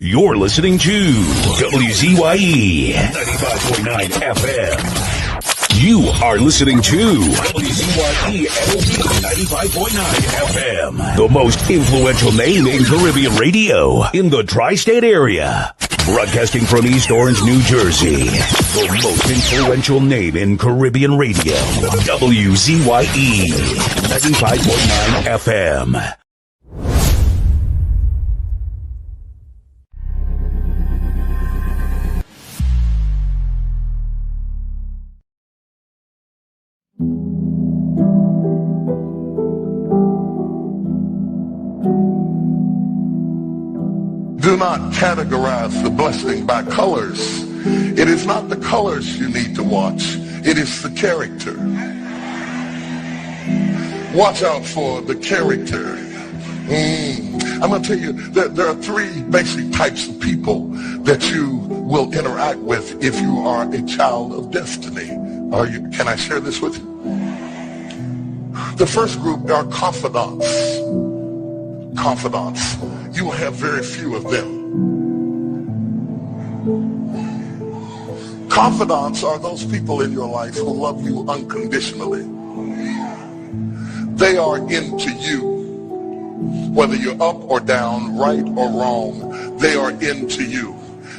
You're listening to WZYE 95.9 FM. You are listening to WZYE 95.9 FM. The most influential name in Caribbean radio in the tri-state area. Broadcasting from East Orange, New Jersey. The most influential name in Caribbean radio. WZYE 95.9 FM. Do not categorize the blessing by colors. It is not the colors you need to watch. It is the character. Watch out for the character. I'm going to tell you that there are three basic types of people that you will interact with if you are a child of destiny. Can I share this with you? The first group are confidants. Confidants. You will have very few of them. Confidants are those people in your life who love you unconditionally. They are into you. Whether you're up or down, right or wrong, they are into you.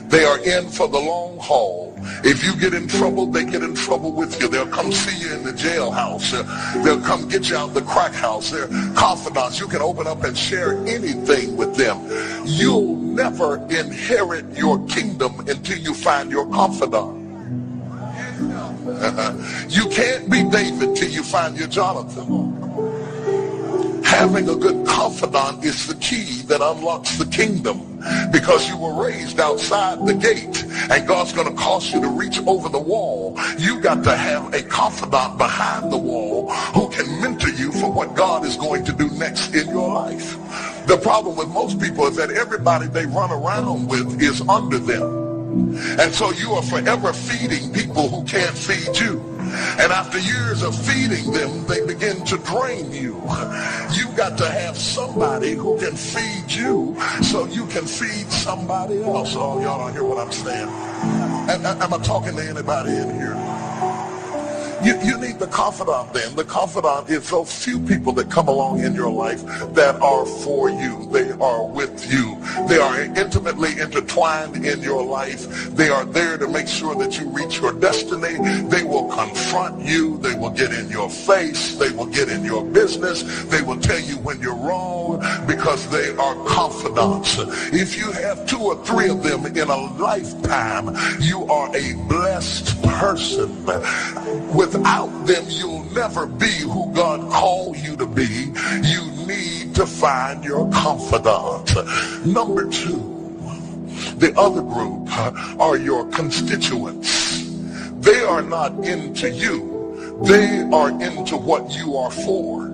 They are in for the long haul. If you get in trouble, they get in trouble with you. They'll come see you in the jailhouse. They'll come get you out the crack house. They're confidants. You can open up and share anything with them. You'll never inherit your kingdom until you find your confidant. You can't be David till you find your Jonathan. Having a good confidant is the key that unlocks the kingdom, because you were raised outside the gate and God's going to cause you to reach over the wall. You got to have a confidant behind the wall who can mentor you for what God is going to do next in your life. The problem with most people is that everybody they run around with is under them. And so you are forever feeding people who can't feed you. And after years of feeding them, they begin to drain you. You've got to have somebody who can feed you so you can feed somebody else. Oh, y'all don't hear what I'm saying. Am I talking to anybody in here? You need the confidant then. The confidant is those few people that come along in your life that are for you. They are with you. They are intimately intertwined in your life. They are there to make sure that you reach your destiny. They will confront you. They will get in your face. They will get in your business. They will tell you when you're wrong because they are confidants. If you have two or three of them in a lifetime, you are a blessed person. Without them, you'll never be who God called you to be. You need to find your confidant. Number two, the other group are your constituents. They are not into you. They are into what you are for.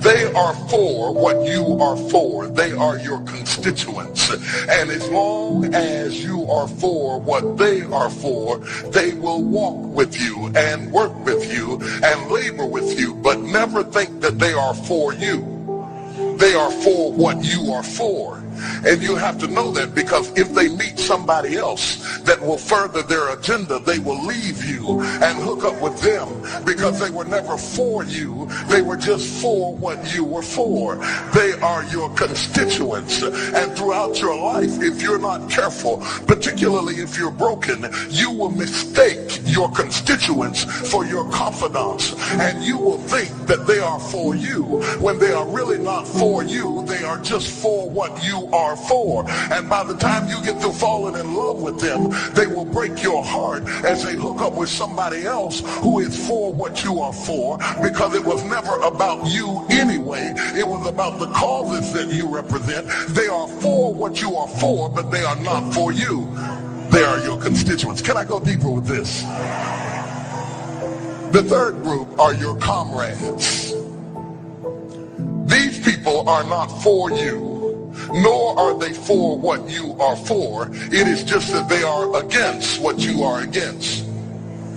They are for what you are for. They are your constituents. And as long as you are for what they are for, they will walk with you and work with you and labor with you, but never think that they are for you. They are for what you are for. And you have to know that, because if they meet somebody else that will further their agenda, they will leave you and hook up with them, because they were never for you. They were just for what you were for. They are your constituents. And throughout your life, if you're not careful, particularly if you're broken, you will mistake your constituents for your confidants. And you will think that they are for you when they are really not for you. They are just for what you are for. And by the time you get to falling in love with them, they will break your heart as they hook up with somebody else who is for what you are for, because it was never about you anyway. It was about the causes that you represent. They are for what you are for, but they are not for you. They are your constituents. Can I go deeper with this? The third group are your comrades. These people are not for you, nor are they for what you are for. It is just that they are against what you are against.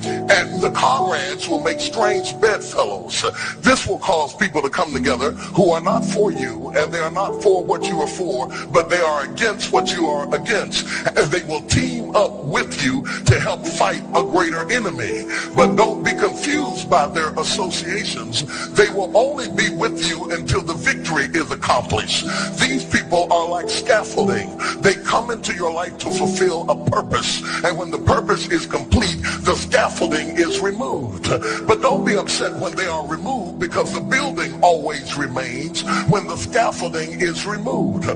and the comrades will make strange bedfellows. This will cause people to come together who are not for you, and they are not for what you are for, but they are against what you are against. And they will team up with you to help fight a greater enemy. But don't be confused by their associations. They will only be with you until the victory is accomplished. These people are like scaffolding. They come into your life to fulfill a purpose, and when the purpose is complete, the scaffolding is removed. But don't be upset when they are removed, because the building always remains when the scaffolding is removed.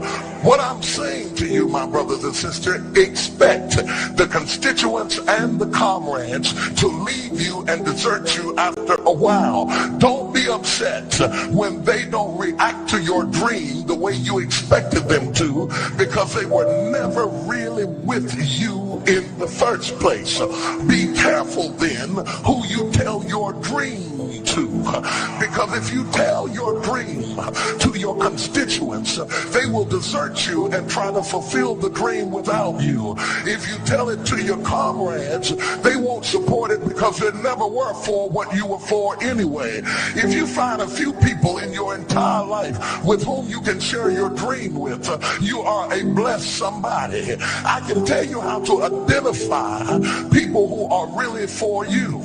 What I'm saying to you, my brothers and sisters, expect the constituents and the comrades to leave you and desert you after a while. Don't be upset when they don't react to your dream the way you expected them to, because they were never really with you in the first place. Be careful then who you tell your dream to, because if you tell your dream to your constituents, they will desert you and try to fulfill the dream without you. If you tell it to your comrades, they won't support it because they never were for what you were for anyway. If you find a few people in your entire life with whom you can share your dream with, you are a blessed somebody. I can tell you how to identify people who are really for you.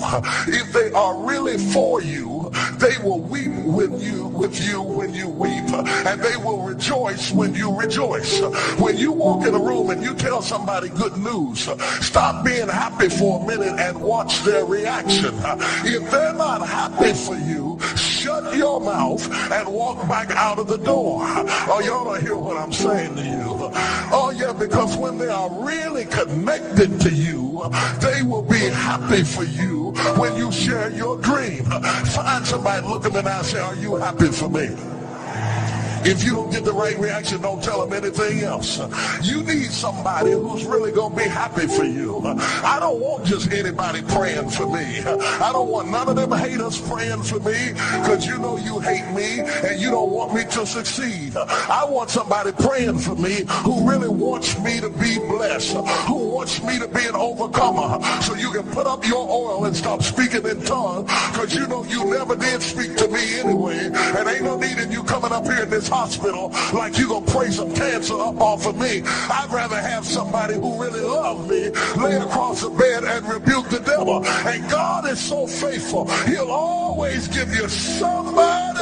If they are really for you, they will weep with you when you weep, and they will rejoice when you rejoice. When you walk in a room and you tell somebody good news, stop being happy for a minute and watch their reaction. If they're not happy for you, shut your mouth and walk back out of the door. Oh, y'all don't hear what I'm saying to you. Oh yeah, because when they are really connected to you, they will be happy for you when you share your dream. Find somebody, look them in the eye and say, are you happy for me? If you don't get the right reaction, don't tell them anything else. You need somebody who's really going to be happy for you. I don't want just anybody praying for me. I don't want none of them haters praying for me, because you know you hate me and you don't want me to succeed. I want somebody praying for me who really wants me to be blessed, who wants me to be an overcomer, so you can put up your oil and stop speaking in tongues, because you know you never did speak to me anyway, and ain't no need in you coming up here in this hospital like you gonna pray some cancer up off of me. I'd rather have somebody who really loves me lay across the bed and rebuke the devil. And God is so faithful, he'll always give you somebody.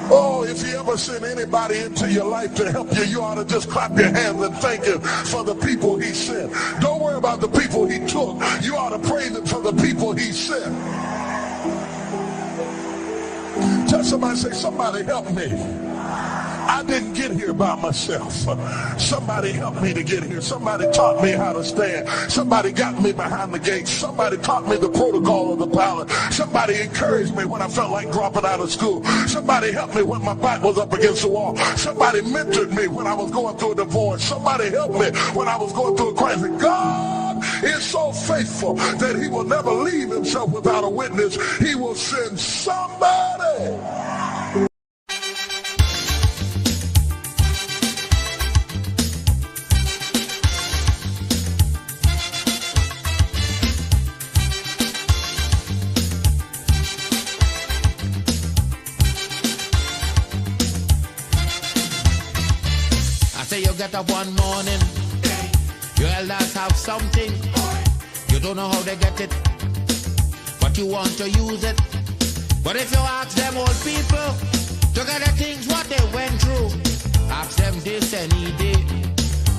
Oh, if he ever sent anybody into your life to help you, you ought to just clap your hands and thank him for the people he sent. Don't worry about the people he took. You ought to praise him for the people he sent. Tell somebody, say, somebody help me. I didn't get here by myself. Somebody helped me to get here. Somebody taught me how to stand. Somebody got me behind the gate. Somebody taught me the protocol of the pilot. Somebody encouraged me when I felt like dropping out of school. Somebody helped me when my back was up against the wall. Somebody mentored me when I was going through a divorce. Somebody helped me when I was going through a crisis. God is so faithful that he will never leave himself without a witness. He will send somebody. You get up one morning, your elders have something, you don't know how they get it, but you want to use it. But if you ask them old people to get the things what they went through, ask them this any day,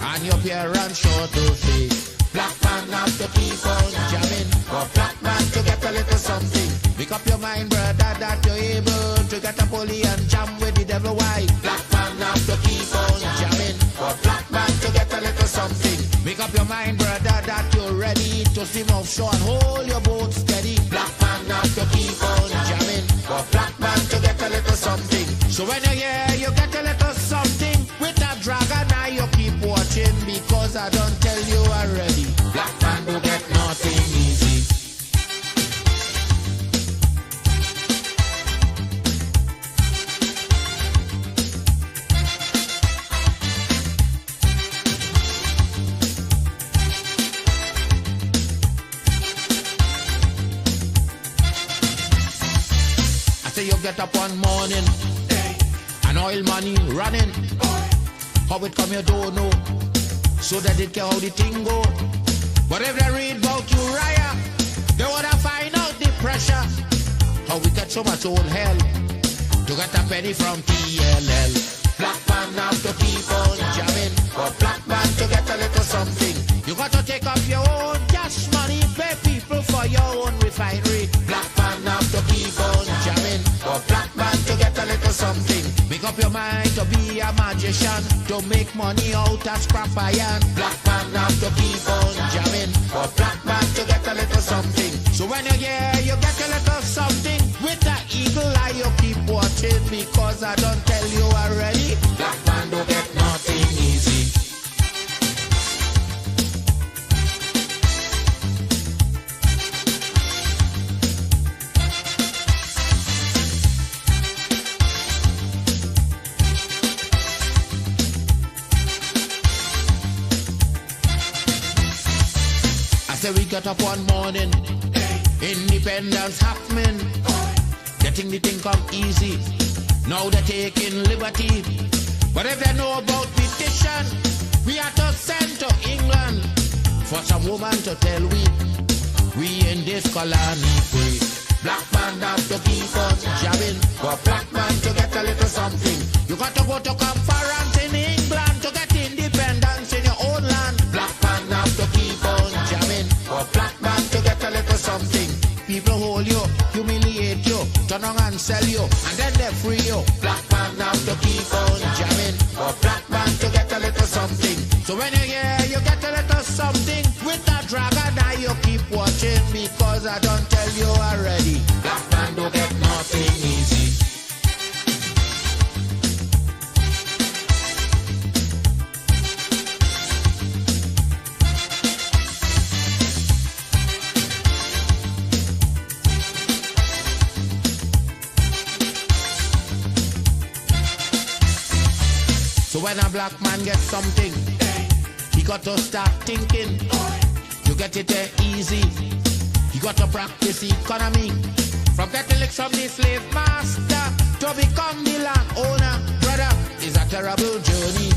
and your parents sure to say, black man have to keep on jamming, for black man to get a little something. Make up your mind, brother, that you're able to get a pulley and jam with the devil. Why? Black man have to keep on jamming, for black man to get a little something. Make up your mind, brother, that you're ready to swim offshore and hold your boat steady. Black man have to keep on jamming, for black man to get a little something. So when you hear you get a little something with a dragon eye, you keep watching, because I don't tell you already. Black man do get nothing easy. get up one morning, and oil money running. How it come you don't know, so that it can how the thing go. But if they read about Uriah, they wanna find out the pressure. How we get so much old hell to get a penny from TLL. Black man have to keep on jamming, but black man to get a little something. You got to take up your own cash money, pay people for your own refinery. Black man have to keep on jamming, but black man to get a little something. Make up your mind to be a magician, to make money out of scrap iron. Black man have to keep on jamming, but black man to get a little something. So when you hear you get a little something, with that eagle eye you keep watching, because I don't tell you already, black man don't get nothing easy. I say we got up one morning, independence happening, getting the thing come easy. Now they're taking liberty, but if they know about petition, we have to send to England for some woman to tell we in this colony free. Black man have to keep on jabbing, but black man to get a little something. You got to go to conference in England to get independence in your own land. Black man have to keep on jamming, but black man to get a little something. People hold you, humiliate you, turn on and sell you, and then they free you. Black man have to keep on jamming, but black man to get a little something. So when you hear you get a little something, with that dragon eye you keep watching, because I don't tell you already, black man don't get nothing easy. So when a black man gets something, he got to start thinking. You get it there easy. You got to practice economy. From getting licks from the slave master to become the land owner, brother, is a terrible journey.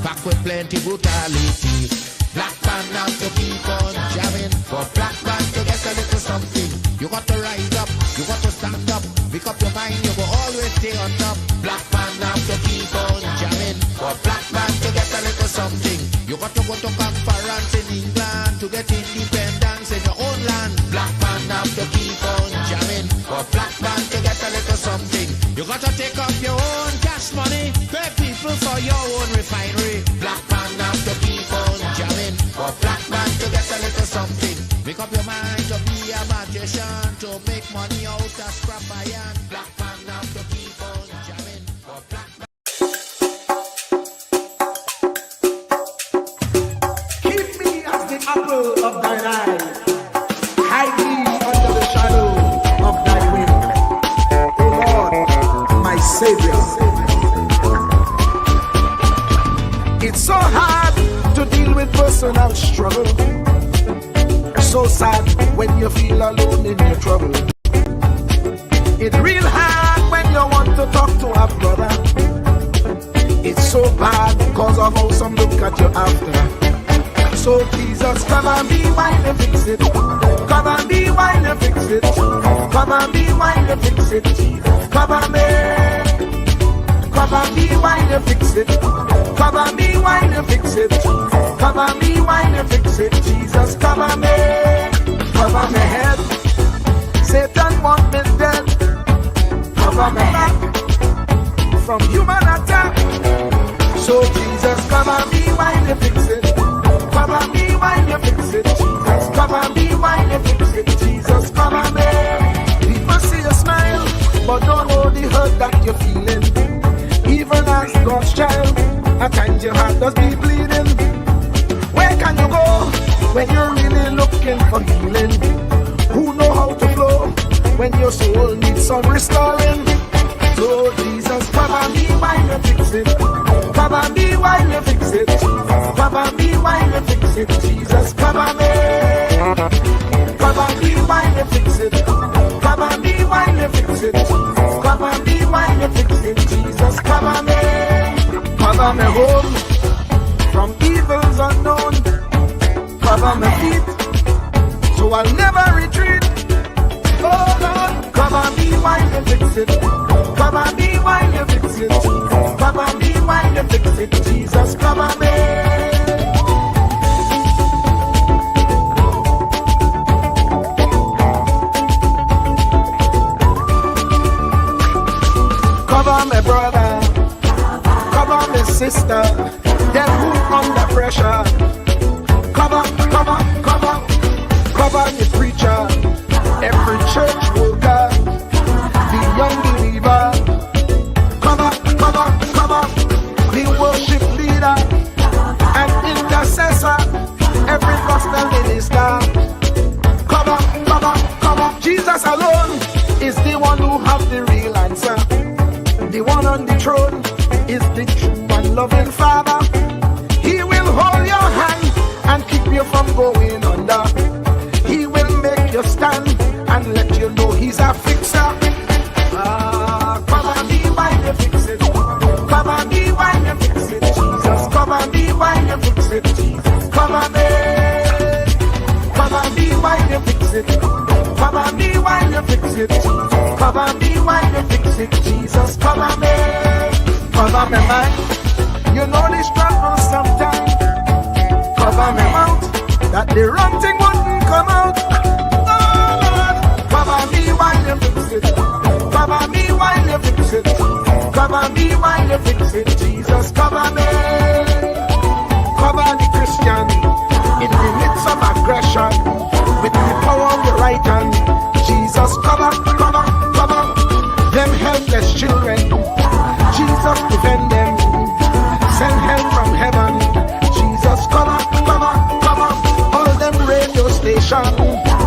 Back with plenty brutality. Black man have to keep on jamming, for black man to get a little something. You got to rise up, you got to stand up, make up your mind, you will always stay on top. Black man have to keep on jamming, for black man to get a little something. You got to go to conference in England to get independence in your own land. Black man have to keep on jamming, for black man to get a little something. You got to take up your own cash money, pay people for your own refinery. Black man have to keep on jamming, for black man to get a little something. Make up your mind to be a magician, to make money out of scrap iron. Black man have to keep on jamming, for black man. Keep me as the apple of thine eye. Hide me under the shadow of thy wing. O Lord, my Savior. It's so hard to deal with personal struggle. So sad when you feel alone in your trouble. It's real hard when you want to talk to a brother. It's so bad because of how some look at you after. So Jesus, come and be while you fix it. Come and be while you fix it. Come and be while you fix it. Jesus, come and be. Come and be while you fix it. Come and be while you fix it. Come and be while you fix it. Jesus, come and be. Cover my head. Satan want me dead. Cover my back from human attack. So Jesus, come and be while you fix it. Come and be while you fix it. Jesus, come and be while you fix it. Jesus, come and be. People see you smile, but don't know the hurt that you're feeling. Even as God's child, at times your heart does be bleeding. Where can you go when you're really looking for healing? Who know how to flow when your soul needs some restoring? So Jesus, come and be while you fix it. Come and be while you fix it. Come and be while you fix it. Jesus, come and be. Come and be while you fix it. Come and be while you fix it. while you fix it. Jesus, cover me home from evils unknown. Cover my feet, so I'll never retreat. Oh Lord, cover me while you fix it. Cover me while you fix it. Cover me while you fix it. Jesus, cover me. Cover my brother, cover my sister, them who under pressure. Cover the preacher, every church worker, the young believer. Cover the worship leader and intercessor, every gospel minister. Cover. Jesus alone is the one who has the real answer. The one on the throne is the true and loving Father. He will hold your hand and keep you from going under. He will make you stand and let you know he's a fixer. Cover me while you fix it. Cover me while you fix it. Jesus, cover me while you fix it. Jesus, cover me. Cover me while you fix it. Cover me while you fix it. Cover me while you fix it. Jesus, cover me. Cover me mind. You know the struggle sometimes. Cover me mouth, that the wrong thing wouldn't come out. Oh Lord, cover me while you fix it. Cover me while you fix it. Cover me while you fix it. Jesus, cover me. Cover the Christian in the midst of aggression with the power of your right hand. Jesus, cover them helpless children. Jesus, defend them. Send help from heaven. Jesus, cover all them radio stations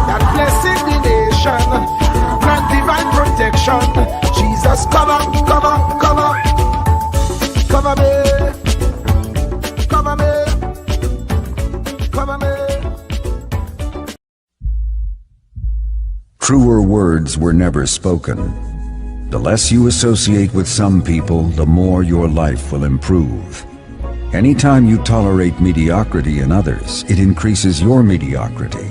that blessing the nation. Grant divine protection. Jesus, cover me. Truer words were never spoken. The less you associate with some people, the more your life will improve. Anytime you tolerate mediocrity in others, it increases your mediocrity.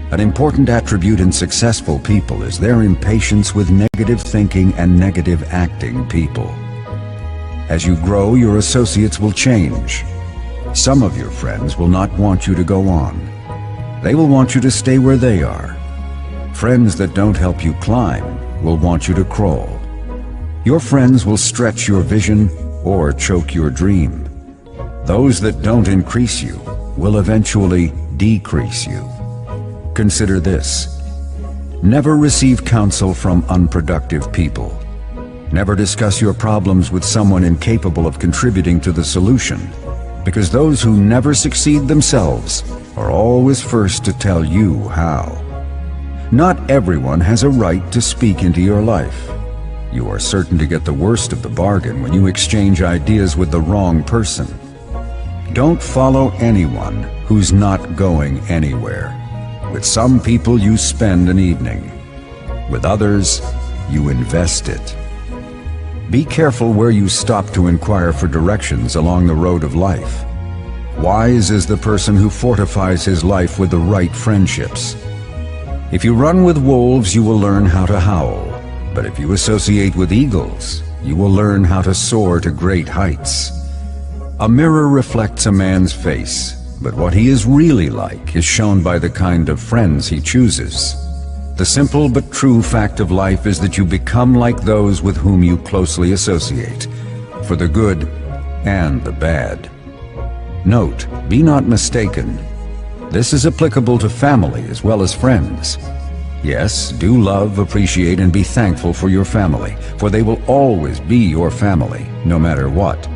An important attribute in successful people is their impatience with negative thinking and negative acting people. As you grow, your associates will change. Some of your friends will not want you to go on. They will want you to stay where they are. Friends that don't help you climb will want you to crawl. Your friends will stretch your vision or choke your dream. Those that don't increase you will eventually decrease you. Consider this. Never receive counsel from unproductive people. Never discuss your problems with someone incapable of contributing to the solution, because those who never succeed themselves are always first to tell you how. Not everyone has a right to speak into your life. You are certain to get the worst of the bargain when you exchange ideas with the wrong person. Don't follow anyone who's not going anywhere. With some people you spend an evening. With others, you invest it. Be careful where you stop to inquire for directions along the road of life. Wise is the person who fortifies his life with the right friendships. If you run with wolves, you will learn how to howl. But if you associate with eagles, you will learn how to soar to great heights. A mirror reflects a man's face, but what he is really like is shown by the kind of friends he chooses. The simple but true fact of life is that you become like those with whom you closely associate, for the good and the bad. Note, be not mistaken. This is applicable to family as well as friends. Yes, do love, appreciate, and be thankful for your family, for they will always be your family, no matter what.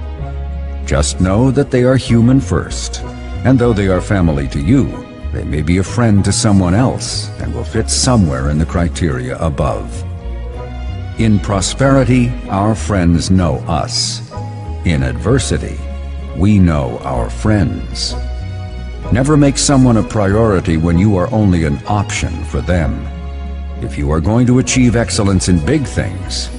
Just know that they are human first, and though they are family to you, they may be a friend to someone else and will fit somewhere in the criteria above. In prosperity, our friends know us. In adversity, we know our friends. Never make someone a priority when you are only an option for them. If you are going to achieve excellence in big things,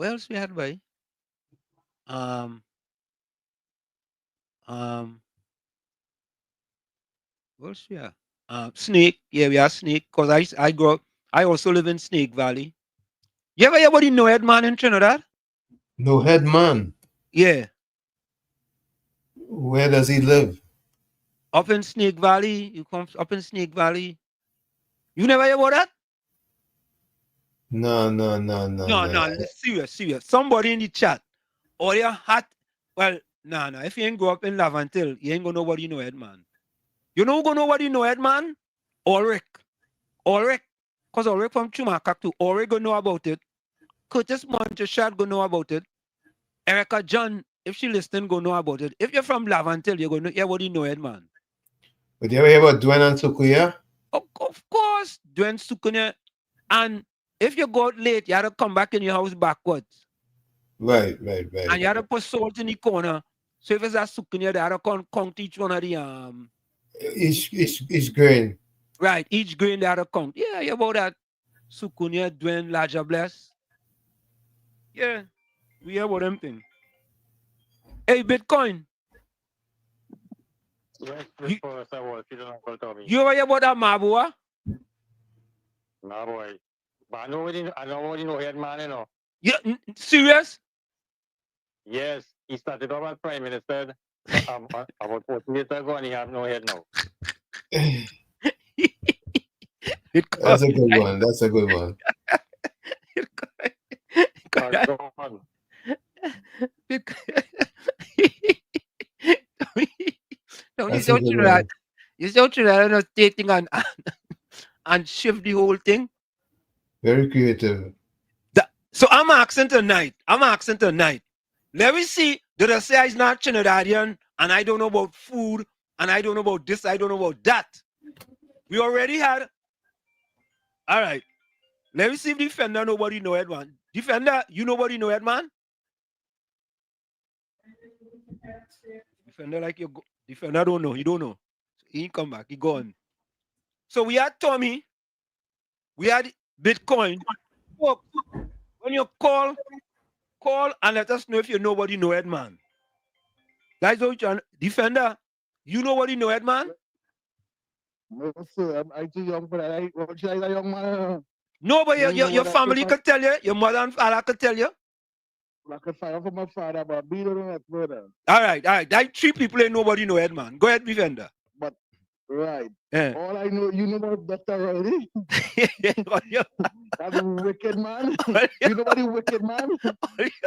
What else we had, boy? What else we have? Snake. Yeah, we have Snake. Cause I grew up. I also live in Snake Valley. You ever hear about the no-head man in Trinidad? No head man. Yeah, Where does he live? up in Snake Valley. You come up in Snake Valley. You never hear about that? No. No, serious. Somebody in the chat. Or your hat. Well, no. If you ain't grow up in Lavantil, you ain't gonna know what you know head man. You know who gonna know what you know head man? Ulrich. Because Ulrich from Chumakak too. Ulrich gonna know about it. Curtis Monteshad gonna know about it. Erica John, if she listen, gonna know about it. If you're from Lavantil, you're gonna hear what you know head man. But you ever hear about Dwayne and Sukuya? Of course, Dwayne Sukunya. And if you go out late, you have to come back in your house backwards. Right. And you have to put salt in the corner. So if it's a Sukunya, they have to count each one of the Each grain. right, each grain they have to count. Yeah, about that. Sukunya, Dwayne, Laja Bless. Yeah, we hear about them thing. Hey, Bitcoin. Yes, You- before I was, you don't call Tommy. You ever hear about that Mabua? No, boy. But I know what you know, head man, you know. Yeah, serious? Yes, he started off as prime minister about 40 years ago, and he have no head now. That's a good one. That's a good one. Go on. No, That's a good one. you don't try that stating and shift the whole thing. Very creative. So I'm asking tonight. Let me see. Did I say I'm not Trinidadian and I don't know about food and I don't know about this, I don't know about that? We already had. All right. Let me see if Defender nobody know it, man. Defender, you nobody know it, man? Defender like you go. Defender don't know. He don't know. So he ain't come back. He gone. So we had Tommy. We had Bitcoin. Look, when you call and let us know if you nobody know it, man. That's what you're Defender. You nobody know it, man? No, sir. I'm too young for that. What should I say, young man? No, but You know your what I- family if I- could tell you. Your mother and father could tell you. I could find out from my father, but be the next brother. All right. That three people ain't nobody know it, man. Go ahead, Defender. But right. Yeah. All I know, you know about Dr. Rowdy? That's a wicked man. You know about the wicked man?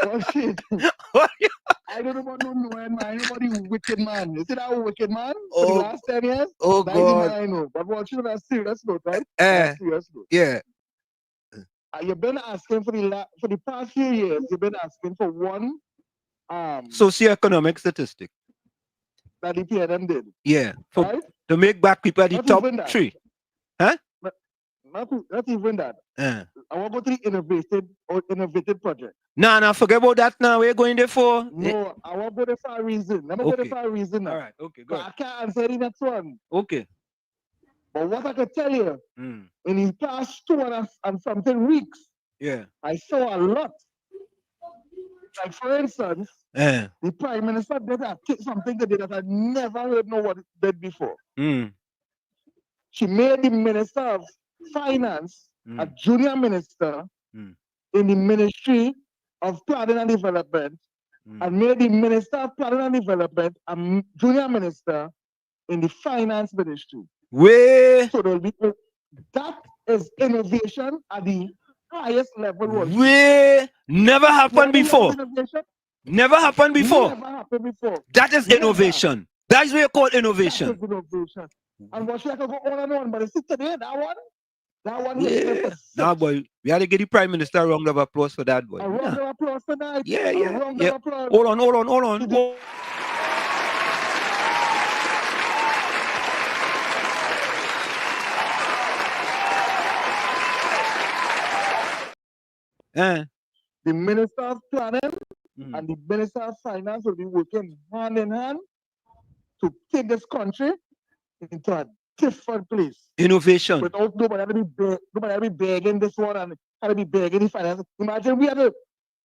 Oh shit. I don't know about no man. I know about the wicked man. You see that wicked man for the last 10 years? Oh, That's the man God. I know. But what you know, serious note, right? Serious note. Yeah. You've been asking for the past few years, you've been asking for one Socioeconomic statistic. that the PNM did. Yeah. For, right? To make back people at the Not top even that. three. Huh? Not even that. I want to go to the innovative project. Nah, forget about that now. Where you going there for? No, I want to go there for a reason. Let me go there for a reason now. All right, okay, good. I can't answer the next one. Okay. But what I could tell you, in the past 2 and something weeks, yeah, I saw a lot. Like for instance, the Prime Minister did something today that I never heard no one did before. She made the Minister of Finance a junior minister in the Ministry of Planning and Development, and made the Minister of Planning and Development a junior minister in the Finance Ministry. Way. So there'll be that is innovation at the highest level. Way. Never happened before. Never happened before. Never happened before. That is innovation. That is what you call innovation. That is innovation. And what should I go on and on? But it's today, that one yeah. Nah, boy, we had to give the Prime Minister a round of applause for that, boy. A round of applause for that. Yeah. A round of applause. Hold on. The Minister of Planning and the Minister of Finance will be working hand in hand to take this country into a different place. Innovation. Without nobody to be begging this one and had to be begging the finance. Imagine we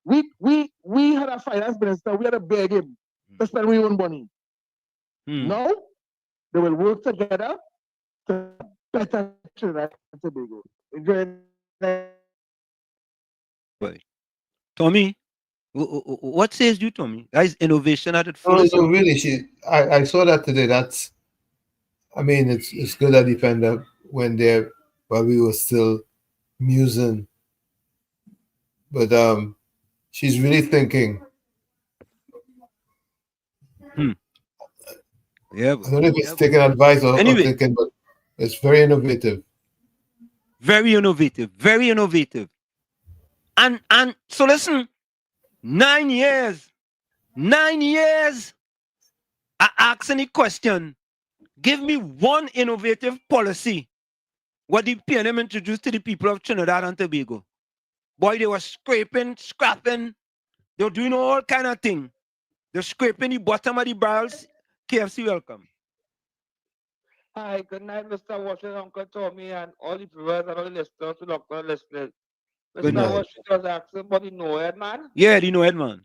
We had a finance minister, we had to beg him to spend our own money. Now they will work together to better Trinidad and Tobago. Tommy, what says you, Tommy? That is innovation at its fullest. No, really, I saw that today. That's, I mean, it's good that Defender went there while we were still musing. But she's really thinking. Yeah. I don't know if it's taking advice or thinking, but it's very innovative. Very innovative. Very innovative. And so listen, 9 years. 9 years. I ask any question. Give me one innovative policy what the PNM introduced to the people of Trinidad and Tobago. Boy, they were scraping, scrapping. They were doing all kind of thing. They're scraping the bottom of the barrels. KFC, welcome. Hi, good night, Mr. Washington, Uncle Tommy, and all the viewers and all the listeners to Dr. Listeners. Mr. Washington was asking about the no-head man. Yeah, the no-head man.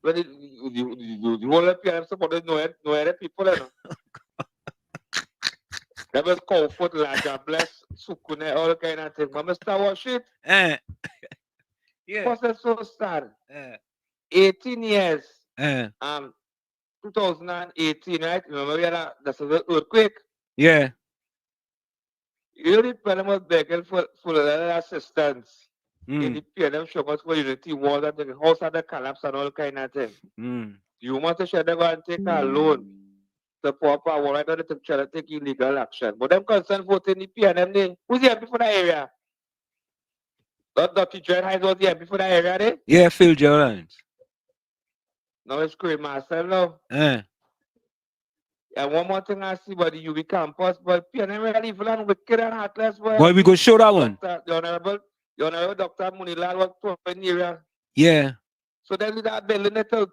Well, the whole PNM support the no-head people, you know. That was comfort, larger, bless, sukune, all kind of thing. But Mr. Washington, yeah. What's that so sad? 18 years. 2018, right? Remember we had the earthquake? Yeah. You know, the PNM was begging for a little assistance. In the PNM show us for unity walls and the house had the collapse and all kind of thing. You want to share them go and take a loan to poor power, right? Or they try to take illegal action. But them concerned voting the PNM, who's the MP for that area? Dr. Dread Hines was the MP for that area, there? Yeah, Phil Gerald. Now it's Craig Marcel now. And one more thing I see about the UB campus, but PNM really evil and wicked and heartless. Boy, we go show that one. The Honorable Dr. Munilal was in the area. Yeah. So then that building to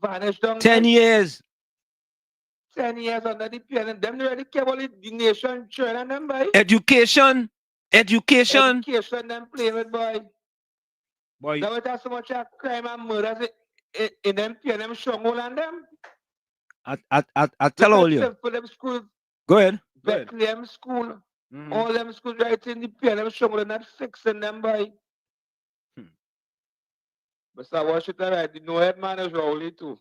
vanish down 10 years. 10 years under the PNM. Them really care about the nation churn and them, boy. Education, them play with, boy. Now it has so much crime and murders in them PNM stronghold and them. I tell all you. For them schools. Go ahead. Bethlehem school. All them schools right in the PNM stronghold, not fixing them, boy. Mr. Washington, right? The no head man is Rowley too.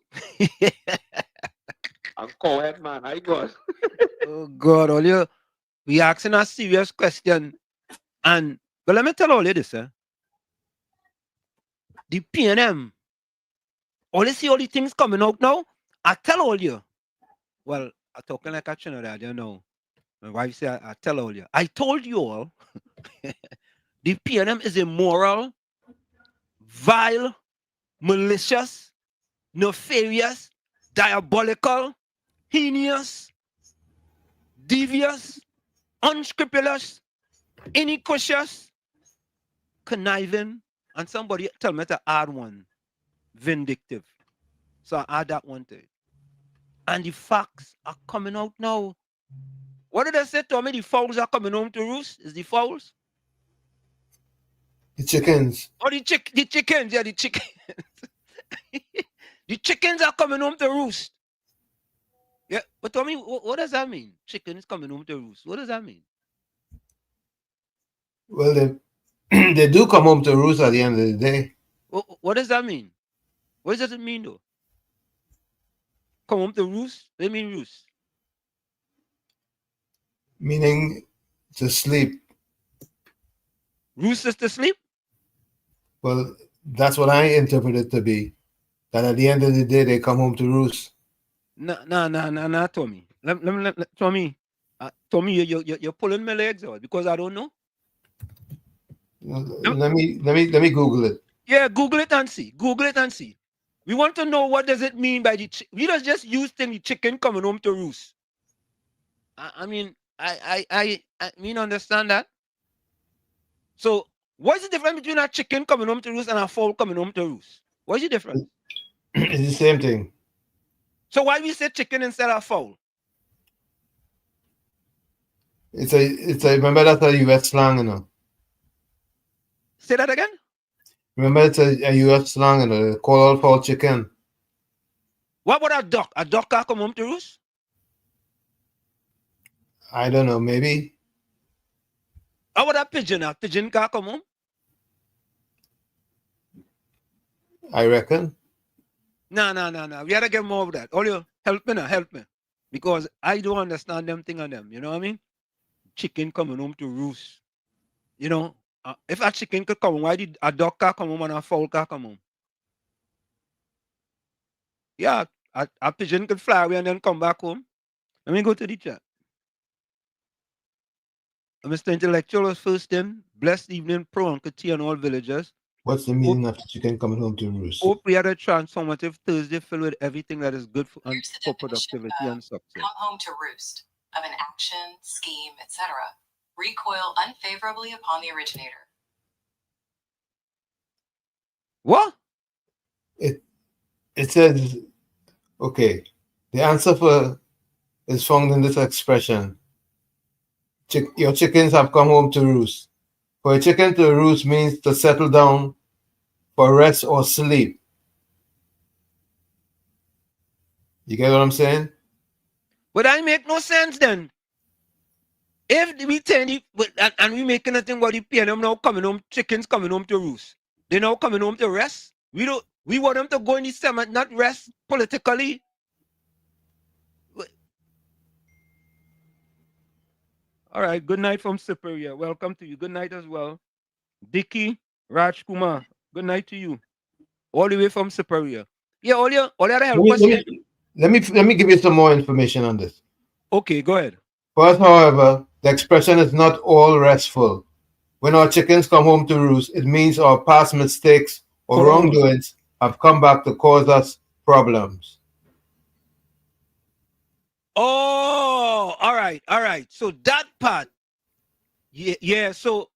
And co-head man, I got. Oh God, all you, we asking a serious question. But let me tell all you this, The PNM, all you see all the things coming out now, I tell all you. Well, I'm talking like a Trinidad, you know. My wife said, I tell all you. I told you all, the PNM is immoral, vile, malicious, nefarious, diabolical, heinous, devious, unscrupulous, iniquitous, conniving, and somebody tell me to add one, vindictive. So I add that one to it. And the facts are coming out now. What did I say to me? The fowls are coming home to roost? Is the fowls? The chickens. Oh, the chickens. Yeah, the chickens. The chickens are coming home to roost. Yeah, but tell me, what does that mean? Chickens coming home to roost. What does that mean? Well, they do come home to roost at the end of the day. What does that mean? What does it mean, though? Come home to roost? What do you mean roost? Meaning to sleep. Roost is to sleep? Well, that's what I interpret it to be. That at the end of the day, they come home to roost. No, Tommy. Tommy. Tommy, you're pulling my legs out because I don't know. Let me Google it. Yeah, Google it and see. Google it and see. We want to know what does it mean by we don't just use the chicken coming home to roost. I mean, I mean understand that. So what is the difference between a chicken coming home to roost and a fowl coming home to roost? What is the difference? It's the same thing. So why we say chicken instead of fowl? It's a remember that's a US slang, you know. Say that again? Remember, it's a U.S. slang, and they call all for chicken. What about a duck? A duck can come home to roost? I don't know, maybe. How about a pigeon? A pigeon can come home? I reckon. No. We gotta get more of that. All you help me. Because I don't understand them thing on them. You know what I mean? Chicken coming home to roost. You know, if a chicken could come, why did a duck can come home and a fowl can come home? Yeah, a pigeon could fly away and then come back home. Let me go to the chat. Mr. Intellectual was first in. Blessed evening, pro Uncle T and all villagers. What's the meaning of chicken coming home to roost? Hope we had a transformative Thursday filled with everything that is good for productivity and success. Come home to roost of an action, scheme, etc. Recoil unfavorably upon the originator. What? It says, okay, the answer for is found in this expression. Your chickens have come home to roost. For a chicken to roost means to settle down for rest or sleep. You get what I'm saying? But that make no sense then. If we tell you, and we making a thing about the PNM now coming home, chickens coming home to roost. They now coming home to rest. We want them to go in the summer, not rest politically. All right, good night from Superior. Welcome to you. Good night as well. Dicky, Raj Kumar, good night to you. All the way from Superior. Yeah, all you help us. Let me give you some more information on this. Okay, go ahead. First, however, the expression is not all restful. When our chickens come home to roost, it means our past mistakes or wrongdoings have come back to cause us problems. Oh, all right. So that part, yeah. So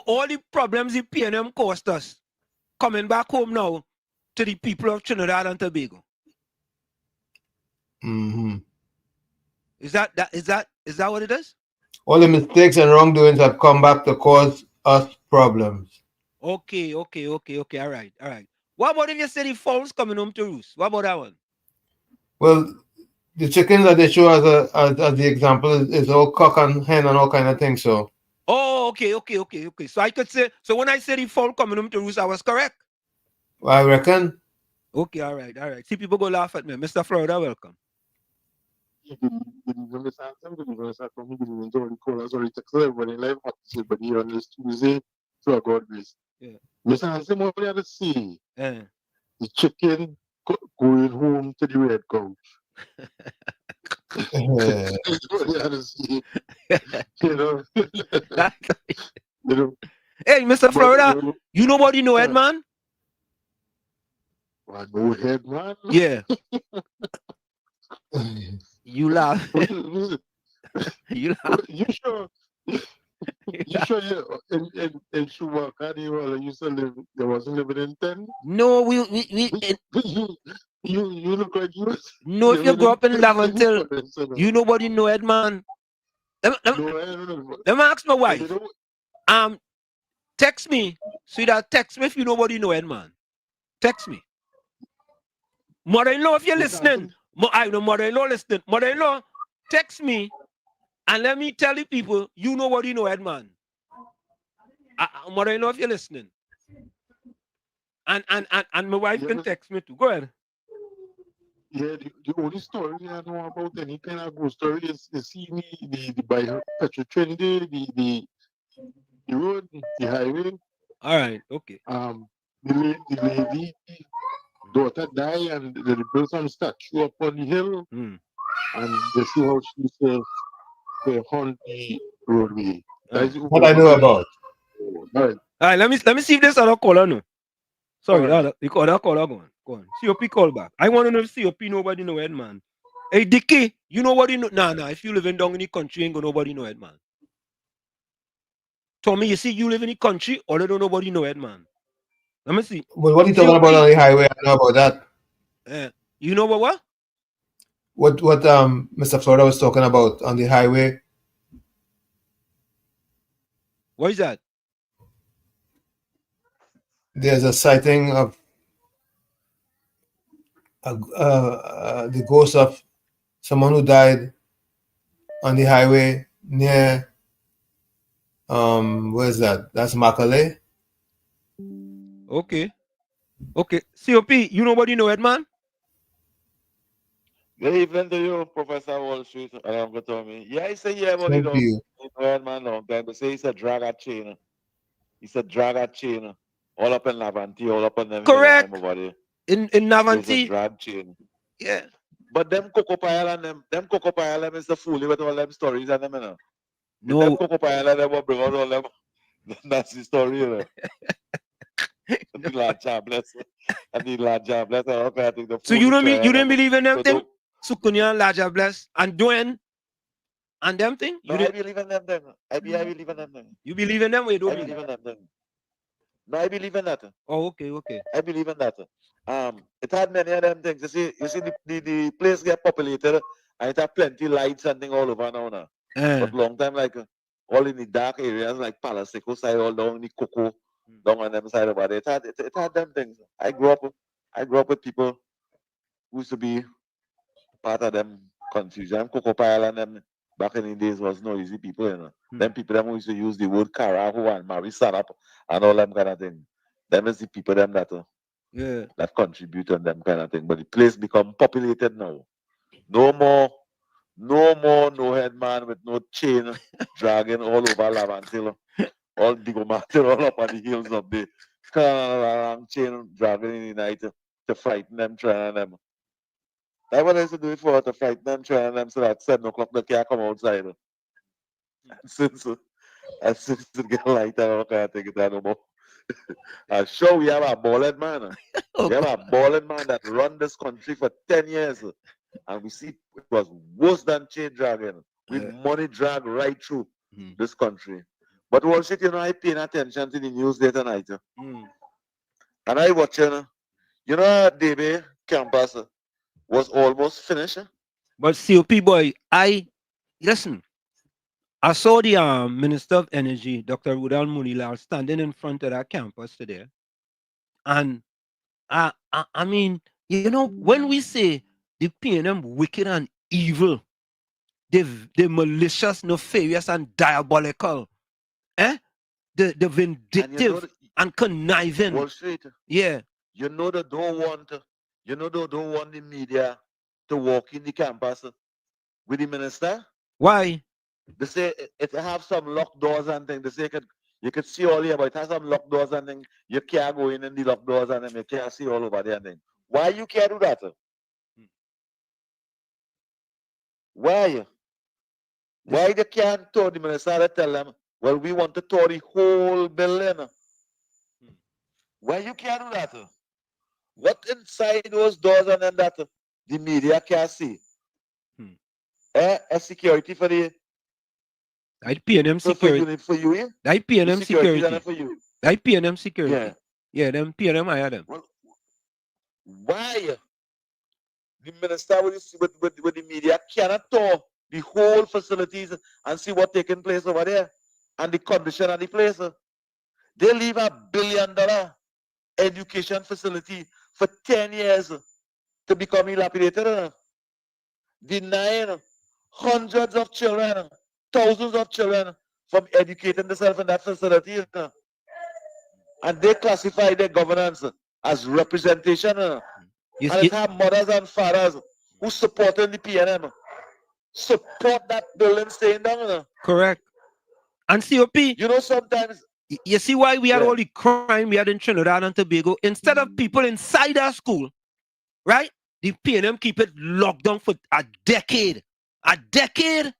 all the problems the PNM caused us coming back home now to the people of Trinidad and Tobago. Mm-hmm. Is that what it is? All the mistakes and wrongdoings have come back to cause us problems. Okay. All right. What about if you say the fowls coming home to roost? What about that one? Well, the chicken that they show as the example is all cock and hen and all kind of things. So. Oh, okay. So I could say, so when I said the fowl coming home to roost, I was correct. I reckon. Okay, all right. See, people go laugh at me. Mr. Florida, welcome. Yeah. Mr. Hansen, what we have to see? The chicken going home to the red couch. Hey, Mr. Florida, you nobody know Headman? I know Headman. Yeah. You laugh. You laugh. You sure? You sure in Schumacher you used to live? There wasn't living in 10. No, you look like you was. No, if you grow up in Lavantil, you nobody know Headman. Let me ask my wife. Text me. Sweetheart, text me if you nobody know Headman. Text me. Mother-in-law, if you're listening, I know mother-in-law listening. Mother-in-law, text me and let me tell you people, you nobody know Headman. Mother-in-law, if you're listening. And my wife can text me too. Go ahead. Yeah, the only story I know about any kind of ghost story is see me the by Petro Trinity, the road, the highway. All right, okay. The lady daughter died and they built some statue up on the hill, and they see how she says they haunt the roadway. That's what I know about. All right, let me see if this other caller no. Sorry, the other caller go on. COP call back. I want to know if COP nobody know Headman. Hey Dickie, you nobody know? Nah. If you live down in the country, ain't gonna nobody know Headman. Tommy, you see, you live in the country, or they don't nobody know Headman. Let me see. Well, what are you talking about on the highway? I know about that. You know about what? What Mr. Florida was talking about on the highway. What is that? there's a sighting of the ghost of someone who died on the highway near where's that? That's Makale. Okay. COP, you nobody know it, man? Good evening to you, Professor Wall Street. Go to me. Yeah, he said, yeah, but Thank you. man, long time. They say he's a drag at chain. He's a drag at chain. All up in Lavanti, all up in them. Correct. Over there. In There's a Navanti. drag chain. Yeah. But them Coco Pile and them Coco Pile is the foolie with all them stories and them, you know. No. Them Coco Pile and them will bring out all them. That's the story, you know. The Lord jobless. And the Lord jobless. I think the So you didn't believe in them thing? Sukunya, Laja Bless, and Dwayne, and them thing? No, I believe in them thing. I believe in them thing. You believe in them or you don't I believe in them thing. No, I believe in that. Oh, okay. I believe in that. It had many of them things. You see the place get populated and it had plenty lights and thing all over now. But long time like all in the dark areas like Palaseco side, all down the Coco, down on them side about it. It had them things. I grew up with people who used to be part of them confusion. Coco Pile and them back in the days was no easy people, you know. Them people them who used to use the word carajo and Mary Sarap and all them kind of thing. Them is the people them that that contribute on them kind of thing. But the place become populated now. No more no head man with no chain dragging all over Lavantil. All big matter all up on the hills of the chain dragging in the night to frighten them, trying them. That's what I used to do it for, to frighten them, trying them so that 7 o'clock they can't come outside. Since it get light, I don't care, take it no more. I'm sure we have a ballad man. We have a ballad man that run this country for 10 years. And we see it was worse than chain dragging. With money drag right through this country. But Wall Street, I paying attention to the news there tonight. And I watching, DB campus was almost finished. But COP boy, listen. I saw the Minister of Energy, Dr. Rudal Munilal, standing in front of that campus today. And I mean, when we say the PNM wicked and evil, they're malicious, nefarious, and diabolical, the vindictive and conniving. Wall Street. Yeah. They don't want the media to walk in the campus with the minister. Why? They say it have some locked doors and things. They say you could see all here, but it has some locked doors and things. You can't go in the locked doors and then you can't see all over there and things. Why you can't do that? Why? Why they can't tour the minister tell them, well, we want to tour the whole building? Why you can't do that? What inside those doors and then that the media can't see? A security for the PNM security. For you, yeah? PNM security. For you. PNM security. Yeah, them PNM I had them. Well, why the minister with the media cannot tour the whole facilities and see what's taking place over there and the condition of the place? They leave $1 billion education facility for 10 years to become dilapidated, denying hundreds of children, thousands of children from educating themselves in that facility. And they classify their governance as representation. And it have mothers and fathers who supporting the PNM. Support that building staying down. Correct. And COP. Sometimes. You see why we had all the crime we had in Trinidad and Tobago? Instead of people inside our school, right? The PNM keep it locked down for a decade. A decade?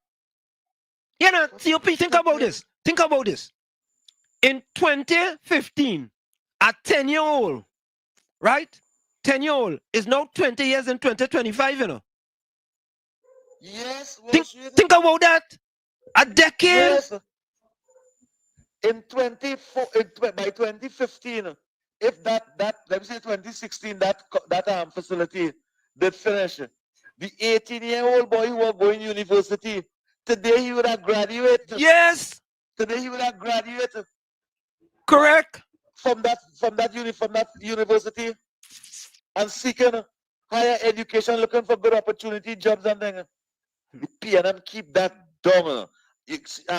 COP, think about this. Think about this. In 2015, a 10-year-old, right? 10-year-old is now 20 years in 2025, Yes. Think about that. A decade. Yes. By 2015, if that let me say 2016, that facility did finish, the 18-year-old boy who was going to university, today he would have graduated. Yes. Today he would have graduated. Correct. from that university and seeking higher education, looking for good opportunity, jobs and things. The PNM keep that dumb.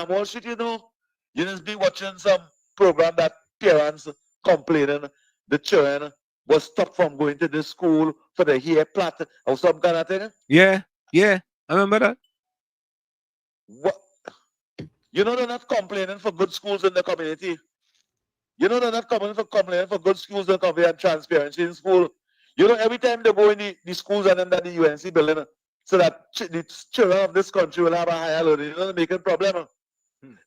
What should you know? You just be watching some program that parents complaining the children was stopped from going to the school for the hair plait or some kind of thing. Yeah, I remember that. What? You know they're not complaining for good schools in the community. You know they're not complaining for good schools in the community and transparency in school. You know every time they go in the schools and then the UNC building, so that the children of this country will have a higher learning. You know they're making problem.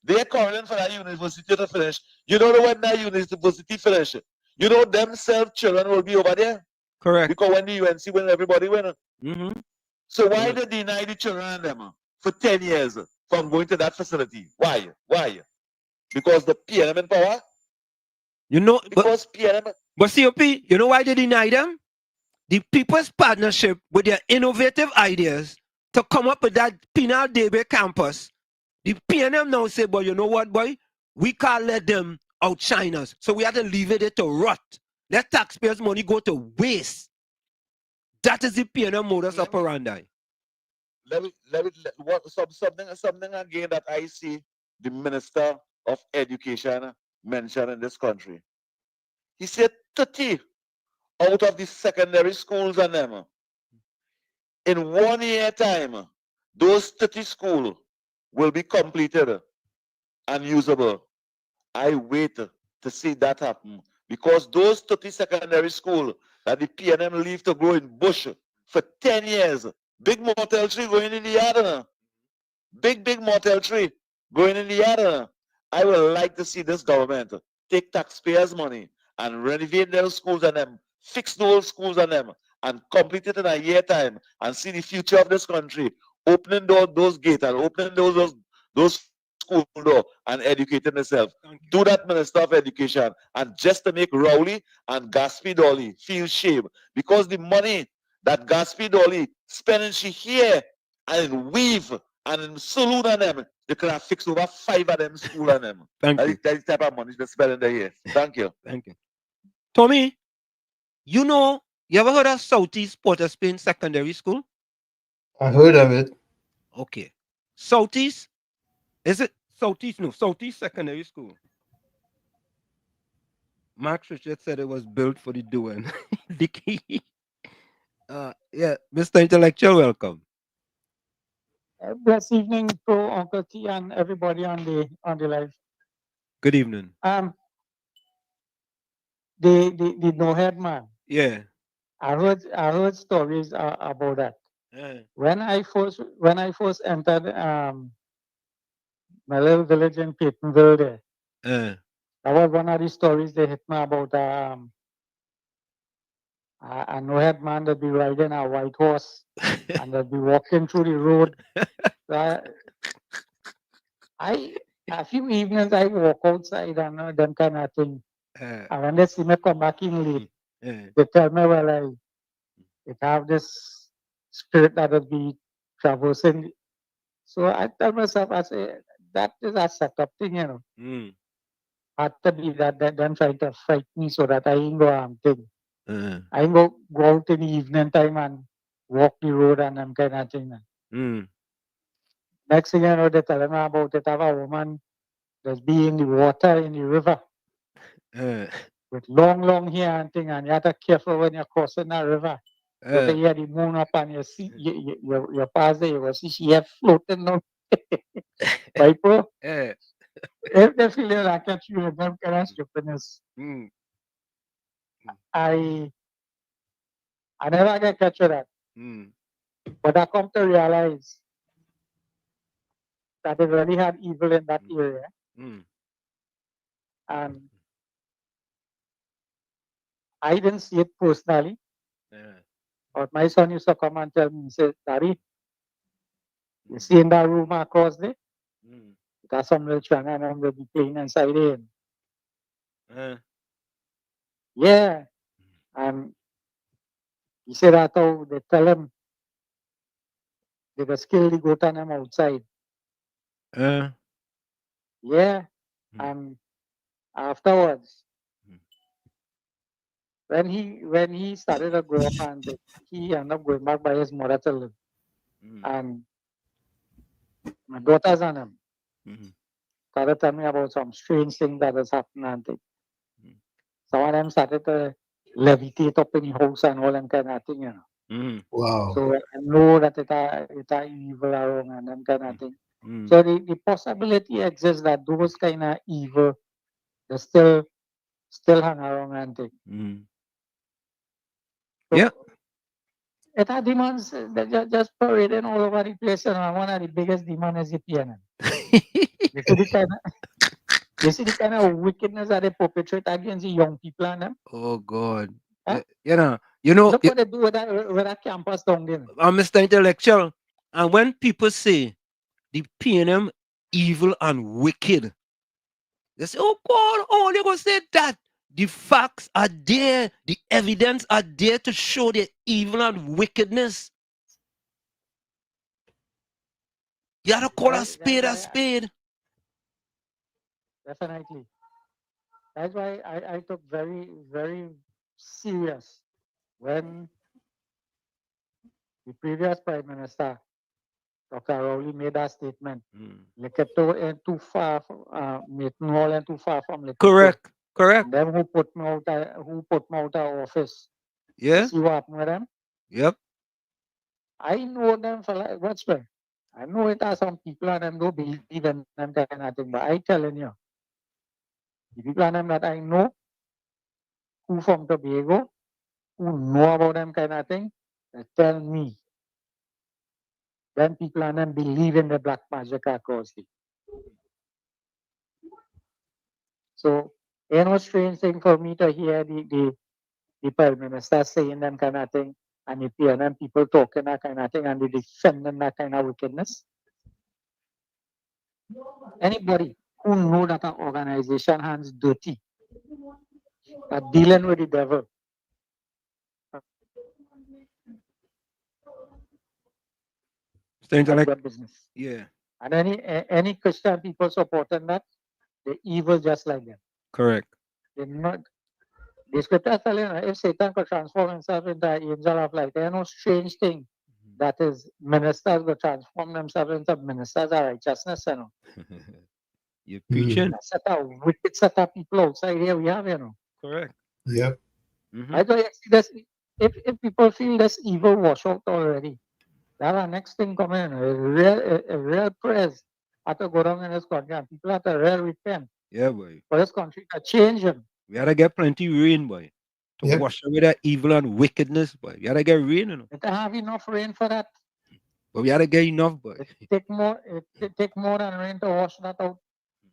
They're calling for that university to finish. You know when that university finish, you know themselves children will be over there. Correct. Because when the UNC win, everybody win. Mm-hmm. So why they deny the children and them for 10 years from going to that facility? Why? Because the PNM in power? You know, because PNM. But COP, you know why they deny them? The People's Partnership with their innovative ideas to come up with that penal debate campus. The PNM now say, but you know what, boy? We can't let them outshine us. So we have to leave it to rot. Let taxpayers' money go to waste. That is the PNM modus operandi. Something again that I see the Minister of Education mention in this country. He said 30 out of the secondary schools and them. In 1 year time, those 30 schools will be completed and usable. I wait to see that happen because those 30 secondary schools that the PNM leave to grow in bush for 10 years, big motel tree going in the yard. Big motel tree going in the yard. I would like to see this government take taxpayers' money and renovate those schools and them, fix those schools and them, and complete it in a year time and see the future of this country, opening those gates and opening those school door and educating themselves. Do that, Minister of Education, and just to make Rowley and Gaspy Dolly feel shame because the money that Gaspy Dolly spending she here and in Weave and in Saloon and them, you could have fixed over 5 of them school and them. That's the type of money they spend in the year. Thank you. Thank you. Tommy, you know, you ever heard of Southeast Port of Spain Secondary School? I heard of it. Okay. Southeast? Is it Southeast? No, Southeast Secondary School. Max Richard said it was built for the doing. Dickie. Yeah, Mr. Intellectual, welcome. Blessed evening to Uncle T and everybody on the live. Good evening. The no head man. Yeah. I heard stories about that. Yeah. When I first entered my little village in Peytonville there. That was one of the stories they hit me about a no head man that be riding a white horse and they'll be walking through the road. A few evenings I walk outside and them kind of thing. And when they see me come back in late, they tell me, well, it have this spirit that will be traversing. So I tell myself, I say, that is a setup thing, you know. Had to be that them trying to fight me so that I ain't go thing. I ain't go out in the evening time and walk the road and them kind of thing. Next thing you know, they tell me about it, have a woman that's be in the water in the river. With long hair and thing, and you have to be careful when you're crossing that river. So you hear the moon up and you see you pass there, you will see she have floating down. Right, bro? If they feel like catch you with them kind of stupidness. I never get catch of that. But I come to realize that they really had evil in that area. And I didn't see it personally. But my son used to come and tell me, he said, Daddy, you see in that room across there? There's some little children and them will be playing inside there. Yeah. And he said that how they tell him they will skill the goat and them outside. Yeah. And afterwards, when he started to grow up and he ended up going back by his mother to live. And my daughters and him started telling me about some strange things that has happened and things. Some of them started to levitate up in the house and all that kind of thing, you know. Wow. So I know that it are evil around and them kind of thing. So the possibility exists that those kind of evil they still hang around and thing. So Yeah. it are demons that just parading all over the place, and one of the biggest demons is the PNM. You see the kind of wickedness that they perpetrate against the young people and them. Oh God. Huh? You know. Look what they do with that campus down there. Mr. Intellectual, and when people say the PNM evil and wicked, they say, "Oh God, oh, they're gonna say that." The facts are there, the evidence are there to show the evil and wickedness. You gotta call a spade a spade. Definitely. That's why I took very, very serious when the previous Prime Minister, Dr. Rowley, made that statement. Leketo ain't too far from Maitland ain't too far from Leketo. Correct. And then who put me out of office? Yeah. You see what happened with them? Yep. I know them for like what's right. I know it are some people and them don't believe in them kind of thing, but I telling you, the people and them that I know who from Tobago, who know about them kind of thing, they tell me then people and them believe in the black magic across the. So you know, strange thing for me to hear the Prime Minister saying them kind of thing, and the PNM people talking that kind of thing, and they defending that kind of wickedness. Anybody who know that an organization hands dirty, that dealing with the devil. That's their business. Yeah. And any Christian people supporting that, they're evil just like them. Correct. They're not. The scripture telling if Satan could transform himself into an angel of light, there are no strange thing that is ministers will transform themselves into ministers of righteousness, you know. You're preaching. Set of wicked set of people outside here we have, you know. Correct. Yep. I thought this, if people feel this evil wash out already, that's the next thing coming. A real praise have to go down in this country, and people have to real repent. Yeah, boy. For this country to change them. We gotta get plenty rain, boy. To wash away that evil and wickedness, boy. We gotta get rain, you know. It have enough rain for that. But we gotta get enough, boy. It take more than rain to wash that out.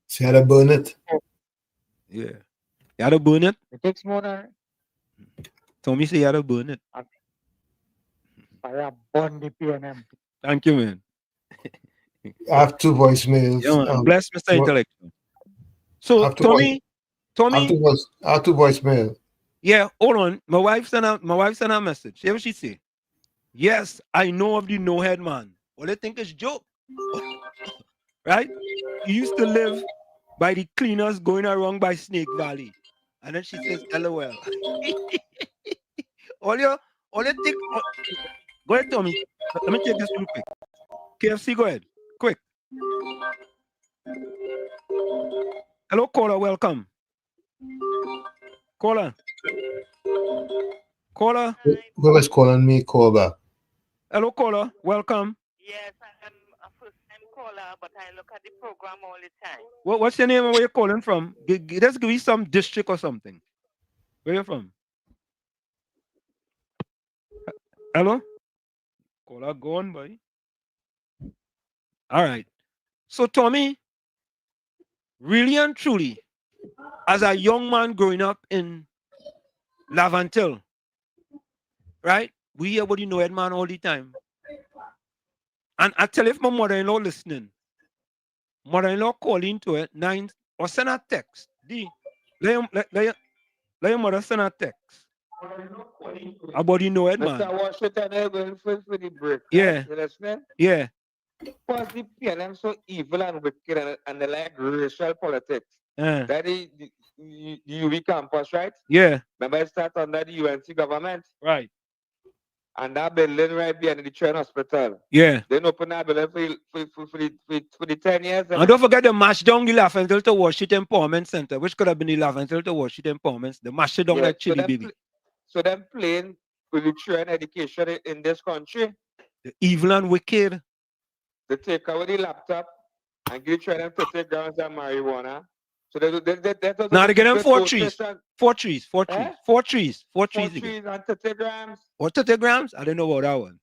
So you gotta burn it. Yeah. You gotta burn it. It takes more than. Tommy say you gotta burn it. Fire burn the PNM. Thank you, man. I have two voicemails. Yeah, man. Bless Mr. Intellectual. So Tommy, I have two voicemails. Yeah, hold on. My wife sent a message. Hear what she say. Yes, I know of the no-head man. All they think is joke. Right? He used to live by the cleaners going around by Snake Valley. And then she says, LOL. all you think. Go ahead, Tommy. Let me take this real quick. KFC, go ahead. Quick. Hello, caller. Welcome. Caller. Whoever's calling me, call back. Hello, caller. Welcome. Yes, I'm a first-time caller, but I look at the program all the time. What's your name and where you're calling from? Let's give you some district or something. Where you from? Hello? Caller gone, boy. All right. So, Tommy, really and truly, as a young man growing up in Lavantil, right? We hear about the no-head man all the time. And I tell you, if my mother-in-law listening, mother-in-law calling to it, 9 or send a text. Let your mother send a text about the no-head man. Mr. Washington, they're going for the break. Yeah. Right? You listening? Yeah. Because the PNM so evil and wicked and they like racial politics. That the UV campus, right? Yeah. Remember it started under the UNC government? Right. And that building right behind the train hospital. Yeah. They open that building for the 10 years. And don't forget the mash down the Lafayette to Washington Empowerment Center, which could have been the Lafayette to Washington Empowerment. The mash it down like chili baby. So them playing with the train education in this country. The evil and wicked. They take away the laptop and give train them 30 grams of marijuana. So they now they get them 4 trees. 4 trees. 4 trees. 4 trees. 4 trees. 4 trees and 30 grams. Or 30 grams? I don't know about that one.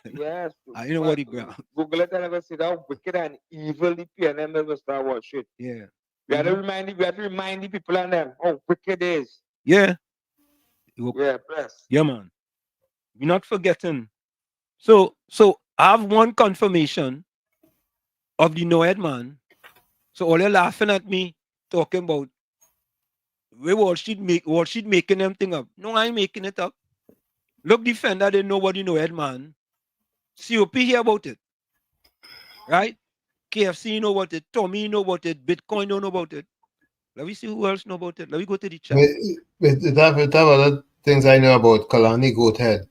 Yes. I don't know what the grams. Google it and I will see how wicked and evil the PNM will start watching. Yeah. We have to remind the people and them how wicked it is. Yeah. Yeah, bless. Yeah, man. We're not forgetting. So I have one confirmation of the NOED, man. So all you're laughing at me talking about Wall Street making them thing up. No, I ain't making it up. Look, Defender, they nobody know it, man. COP hear about it. Right? KFC know about it. Tommy know about it. Bitcoin don't know about it. Let me see who else know about it. Let me go to the chat. With other things I know about Kalani Goat Head.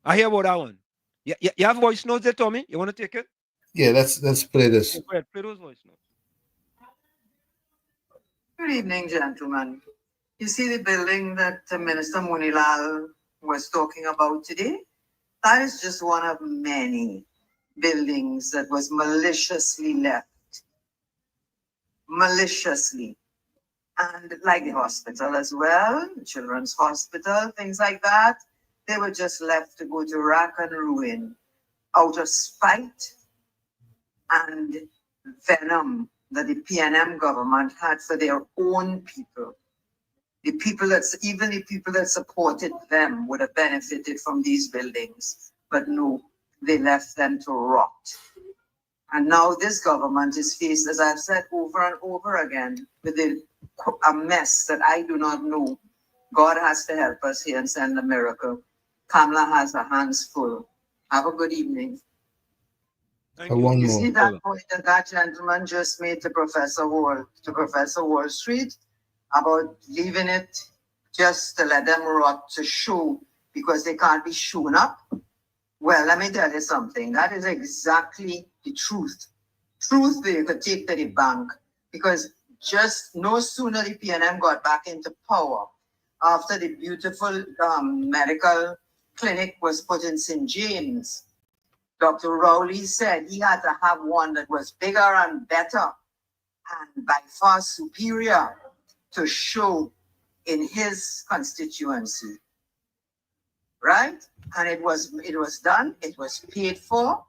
I hear about that one. Yeah, you have voice notes there, Tommy? You want to take it? Yeah, let's play this. Go ahead, play those voice notes. Good evening, gentlemen. You see the building that Minister Munilal was talking about today? That is just one of many buildings that was maliciously left. Maliciously. And like the hospital as well, Children's Hospital, things like that, they were just left to go to rack and ruin out of spite and venom that the PNM government had for their own people. Even the people that supported them would have benefited from these buildings. But no, they left them to rot. And now this government is faced, as I've said over and over again, with a mess that I do not know. God has to help us here and send a miracle. Kamala has her hands full. Have a good evening. You see that point that gentleman just made to Professor Wall Street about leaving it just to let them rot to show because they can't be shown up? Well, let me tell you something. That is exactly the truth. Truth they could take to the bank because just no sooner the PNM got back into power after the beautiful medical clinic was put in St. James. Dr. Rowley said he had to have one that was bigger and better and by far superior to show in his constituency. Right? And it was done, it was paid for,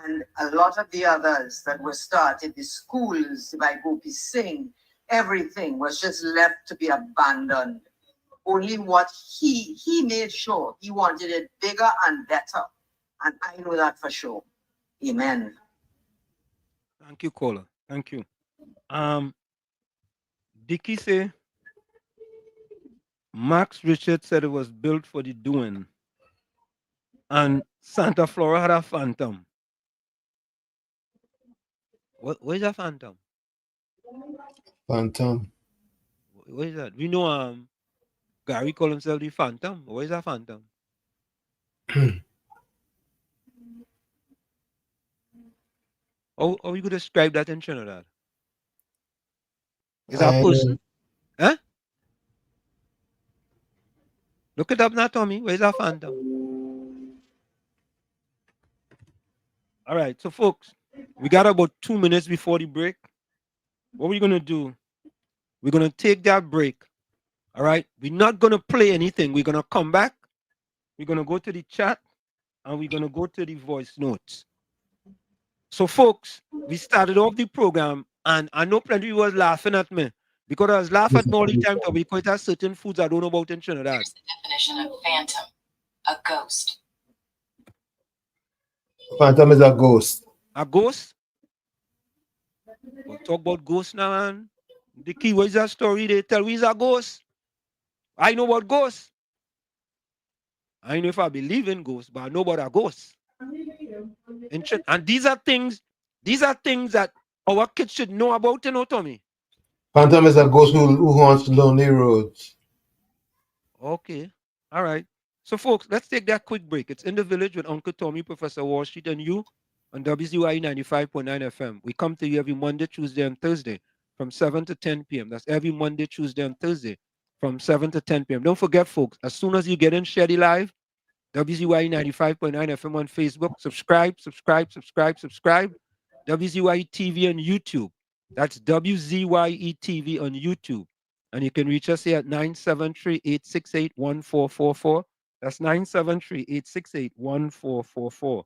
and a lot of the others that were started, the schools by Gopi Singh, everything was just left to be abandoned. Only what he made sure he wanted it bigger and better. And I know that for sure. Amen. Thank you, caller. Thank you. Dickie say Max Richards said it was built for the doing. And Santa Flora had a phantom. What is a phantom? Phantom. What is that? We know Gary called himself the Phantom. What is a phantom? How are you going to describe that in Trinidad? Is that a person? Huh? Look it up now, Tommy. Where's a phantom? All right, so folks, we got about 2 minutes before the break. What we're going to do, we're going to take that break. All right, we're not going to play anything. We're going to come back. We're going to go to the chat and we're going to go to the voice notes. So, folks, we started off the program and I know plenty of you was laughing at me because I was laughing at me all the time because there are certain foods I don't know about in Trinidad. Here's the definition of phantom, a ghost. Phantom is a ghost. A ghost? We'll talk about ghosts now, man. The key, what is that story they tell me is a ghost? I know about ghosts. I don't know if I believe in ghosts, but I know about a ghost. And these are things that our kids should know about, Tommy? Phantom is a ghost who haunts lonely roads. Okay. All right. So, folks, let's take that quick break. It's In the Village with Uncle Tommy, Professor Wall Street, and you on WZYE 95.9 FM. We come to you every Monday, Tuesday, and Thursday from 7 to 10 p.m. That's every Monday, Tuesday, and Thursday from 7 to 10 p.m. Don't forget, folks, as soon as you get in Shady Live, WZYE 95.9 FM on Facebook, subscribe. WZYE TV on YouTube. That's WZYE TV on YouTube. And you can reach us here at 973-868-1444. That's 973-868-1444.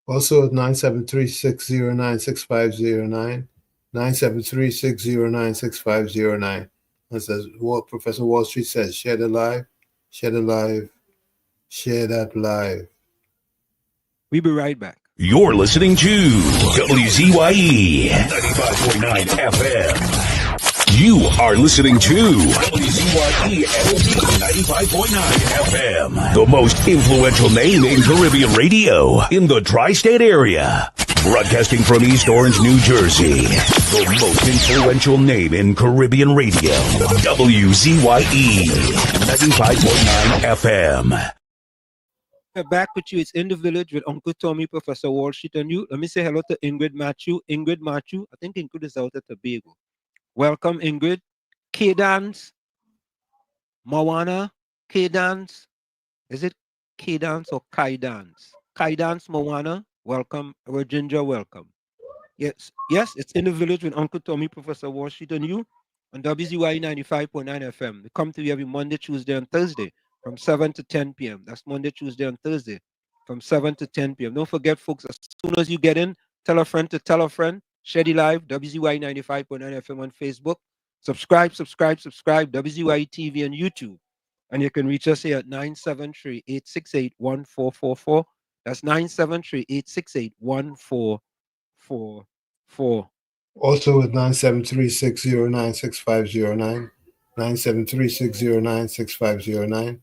Also at 973-609-6509. 973-609-6509. As Professor Wall Street says, share the live, share the live, share that live. We'll be right back. You're listening to WZYE 95.9 FM. You are listening to WZYE 95.9 FM, the most influential name in Caribbean radio in the tri-state area. Broadcasting from East Orange, New Jersey, the most influential name in Caribbean radio. WZYE 95.9 FM. We're back with you. It's In the Village with Uncle Tommy, Professor Wall Street, and you. Let me say hello to Ingrid Matthew. Ingrid Matthew, I think Ingrid is out at Tobago. Welcome, Ingrid. K-Dance, Mawana, K-Dance. Is it K-Dance or Kai-Dance? Kai-Dance, Mawana, welcome. Our Ginger, welcome. Yes, it's In the Village with Uncle Tommy, Professor Wall Street, and you on WZYE 95.9 FM. We come to you every Monday, Tuesday, and Thursday from 7 to 10 p.m. That's Monday, Tuesday, and Thursday from 7 to 10 p.m. Don't forget, folks, as soon as you get in, tell a friend to tell a friend. Shady Live, WZYE 95.9 FM on Facebook. Subscribe, WZYE TV on YouTube. And you can reach us here at 973-868-1444. That's 973-868-1444. Also at 973-609-6509. 973-609-6509.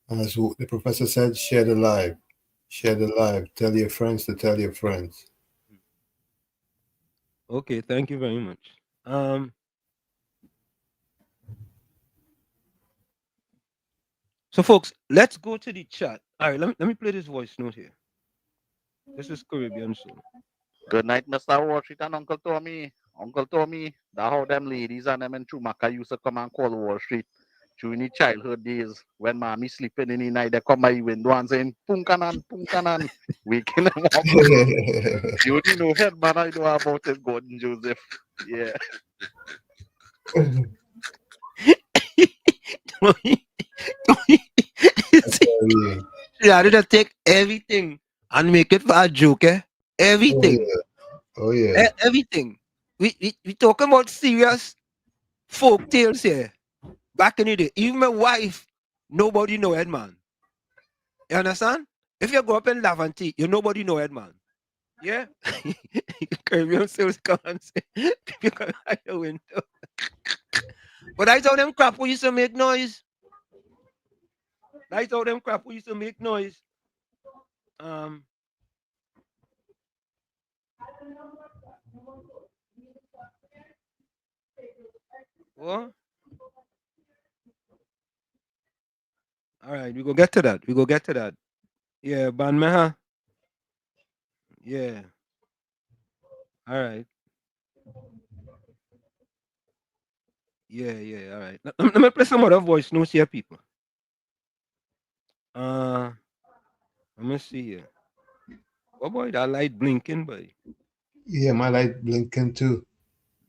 As the professor said, share the live. Share the live. Tell your friends to tell your friends. Okay, thank you very much. So, folks, let's go to the chat. All right, let me play this voice note here. This is Caribbean Soul. Good night, Mr. Wall Street and Uncle Tommy. Uncle Tommy, that's how them ladies and them in Chumaka used to come and call Wall Street during the childhood days when mommy sleeping in the night. They come by the window and saying, Punkanan, waking them up. You only know head man, I know about it, Gordon Joseph. Yeah. Yeah, they just take everything and make it for a joke, eh? Everything. Oh yeah. Everything. We talking about serious folk tales here. Back in the day, even my wife, nobody know Edman. You understand? If you go up in Laventille, you nobody know Edman. Yeah? Caribbean sales come and say, you come out the window. But I told them crap who used to make noise. What? All right, we go get to that. Yeah, Banmeha. Yeah. All right. Yeah, all right. Let me play some other voice notes here, people. Let me see here. Oh boy, that light blinking, boy. Yeah, my light blinking too.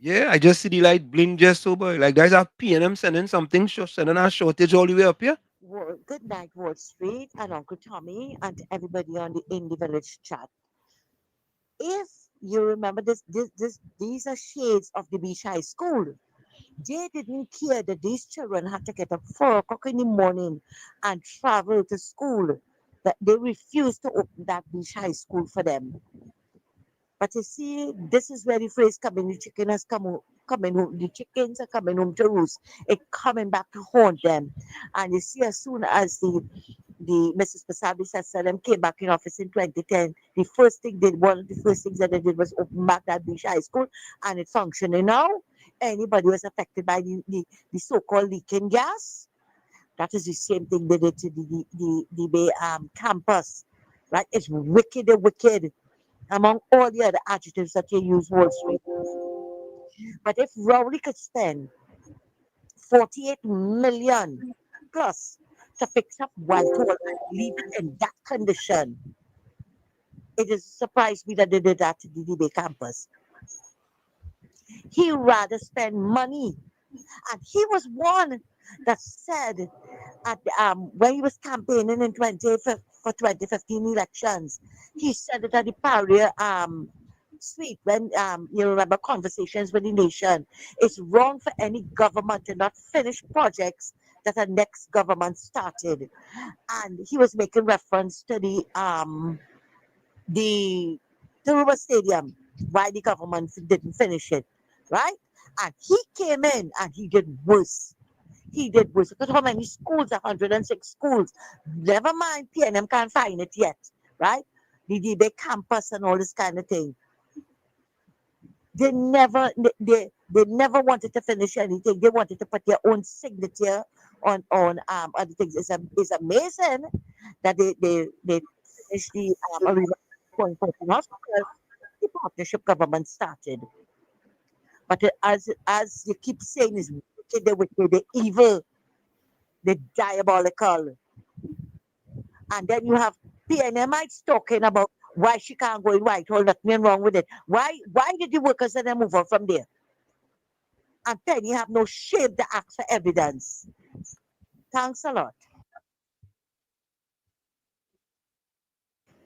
Yeah, I just see the light blink just so, boy. Like guys are P&M sending something, sending a shortage all the way up here. Well, good night, Wall Street and Uncle Tommy and everybody on the In the Village chat. If you remember these are shades of the Beach High School. They didn't care that these children had to get up 4 o'clock in the morning and travel to school. That they refused to open that Beach High School for them. But you see, this is where the phrase coming, the chicken has coming home, the chickens are coming home to roost. It's coming back to haunt them. And you see, as soon as the Mrs. Pasabi Sasalam came back in office in 2010. One of the first things that they did was open back that Beach High School, and it's functioning now. Anybody who was affected by the so-called leaking gas, that is the same thing they did to the Bay campus, right? It's wicked, among all the other adjectives that you use, Wall Street. But if Rowley could spend 48 million plus to fix up Whitehall and leave it in that condition, it has surprised me that they did that to the DB campus. He rather spend money, and he was one that said at when he was campaigning in for 2015 elections, he said it at the Paria suite when you remember Conversations with the Nation. It's wrong for any government to not finish projects that a next government started, and he was making reference to the Taruba Stadium, why the government didn't finish it, right? And he came in and he did worse. He did worse. Look at how many schools, 106 schools. Never mind, PNM can't find it yet, right? The DB campus and all this kind of thing. They never wanted to finish anything. They wanted to put their own signature on other things. It's amazing that they finished the arena point hospital. The partnership government started, but as you keep saying, is wicked, the evil, the diabolical, and then you have PNMites talking about why she can't go in Whitehall. Nothing wrong with it. Why did the workers then move on from there? And then you have no shame to ask for evidence. Thanks a lot.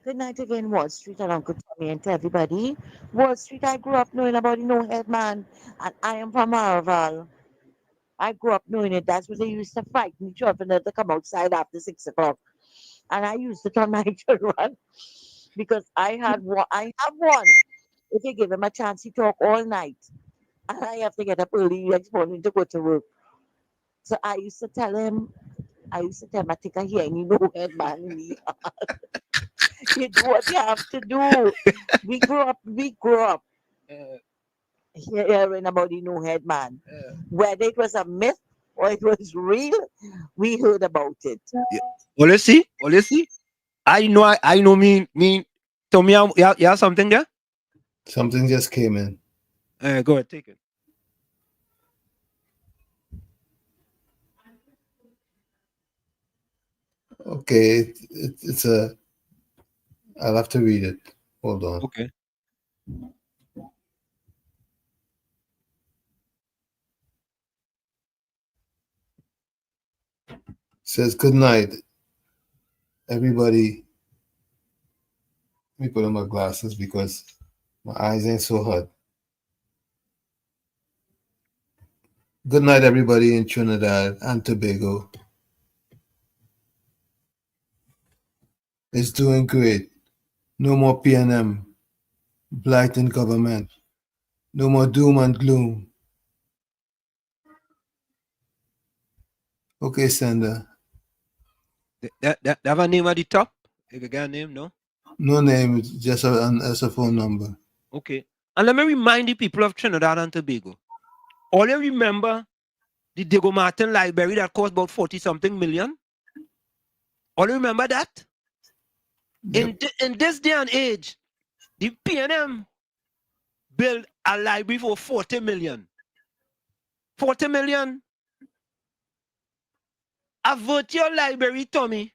Good night again, Wall Street, and Uncle Tommy, and to everybody. Wall Street, I grew up knowing about the no head man, and I am from Araval. I grew up knowing it. That's what they used to frighten the children to come outside after 6 o'clock. And I used it on my children because I have one. If you give him a chance, he talk all night. And I have to get up early next morning to go to work. So I used to tell him, I think I hear any no head man in the yard. You do what you have to do. We grew up hearing about the no head man. Whether it was a myth or it was real, we heard about it. Yeah. Well, let's see. I know me. Tommy, you have something there? Something just came in. Go ahead, take it. Okay, it's a. I'll have to read it. Hold on. Okay. Says good night, everybody. Let me put on my glasses because my eyes ain't so hot. Good night, everybody in Trinidad and Tobago. It's doing great. No more PNM, blight in government. No more doom and gloom. Okay, Sender. That have a name at the top? If you got a name, no? No name, it's just a phone number. Okay. And let me remind the people of Trinidad and Tobago. All you remember the Diego Martin Library that cost about 40-something million? All you remember that? Yep. In this day and age, the PNM built a library for 40 million. 40 million? A virtual library, Tommy.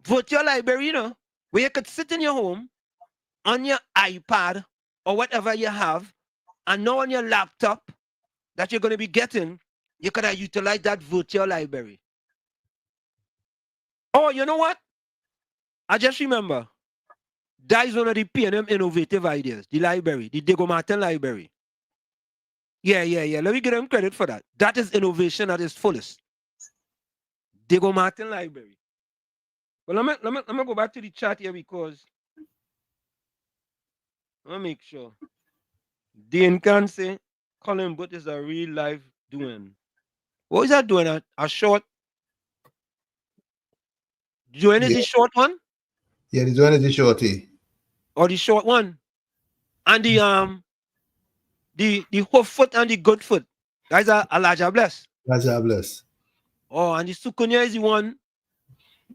Virtual library, you know, where you could sit in your home on your iPad or whatever you have, and now on your laptop that you're going to be getting, you could have utilized that virtual library. Oh, you know what? I just remember. That is one of the PNM innovative ideas. The library, the Diego Martin Library. Yeah. Let me give them credit for that. That is innovation at its fullest. Diego Martin Library. Well, let me go back to the chat here because let me make sure. Dean can say Colin Booth is a real life doing. What is that doing? A short Joanne is the short one? Yeah, the Joanne is the shorty. Or the short one? And the hoof foot and the good foot. Guys are Elijah Bless. Elijah Bless. Oh, and the Sukunya is the one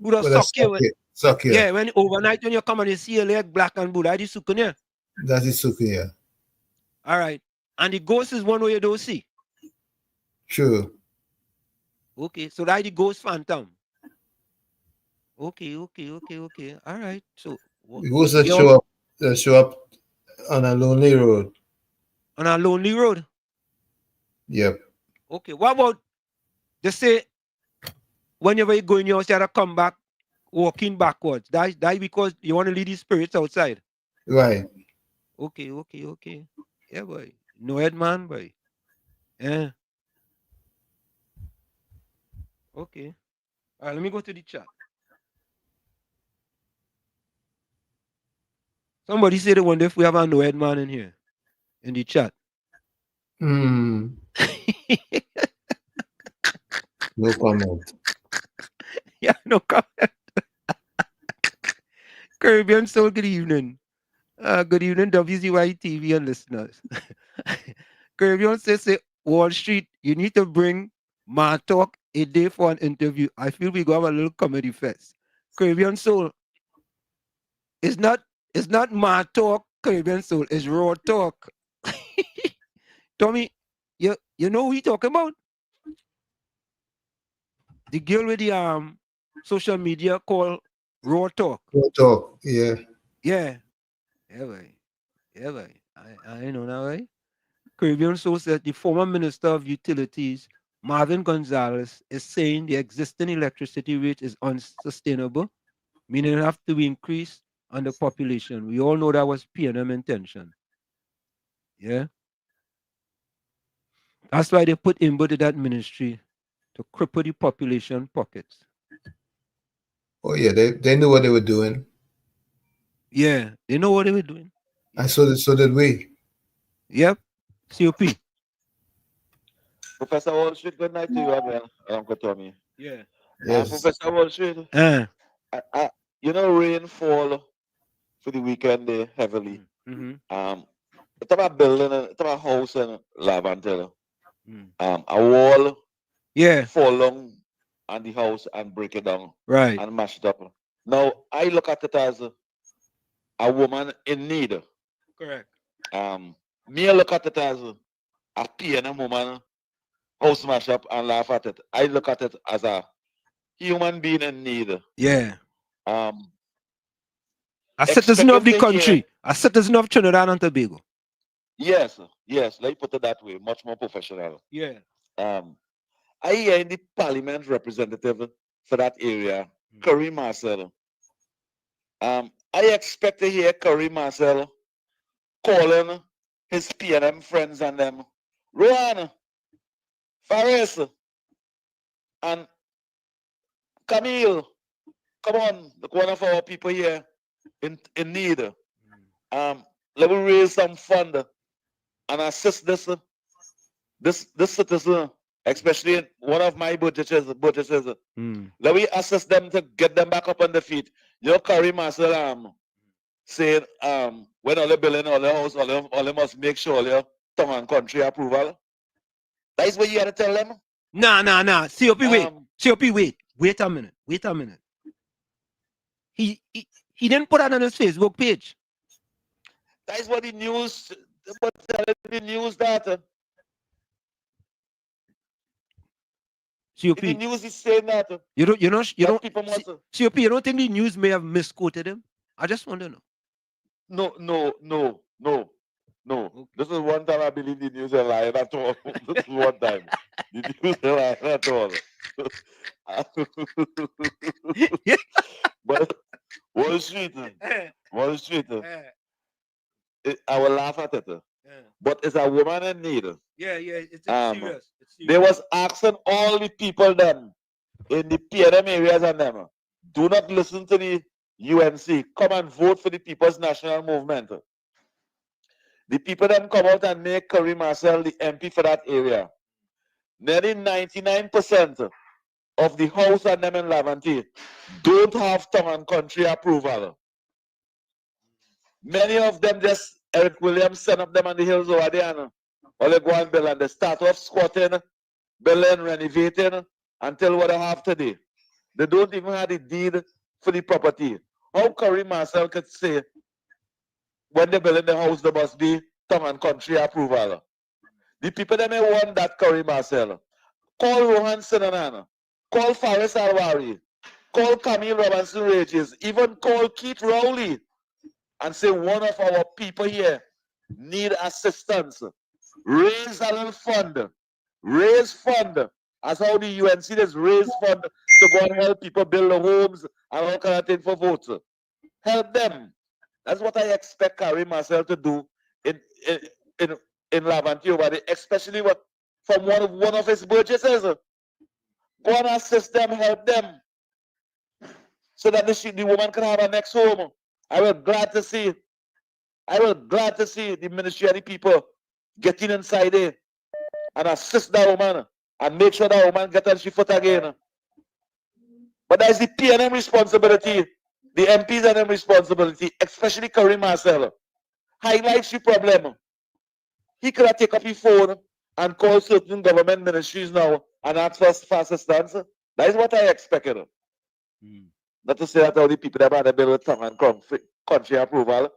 who does Well, suck you. Suck you. Yeah, when overnight when you come and you see your leg black and blue, that is Sukunya. That is Sukunya. All right. And the ghost is one where you don't see. True. Okay, so that is the ghost phantom. Okay. All right. So the ghost that show up on a lonely road. On a lonely road? Yep. Okay. What about they say whenever you go in your house, you have to come back walking backwards. That because you want to lead the spirits outside. Right. Okay. Yeah, boy. No head man, boy. Yeah. Okay. All right, let me go to the chat. Somebody said they wonder if we have a no head man in here. In the chat. No comment. Yeah, no comment. Caribbean Soul, good evening. Good evening, WZYE TV and listeners. Caribbean says, Wall Street, you need to bring Ma Talk a day for an interview. I feel we go have a little comedy fest. Caribbean Soul, it's not Ma Talk, Caribbean Soul, it's Raw Talk. Tommy, you know who we talking about? The girl with the social media called Raw Talk. Raw Talk, yeah. Yeah, boy. I know now, right? Caribbean Soul said the former Minister of Utilities, Marvin Gonzalez, is saying the existing electricity rate is unsustainable, meaning it have to be increased on the population. We all know that was PNM intention. Yeah. That's why they put Imbo to that ministry to cripple the population pockets. Oh yeah, they knew what they were doing. Yeah, they know what they were doing. And so did we. Yep. COP. Professor Wall Street, good night to you, man. Uncle Tommy. Yeah. Yes. Professor Wall Street. You know, rain fall for the weekend there heavily. It's about building, it's about house in Laventilla. A wall fall down on the house and break it down. Right. And mash it up. Now, I look at it as a woman in need. Correct. Me, I look at it as a PNM woman, house smash up and laugh at it. I look at it as a human being in need. Yeah. A citizen of the country. A citizen of Trinidad and Tobago. Yes. Let's put it that way. Much more professional. Yeah. I hear in the parliament representative for that area, Curry Marcel. I expect to hear Curry Marcel calling his PNM friends and them, Rowan, Faris, and Camille, come on, look, one of our people here in need. Let me raise some fund and assist this citizen, especially in one of my budgets. Let me assist them to get them back up on the feet. You carry Marcel saying when all the building, all the house, all they must make sure your tongue and country approval. That is what you had to tell them. Nah. COP, wait a minute. He didn't put that on his Facebook page. That is what the news, that. COP. The news is saying that. You don't COP, you don't think the news may have misquoted him? I just want to know. No. Okay. This is one time I believe the news are lying at all. This is one time. The news are lying at all. But Wall Street, I will laugh at it. But it's a woman in need. Yeah, it's serious. They was asking all the people them in the PNM areas and them, do not listen to the UNC. Come and vote for the People's National Movement. The people then come out and make Curry Marcel the MP for that area. Nearly 99% of the house and them in Laventille don't have tongue and country approval. Many of them just Eric Williams sent up them on the hills over there. Or they go and build and they start off squatting, building, renovating until what they have today. They don't even have the deed for the property. How Curry Marcel could say when they building the house there must be tongue and country approval? The people that may want that Curry Marcel. Call Rohan Sinanan, call Faris Alwari, call Camille Robinson Regis, even call Keith Rowley and say one of our people here need assistance. Raise a little fund. Raise fund. As how the UNC does raise fund to go and help people build the homes and all kind of things for votes. Help them. That's what I expect Karim Marcel to do in Laventille, especially from one of his purchases. Go and assist them, help them, so that the woman can have her next home. I will glad to see the ministry and the people getting inside there and assist that woman and make sure that woman gets on she foot again. But that is the PNM responsibility, the MPs and them responsibility, especially Karim Marcel. Highlights the problem. He could have taken up his phone and call certain government ministries now and ask for assistance. That is what I expected. Not to say that all the people that had a bill with tongue and country approval.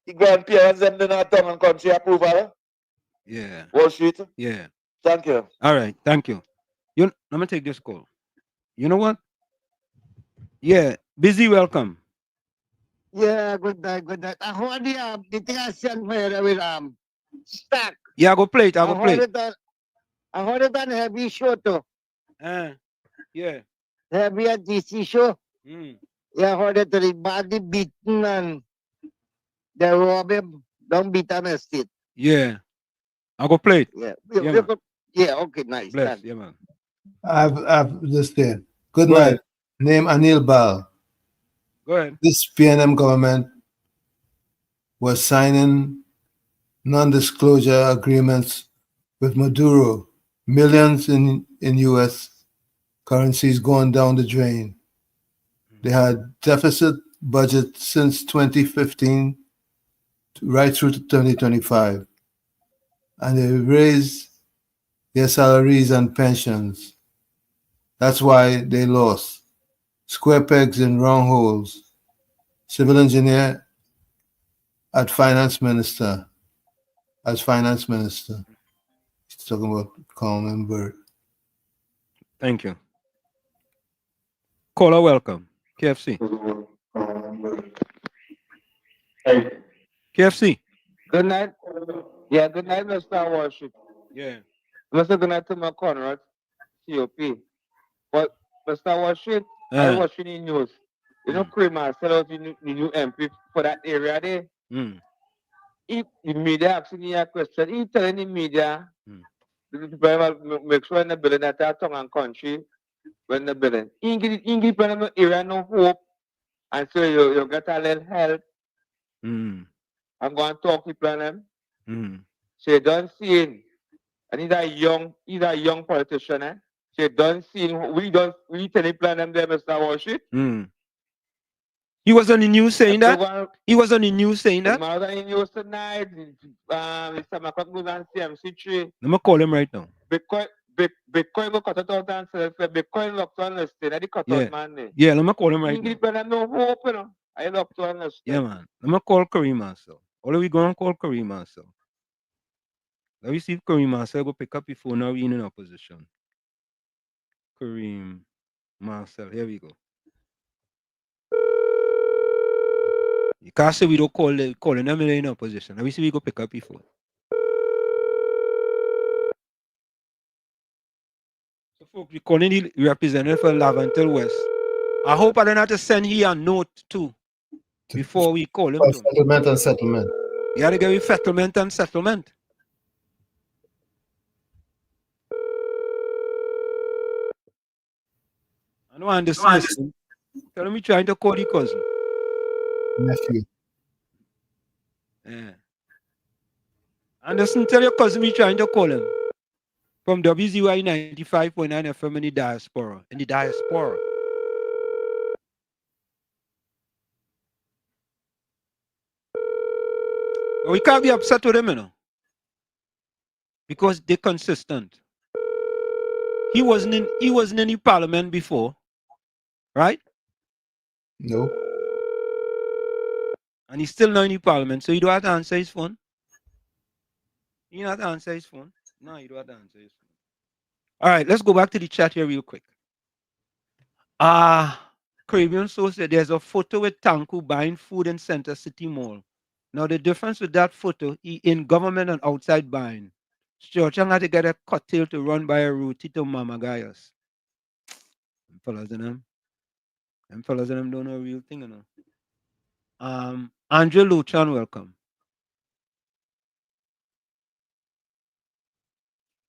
The grandparents them didn't have tongue and country approval. Yeah. Wall Street. Yeah. Thank you. All right. Thank you. Let me take this call. You know what? Yeah. Busy, welcome. Yeah, good night, good night. I heard the thing I sent me with stack. Yeah, I go play it. I heard it on heavy show too. Yeah. Heavy at DC show. Yeah, I heard it to the body beaten and they rob him. Don't beat him estate. Yeah. I go play it. Yeah. Yeah, Okay, nice. Bless. Yeah, man. I've this there. Good Go night. ahead. Name Anil Bal. Go ahead. This PNM government was signing non-disclosure agreements with Maduro. Millions in US currencies going down the drain. They had deficit budget since 2015 right through to 2025. And they raised their salaries and pensions. That's why they lost. Square pegs in round holes. Civil engineer as finance minister. He's talking about Coleman Bird. Thank you. Caller, welcome. KFC. Hey. KFC. Good night. Yeah, good night, Mr. Worship. Yeah. Mr. Good night to my Conrad, COP. But Mr. Worship, I watching the news. You know, Kramer sell out the new MP for that area there. If the media asking me a question, he telling the media, the people make sure in the building that they are tongue and country when the building. He give the area no hope, and so you get a little help. I'm going to talk to them. So you don't see him. And he's a young politician, eh? So you don't see him. We tell him plan them there, Mr. Worship. He was on the news saying that? He was on the news saying that? He was on the news tonight. Mr. McCock goes on CMC3. Let me call him right now. Bitcoin go cut it out and sell. Bitcoin locked on listing. That's the cut out man there. Yeah, let me call him right now. He give them no hope, you know. I locked on listing. Yeah, man. Let me call Kareem Marcel. Or are we going to call Kareem Marcel? Let me see if Kareem Marcel go pick up your phone now. We're in opposition. Kareem Marcel. Here we go. You can't say we don't calling them in opposition. Let me see if we go pick up your phone. So, folks, we're calling the representative for Laventille West. I hope I don't have to send here a note too before we call him. Settlement and settlement. You got to give me settlement and settlement. I don't understand. Tell me trying to call the cousin. Nephew. Yeah. Anderson, tell your cousin me trying to call him. From WZYE 95.9 FM in the diaspora. But we can't be upset with him, you know. Because they're consistent. He wasn't in the parliament before, right? No. And he's still not in the parliament, so you don't have to answer his phone. You don't have to answer his phone. No, you don't have to answer his phone. All right, let's go back to the chat here real quick. Caribbean Soul said there's a photo with Tanku buying food in Center City Mall. Now the difference with that photo, he in government and outside buying. Churchang had to get a cocktail to run by a roti to Mama Gaius. Them fellas in them don't know a real thing, you know. Andrew Luchan, welcome.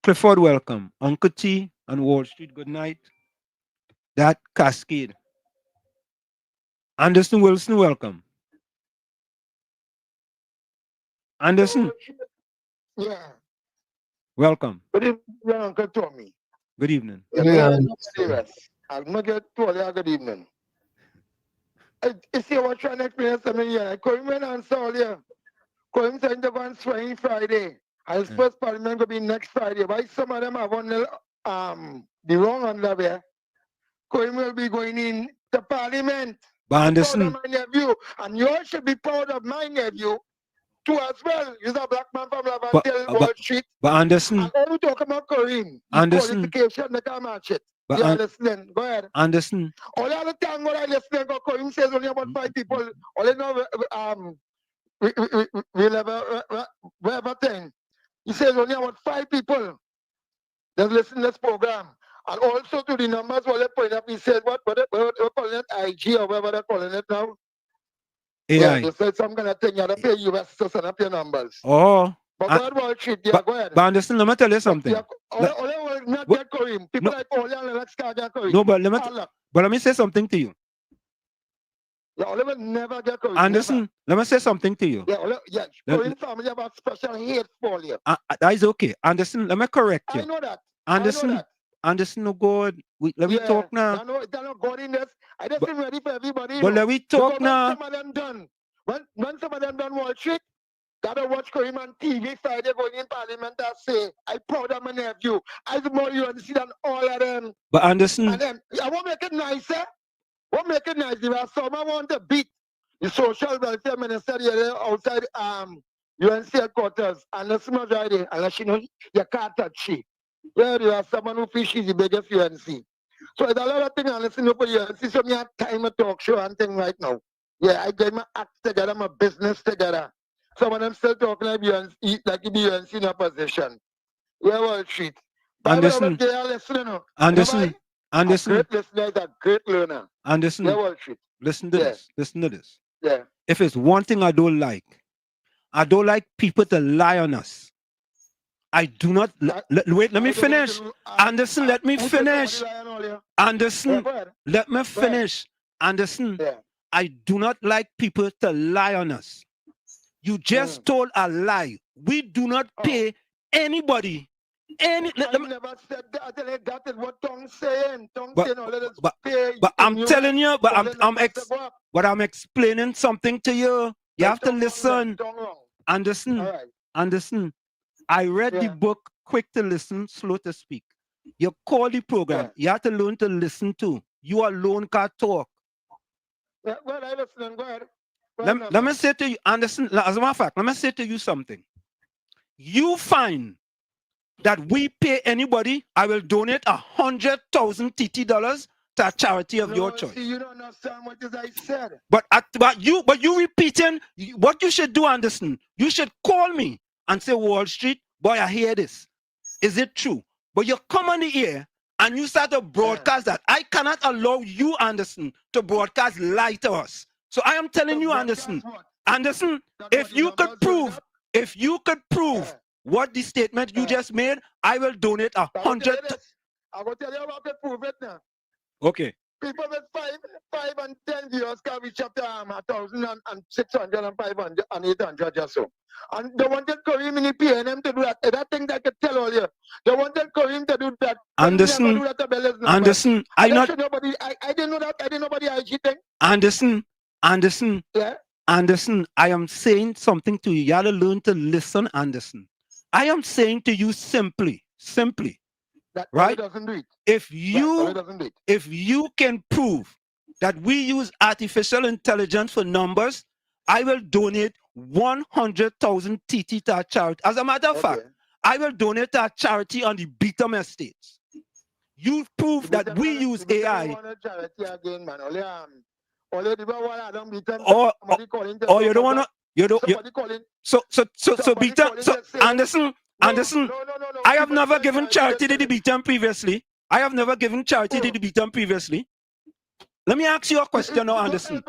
Clifford, welcome. Uncle T and Wall Street, good night. That Cascade. Anderson Wilson, welcome. Anderson. Yeah. Welcome. Good evening, Uncle Tommy. Good evening. Yeah, I'm serious. I'm not get to you good evening. You see what I'm trying to explain something here. I couldn't answer all here. Couldn't send the one swing Friday. And his first parliament will be next Friday. Why some of them have on the wrong under there? Couldn't will be going in to parliament. But Anderson. My nephew. And you all should be proud of my nephew too as well. He's a black man from Laventille, Wall Street. But Anderson. And all we talk about Kareem, Anderson. qualification, they can't match it. But Yeah, listening. Go ahead. Anderson. All the other time when I listen, Kareem says only about 5 people. All you know, we'll have a thing. He says only about 5 people that listen to this program. And also to the numbers, what they point up, he said, what they're calling it, IG or whatever they're calling it now. AI. Yeah, they said some kind of thing, you have to pay US to send up your numbers. Oh. But go ahead, Wall Street, yeah, go ahead. But Anderson, let me tell you something. Not get Kareem. People like Olean and let's get Kareem. No, but let me say something to you. Yeah, Oliver never get Kareem. Anderson, let me say something to you. Yeah, Kareem family have a special hate for you. That is okay. Anderson, let me correct you. I know that. Anderson, no God. Let me talk now. I know God in this. I just been ready for everybody. But let me talk now. Some of them done. When some of them done Wall Street, gotta watch Kareem on TV Friday going in Parliament and say, I proud of my nephew. I do more UNC than all of them. But Anderson. And then, I won't make it nicer. What make it nice? If someone want to beat the social welfare minister here outside UNC headquarters, unless not right there, unless you know you can't touch she. Yeah, you have someone who feels she's the biggest UNC. So it's a lot of things I listen to for UNC, so me have time to talk show and thing right now. Yeah, I get my act together, my business together. Some of them still talking like UNC, like the UNC in opposition. Yeah, Wall Street. Anderson. Anderson. Anderson. A great listener is a great learner. Anderson. Yeah, Wall Street. Listen to this. Listen to this. Yeah. If it's one thing I don't like people to lie on us. I do not. Wait, let me finish. Anderson, let me finish. Anderson, let me finish. Anderson, I do not like people to lie on us. You just told a lie. We do not pay anybody. I never said that. That is what Tongue saying. Tongue saying all of this pay. But I'm telling you, but I'm explaining something to you. You have to listen. Anderson, Anderson, I read the book Quick to Listen, Slow to Speak. You call the program. You have to learn to listen to. You alone can't talk. Yeah, well, I listen. Go ahead. Let me say to you, Anderson, as a matter of fact, let me say to you something. You find that we pay anybody, I will donate 100,000 TT dollars to a charity of your choice. See, you don't understand what I said. But you repeating what you should do, Anderson. You should call me and say, Wall Street, boy, I hear this. Is it true? But you come on the air and you start to broadcast that. I cannot allow you, Anderson, to broadcast lie to us. So I am telling you, Anderson, if you could prove what the statement you just made, I will donate 100. I will tell you how to prove it now. Okay. People with 5 and 10 viewers can reach up to 1,000 and 600 and 500 and 800 or so. And they wanted Kareem in the PNM to do that. That thing that I could tell all you. They wanted Kareem to do that. Anderson, do that to Bella's Anderson, I didn't know that. I didn't know about the IG thing. Anderson, yeah. Anderson, I am saying something to you. You gotta learn to listen, Anderson. I am saying to you simply, that right? Doesn't do it. If you can prove that we use artificial intelligence for numbers, I will donate 100,000 TT to our charity. As a matter of fact, I will donate to our charity on the Beetham Estates. You prove that we use AI. Or you don't want to. So Anderson, I have never given charity to the Beetham previously. Let me ask you a question now, Anderson.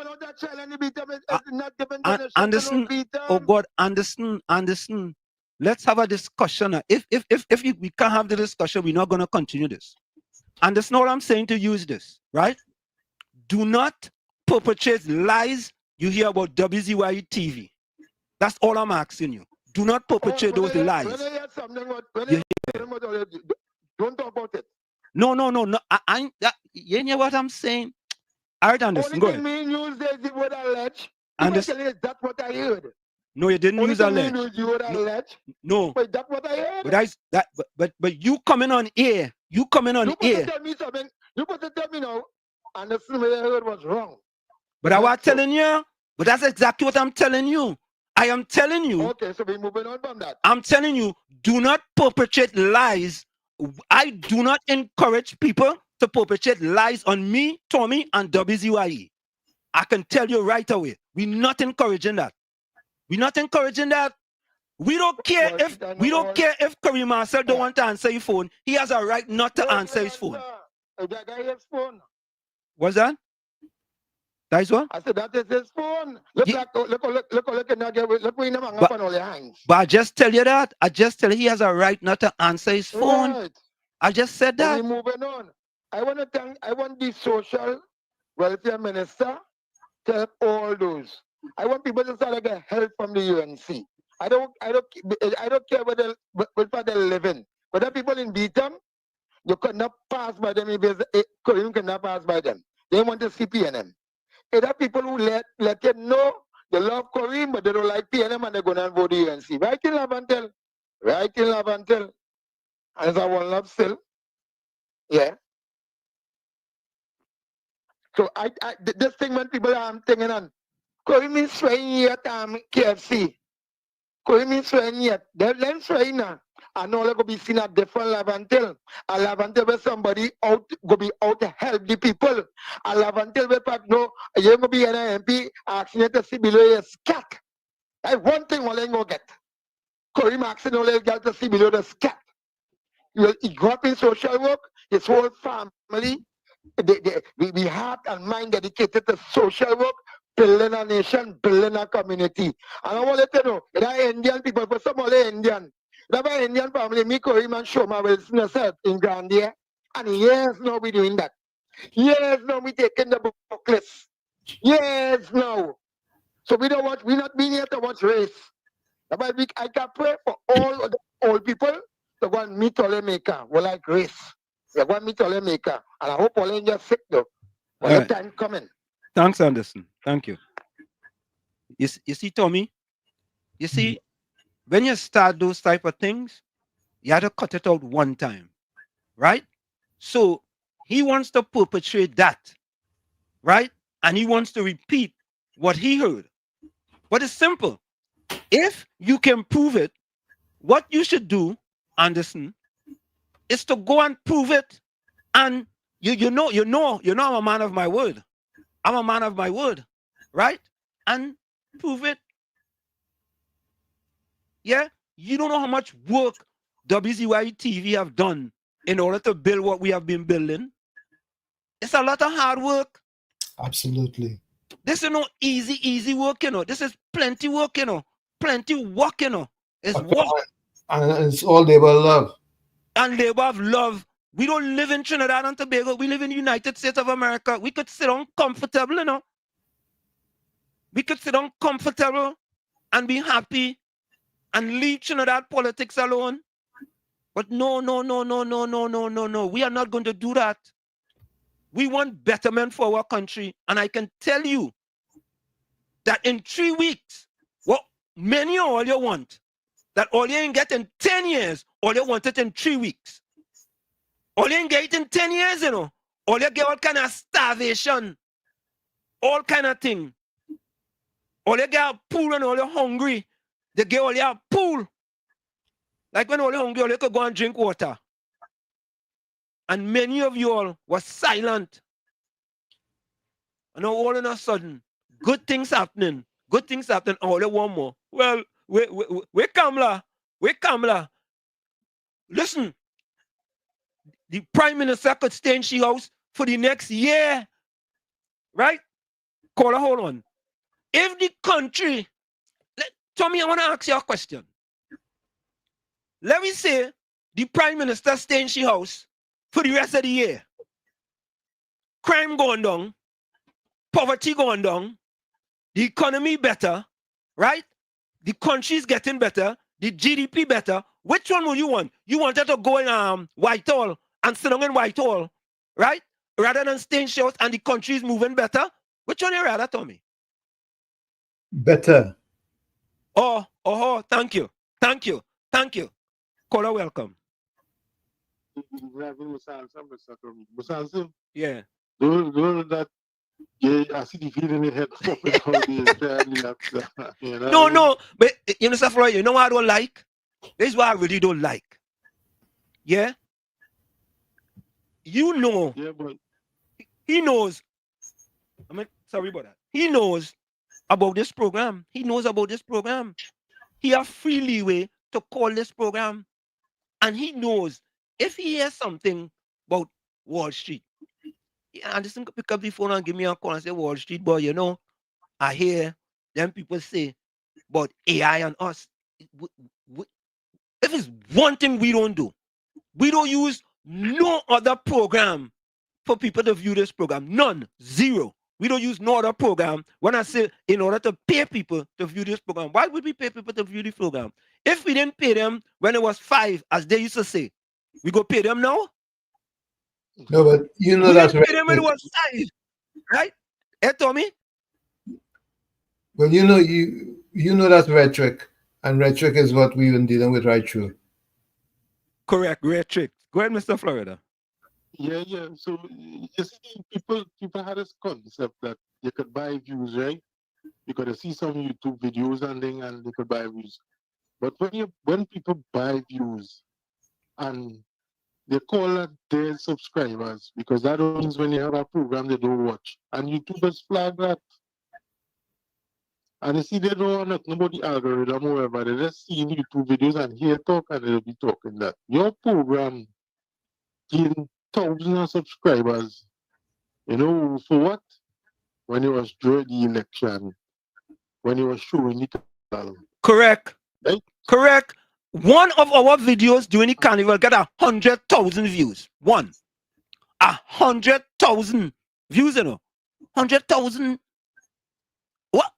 Anderson. Let's have a discussion. If we can't have the discussion, we're not going to continue this. Anderson, all I'm saying to you is this, right? Do not perpetrate lies you hear about WZYE TV. That's all I'm asking you. Do not perpetrate those lies. Don't talk about it. No. You hear what I'm saying? All right, Anderson, go ahead. Only thing use the word allege. Anderson, that's what I heard. No, you didn't use allege. No. But that's what I heard. But you coming on air. You tell me something. You put to tell me now. Anderson, what I heard was wrong. But I was telling you. But that's exactly what I'm telling you. I am telling you. Okay, so we're moving on from that. I'm telling you, do not perpetrate lies. I do not encourage people to perpetrate lies on me, Tommy, and WZYE. I can tell you right away. We're not encouraging that. We don't care if Kareem Marcel don't want to answer your phone. He has a right not to answer his phone. That guy has phone. What's that? That is what? I said that is his phone. Look on your hands. But I just tell you that. He has a right not to answer his phone. Right. I just said that. We're moving on. I want the social welfare minister to help all those. I want people to start to get help from the UNC. I don't care where they live in. But the people in Beetham, you cannot pass by them if you cannot pass by them. They want to see PNM. There are people who let them know they love Kareem, but they don't like PNM and they're going to vote the UNC. Right in Lavantel. And it's a one love still. Yeah. So this thing when people are thinking on Kareem is trying yet KFC. Kareem is trying yet. They're trying now. I know they're going to be seen at different Lavantel. A Lavantel where somebody go be out to help the people. A Lavantel where no, you're going to be an MP asking you to see below your scat. That's one thing all going to get. Kareem asking all you get to see below the scat. He grew up in social work, his whole family, we heart and mind dedicated to social work, building a nation, building a community. And I want to know, there are Indian people, but some other Indian. There are Indian family, me, Kareem and Shoma Wilson herself in Grandia. And years now we doing that. Years now we taking the booklets. Years now. So we're not being here to watch race. But I can pray for all the old people to go and meet Olemaker. We like race. They go and meet Olemaker. And I hope Ole just sick though. All the time coming. Thanks, Anderson. Thank you. You see, Tommy? You see, when you start those type of things, you have to cut it out one time. Right? So he wants to perpetrate that. Right? And he wants to repeat what he heard. But it's simple. If you can prove it, what you should do, Anderson, is to go and prove it. And you know I'm a man of my word. I'm a man of my word, right? And prove it. Yeah, you don't know how much work WZYE TV have done in order to build what we have been building. It's a lot of hard work. Absolutely. This is no easy work, you know. This is plenty work, you know. Plenty work, you know. It's work. And it's all labor of love. And labor of love We don't live in Trinidad and Tobago. We live in the United States of America. We could sit down comfortable, you know. We could sit down comfortable and be happy and leave Trinidad politics alone. But no. We are not going to do that. We want betterment for our country. And I can tell you that in 3 weeks, what many of all you want, that all you ain't get in 10 years, all you want it in 3 weeks. All you ain't get it in 10 years, you know. All you get all kind of starvation, all kind of thing. All you get a pool and all you're hungry. They get all your pool. Like when all you're hungry, all you could go and drink water. And many of you all were silent. And now all of a sudden, good things happening. Good things happening. All you want more. Well, we Kamala. We Kamala. Listen, the Prime Minister could stay in she house for the next year. Right? Call her, hold on. If the country, Tommy, I want to ask you a question. Let me say the Prime Minister stay in she house for the rest of the year. Crime going down, poverty going down, the economy better, right? The country's getting better, the GDP better. Which one would you want? You wanted to go in Whitehall and sit down in Whitehall, right? Rather than stay in she house and the country is moving better. Which one you rather, Tommy? Better. Oh, thank you. Caller, welcome. Yeah. I see the feeling in the head. No, but you know, Mr. Floyd, you know what I don't like? This is what I really don't like. Yeah? You know. Yeah, but he knows. Sorry about that. He knows about this program. He knows about this program. He has free leeway to call this program. And he knows if he hears something about Wall Street, and just pick up the phone and give me a call and say, Wall Street, boy, you know, I hear them people say about AI and us. If it's one thing we don't do, we don't use no other program for people to view this program. None. Zero. We don't use no other program. When I say in order to pay people to view this program, why would we pay people to view the program? If we didn't pay them when it was 5, as they used to say, we go pay them now? No, but you know we that's didn't pay them when it was 5, right? Hey, Tommy? Well, you know that's rhetoric, and rhetoric is what we've been dealing with right through. Correct, rhetoric. Go ahead, Mr. Florida. Yeah. So you see, people had this concept that you could buy views, right? You could see some YouTube videos and they could buy views. But when people buy views and they call it their subscribers, because that means when you have a program they don't watch, and YouTubers flag that. And you see, they don't want nothing about the algorithm or whatever. They just see YouTube videos and hear talk and they'll be talking that. Your program gained thousands of subscribers. You know, for what? When it was during the election, when it was showing the carnival. Correct. Right? Correct. One of our videos during the carnival got 100,000 views. 100,000 views, you know. 100,000. What?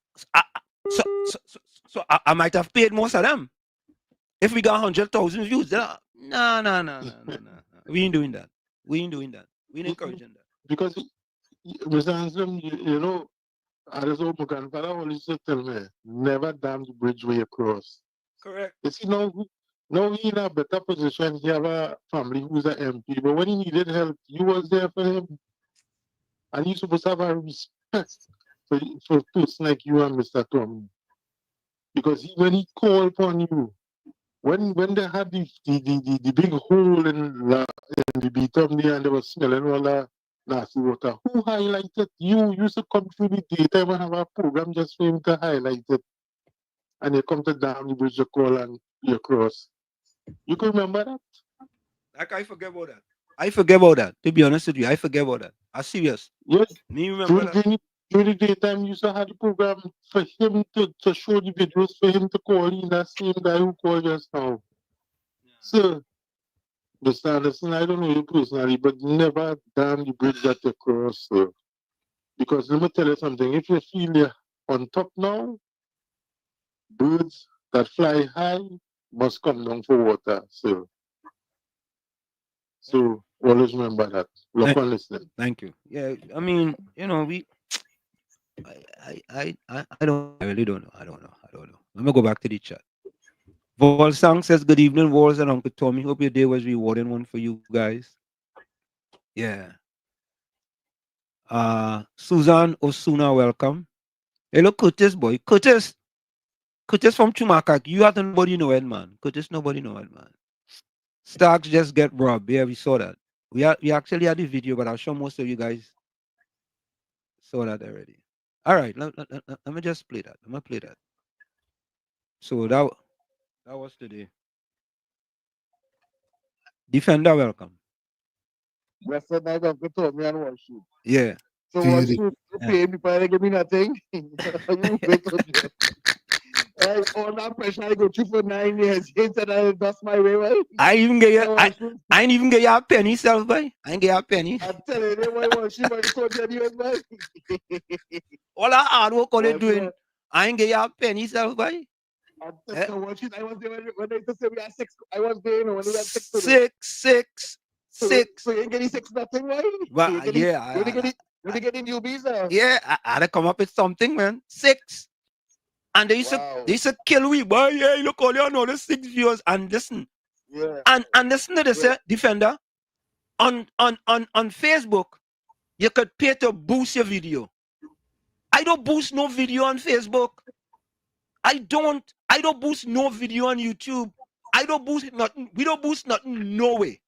So I might have paid most of them if we got 100,000 views. No. We ain't doing that. We ain't encouraging that. Because, Mr. Anselm, you know, I just hope my grandfather always used to tell me, never dam the bridge where you cross. Correct. You see, now he in a better position. He have a family who's an MP, but when he needed help, you was there for him. And you're supposed to have a respect for person like you and Mr. Tommy. Because when he called upon you, when they had the big hole in the bottom there and they were smelling all that nasty water, who highlighted you? Used to come through the daytime and have a program just for him to highlight it. And you come to dam the bridge, you call and you cross. You can remember that? Like, I forget about that. To be honest with you, I forget about that. I'm serious. Yes. Me remember that. During the daytime, you used to have the program for him to show the videos, for him to call in that same guy who called just now. So, Mr. Anderson, I don't know you personally, but never damn the bridge that you cross, sir. Because let me tell you something, if you feel you're on top now, birds that fly high must come down for water, sir. So always remember that. Look on listening. Thank you. Yeah, I mean, you know, I don't, I really don't know. I don't know. Let me go back to the chat. Vol Sang says, good evening, Walls and Uncle Tommy. Hope your day was rewarding one for you guys. Yeah. Susan Osuna, welcome. Hello, Curtis, boy. Curtis from Chumaka. You have nobody know it, man. Curtis, nobody know it, man. Starks just get robbed. Yeah, we saw that. We actually had the video, but I'm sure most of you guys saw that already. All right, let me just play that. Let me play that. So that was today. Defender, welcome. Blessed night of the Tommy and worship. Yeah. So worship, you pay me for give me nothing. You wait on you. All that pressure I go through for 9 years. Instead I dust my way, right? I even get you. I ain't even get you a penny, self, boy. I ain't get you a penny. I'm telling you, why worship I told you anyways, man. All that hard work all they doing. I ain't get you a penny, self, boy. I'm telling you, worship. I was there when they used to say we had 6. I was there, you know, when we had 6. Six. So you ain't getting 6 nothing, right? But yeah, you didn't get newbies, yeah, I had to come up with something, man. 6. And they used to kill we, boy. Yeah, you look all you know the 6 viewers and listen. Yeah. And listen to this, Defender. On Facebook, you could pay to boost your video. I don't boost no video on Facebook. I don't boost no video on YouTube. I don't boost nothing. We don't boost nothing. No way.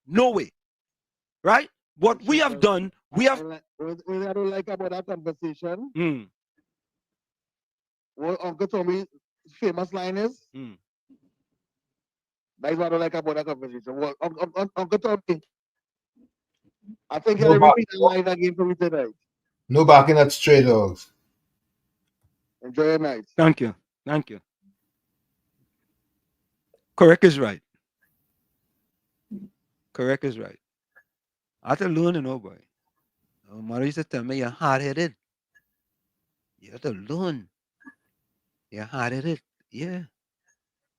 Right? What we have done, we have. What I don't like about that conversation. What Uncle Tommy's famous line is. That's what I don't like about that conversation. What Uncle Tommy, I think you'll repeat the line again for me tonight. No barking at stray dogs. Enjoy your night. Thank you. Correct is right. I have to learn, you know, boy. Mother used to tell me you're hard-headed. You have to learn. You're hard-headed. Yeah.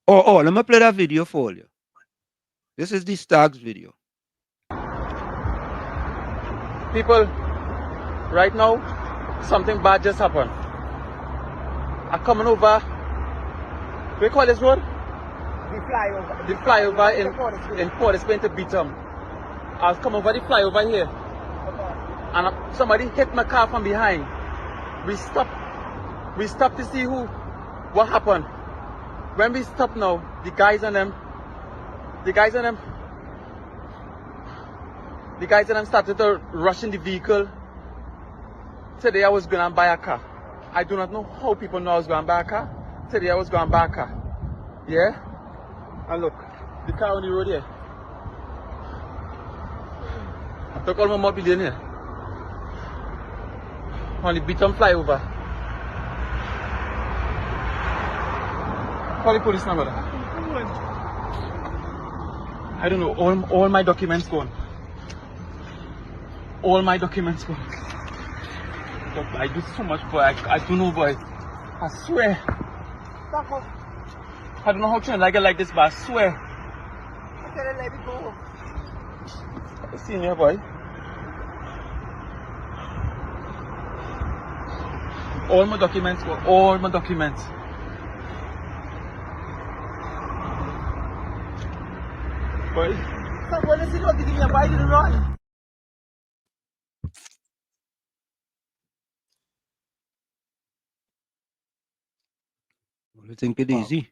Oh, let me play that video for you. This is the Stags video. People, right now, something bad just happened. I'm coming over. What do you call this road? The flyover in Port Spain to beat them. I was coming over the flyover here. And somebody hit my car from behind. We stopped to see what happened. When we stopped now, the guys and them started to rush in the vehicle. Today I was going to buy a car. I do not know how people know I was going to buy a car. Today I was going to buy a car. Yeah? And look, the car on the road here. I took all my mobile in here. On the Beaton flyover. Call the police number. I don't know, all my documents gone. All my documents gone. Look, I do so much, boy. I don't know, boy. I swear. I don't know how to like it like this, but I swear. Let me go. You see me, boy. All my documents go. All my documents. Boy. Someone is not giving me a bite in the run. You think it easy?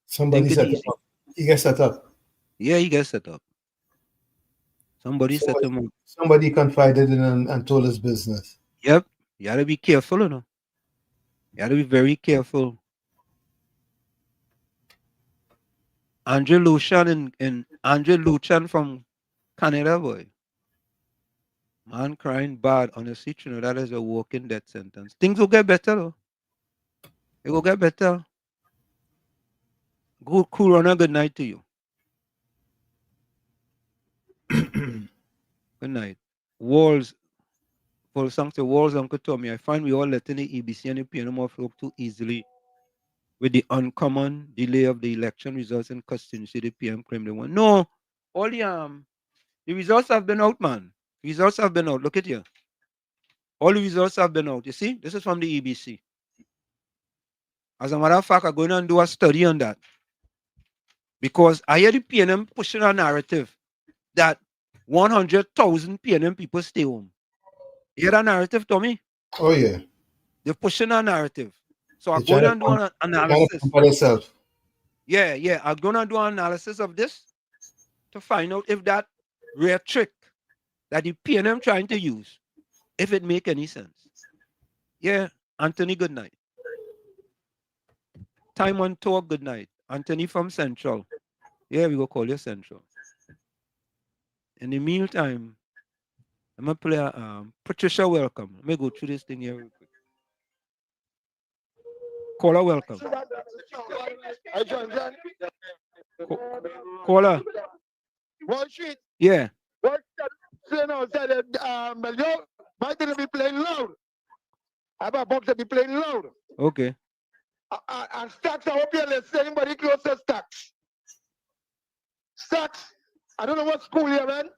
Somebody set him up. He gets set up. Yeah, he gets set up. Somebody set him up. Somebody confided in him and told his business. Yep. You gotta be careful, you know. You gotta be very careful. Andre Luchan from Canada, boy. Man crying bad on the street, you know, that is a walking death sentence. Things will get better, though. It will get better. Good, cool run, a good night to you. Good night. Walls, for Sanctuary Walls, Uncle Tommy, I find we all letting the EBC and the PNM off look too easily with the uncommon delay of the election results in constituency the PM claim they won. No, all the results have been out, man. Results have been out. Look at you. All the results have been out. You see, this is from the EBC. As a matter of fact, I'm going to do a study on that. Because I hear the PNM pushing a narrative that 100,000 PNM people stay home. You hear that narrative, Tommy? Oh, yeah. They're pushing a narrative. So I'm going to do an analysis. Yeah. I'm going to do an analysis of this to find out if that rare trick that the PNM trying to use, if it make any sense. Yeah, Anthony, good night. Time on tour, good night. Anthony from Central. Yeah, we go call you Central. In the meantime, I'm going to play Patricia, welcome. Let me go through this thing here real quick. Caller, welcome. Caller. Wall Street. Yeah. What you know, said my thing be playing loud. I have a box that be playing loud. Okay. And Stacks, I hope you're listening. Anybody close to Stacks? Stacks, I don't know what school you went.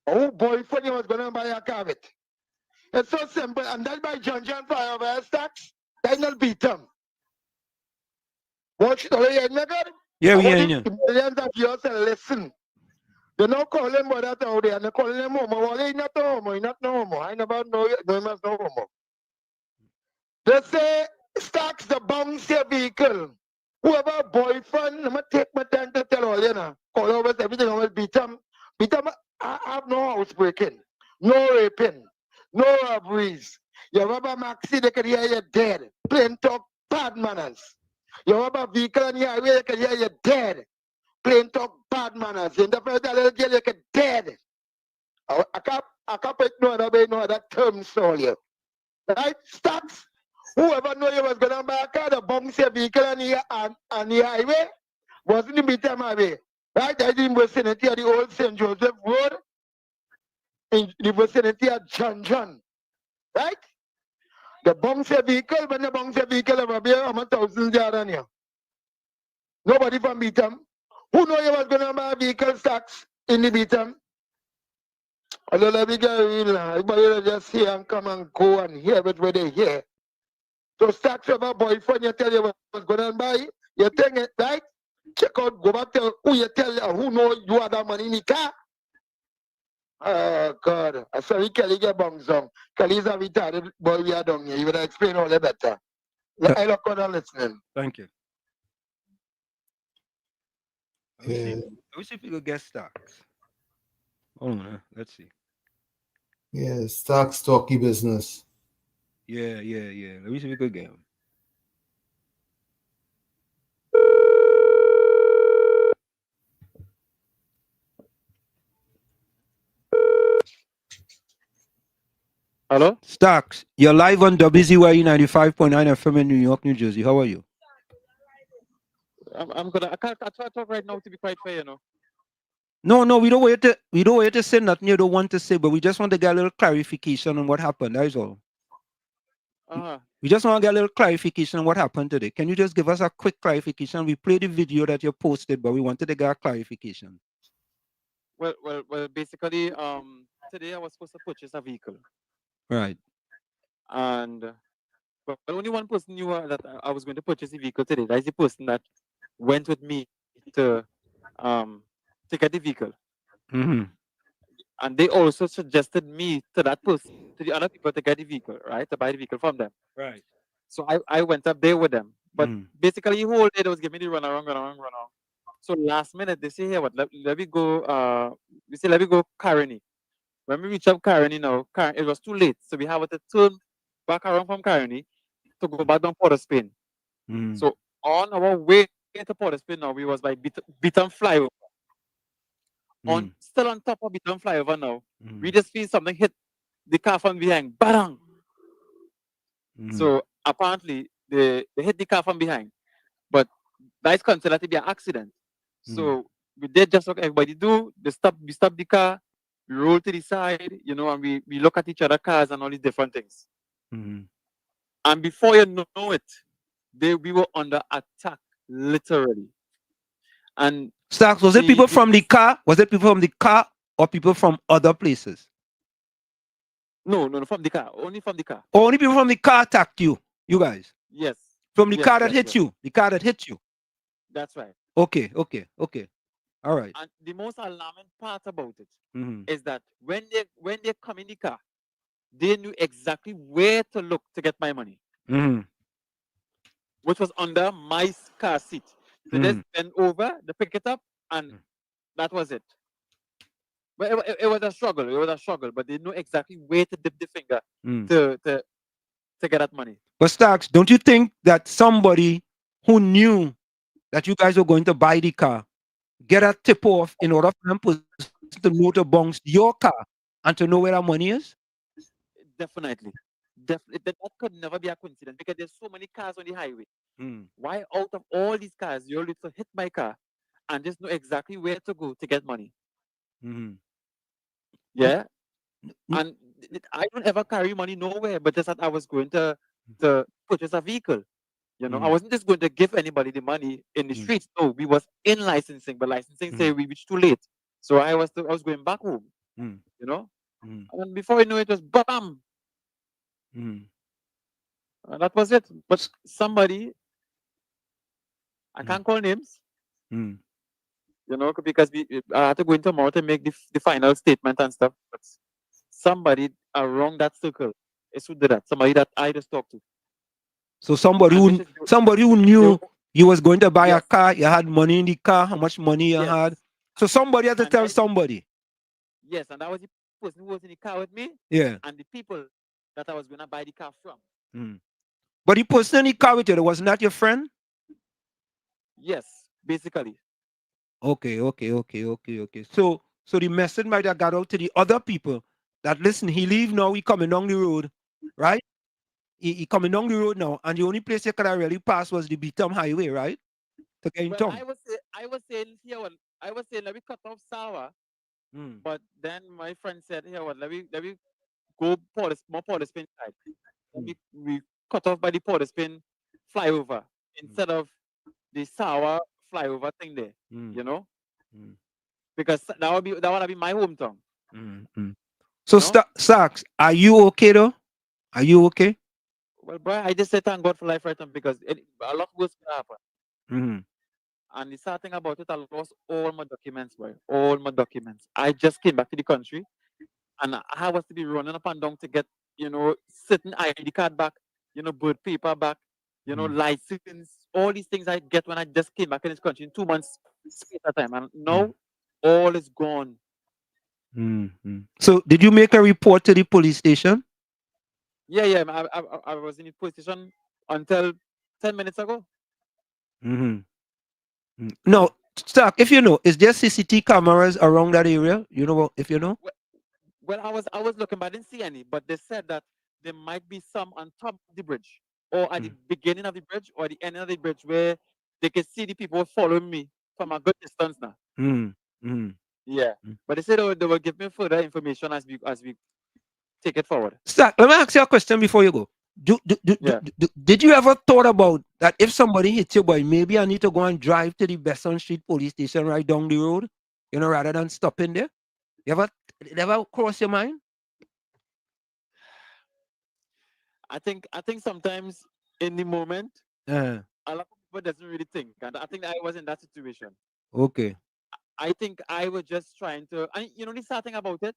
Oh, boyfriend, you was going to buy a carpet. It's so simple. And that by John Fire over Stacks, they not beat them. Watch it all, you nigga. Yeah, we hear you. Millions of years and listen. They don't call him but that out there. They call him homo. Well, he's not no homo. He's not no homo. I never know him as no homo. They say, Stacks the bounce your vehicle. Whoever boyfriend, I'm going to take my time to tell all you know. Call over everything, I'm going to beat them. Beat them. I have no housebreaking, no raping, no robberies. You have a maxi, they can hear you dead. Plain talk, bad manners. You have a vehicle on your highway, they can hear you dead. Plain talk, bad manners. In the first little girl, you can dead. I can't put no other term, so you. Right? Stacks. Whoever knew you was going to buy a car, the bounce your vehicle on the highway, wasn't the beat them highway. Right? That's in the vicinity of the old St. Joseph Road, in the vicinity of John. Right? The bounce your vehicle, when the bounce your vehicle over there, I'm 1,000 yards on you. Nobody from beat them. Who know you was going to buy a vehicle Stacks in the beat them? I don't let me get real. Everybody just hear and come and go and hear it where they hear. So Stacks of a boyfriend, you tell you what's going to buy, you think it, right? Check out, go back to who you tell you, who know you have that money in the car. Oh, God. I saw you Kelly get bongs on. Kelly's a retarded boy, we are down here. You would explain all the better. I look on listening. Thank you. Let me see if we could get Stacks. Hold on, let's see. Yeah, Stacks talky business. Yeah. Let me see if we could get him. Hello? Stacks, you're live on WZYE 95.9 FM in New York, New Jersey. How are you? I'm gonna. I can't talk right now to be quite fair, you know. No, we don't want you to say nothing you don't want to say, but we just want to get a little clarification on what happened. That is all. We just want to get a little clarification on what happened today. Can you just give us a quick clarification? We played the video that you posted, but we wanted to get a clarification. Well. Basically, today I was supposed to purchase a vehicle. Right. And but only one person knew that I was going to purchase a vehicle today. That's the person that went with me to get the vehicle. Mm-hmm. And they also suggested me to that person, to the other people, to get the vehicle, right? To buy the vehicle from them. Right. So I went up there with them. But basically, the whole day they was giving me the run around. So last minute, they say, hey, what, let me go, let me go Caroni. When we reach up Caroni now, it was too late. So we have to turn back around from Caroni to go back down Port of Spain. So on our way to Port of Spain now, we was by Beaton flyover. Still on top of Beaton flyover now. We just feel something hit the car from behind. Bang! So apparently they hit the car from behind. But that is considered to be an accident. So we did just like everybody do. We stop the car, we roll to the side, and we look at each other cars and all these different things. Mm-hmm. And before you know it, we were under attack, literally. And Stacks, was it people from the car? Was it people from the car or people from other places? No, from the car. Only from the car. Only people from the car attacked you guys? Yes. From the car that hit you? The car that hit you? That's right. Okay. All right. And the most alarming part about it Mm-hmm. is that when they come in the car, they knew exactly where to look to get my money. Mm-hmm. Which was under my car seat. So they bend over, they pick it up, and that was it. But it was a struggle. It was a struggle, but they know exactly where to dip the finger to get that money. But Stacks, don't you think that somebody who knew that you guys were going to buy the car get a tip off in order for them to know to bounce your car and to know where that money is? Definitely. That could never be a coincidence because there's so many cars on the highway. Why out of all these cars you're able to hit my car and just know exactly where to go to get money? Yeah. And I don't ever carry money nowhere, but just that I was going to purchase a vehicle. I wasn't just going to give anybody the money in the streets. No, we was in licensing, but licensing say we reached too late. So I was going back home. And before I knew it was bam. And that was it. But somebody, I can't call names, because I had to go in tomorrow to make the final statement and stuff. But somebody around that circle is who did that. Somebody that I just talked to. So somebody who knew you was going to buy a car, you had money in the car, how much money you had. So somebody had to tell somebody. Yes, and that was the person who was in the car with me. Yeah. And the people that I was going to buy the car from. But the person in the car with you, was not your friend? Yes, basically. Okay. So the message might have got out to the other people that listen, he leave now, he coming down the road, right? He coming down the road now, and the only place he could have really pass was the Beatum Highway, right? To get in town. I was saying let me cut off Sawa. But then my friend said, here what, let me go Porterspin side. We cut off by the Porterspin flyover instead of the Sawa flyover thing there. Because that would be my hometown. So Sachs, are you okay though? Are you okay? Well, bro, I just say thank God for life right now because a lot worse can happen. And the sad thing about it, I lost all my documents, boy. All my documents. I just came back to the country and I was to be running up and down to get, certain ID card back, birth paper back, license, all these things I get when I just came back in this country in 2 months space of time. And now all is gone. So did you make a report to the police station? Yeah. I was in the police station until 10 minutes ago. No, Stark, if you know, is there CCTV cameras around that area? You know, if you know? Well, I was looking, but I didn't see any. But they said that there might be some on top of the bridge, or at the beginning of the bridge, or the end of the bridge, where they can see the people following me from a good distance now. Yeah, but they said they will give me further information as we take it forward. Stark, let me ask you a question before you go. Did you ever thought about that if somebody hits you, boy, maybe I need to go and drive to the Besson Street police station right down the road, rather than stopping there? It ever cross your mind? I think sometimes in the moment, a lot of people doesn't really think, and I think I was in that situation. Okay. I think I was just trying to, and the sad thing about it,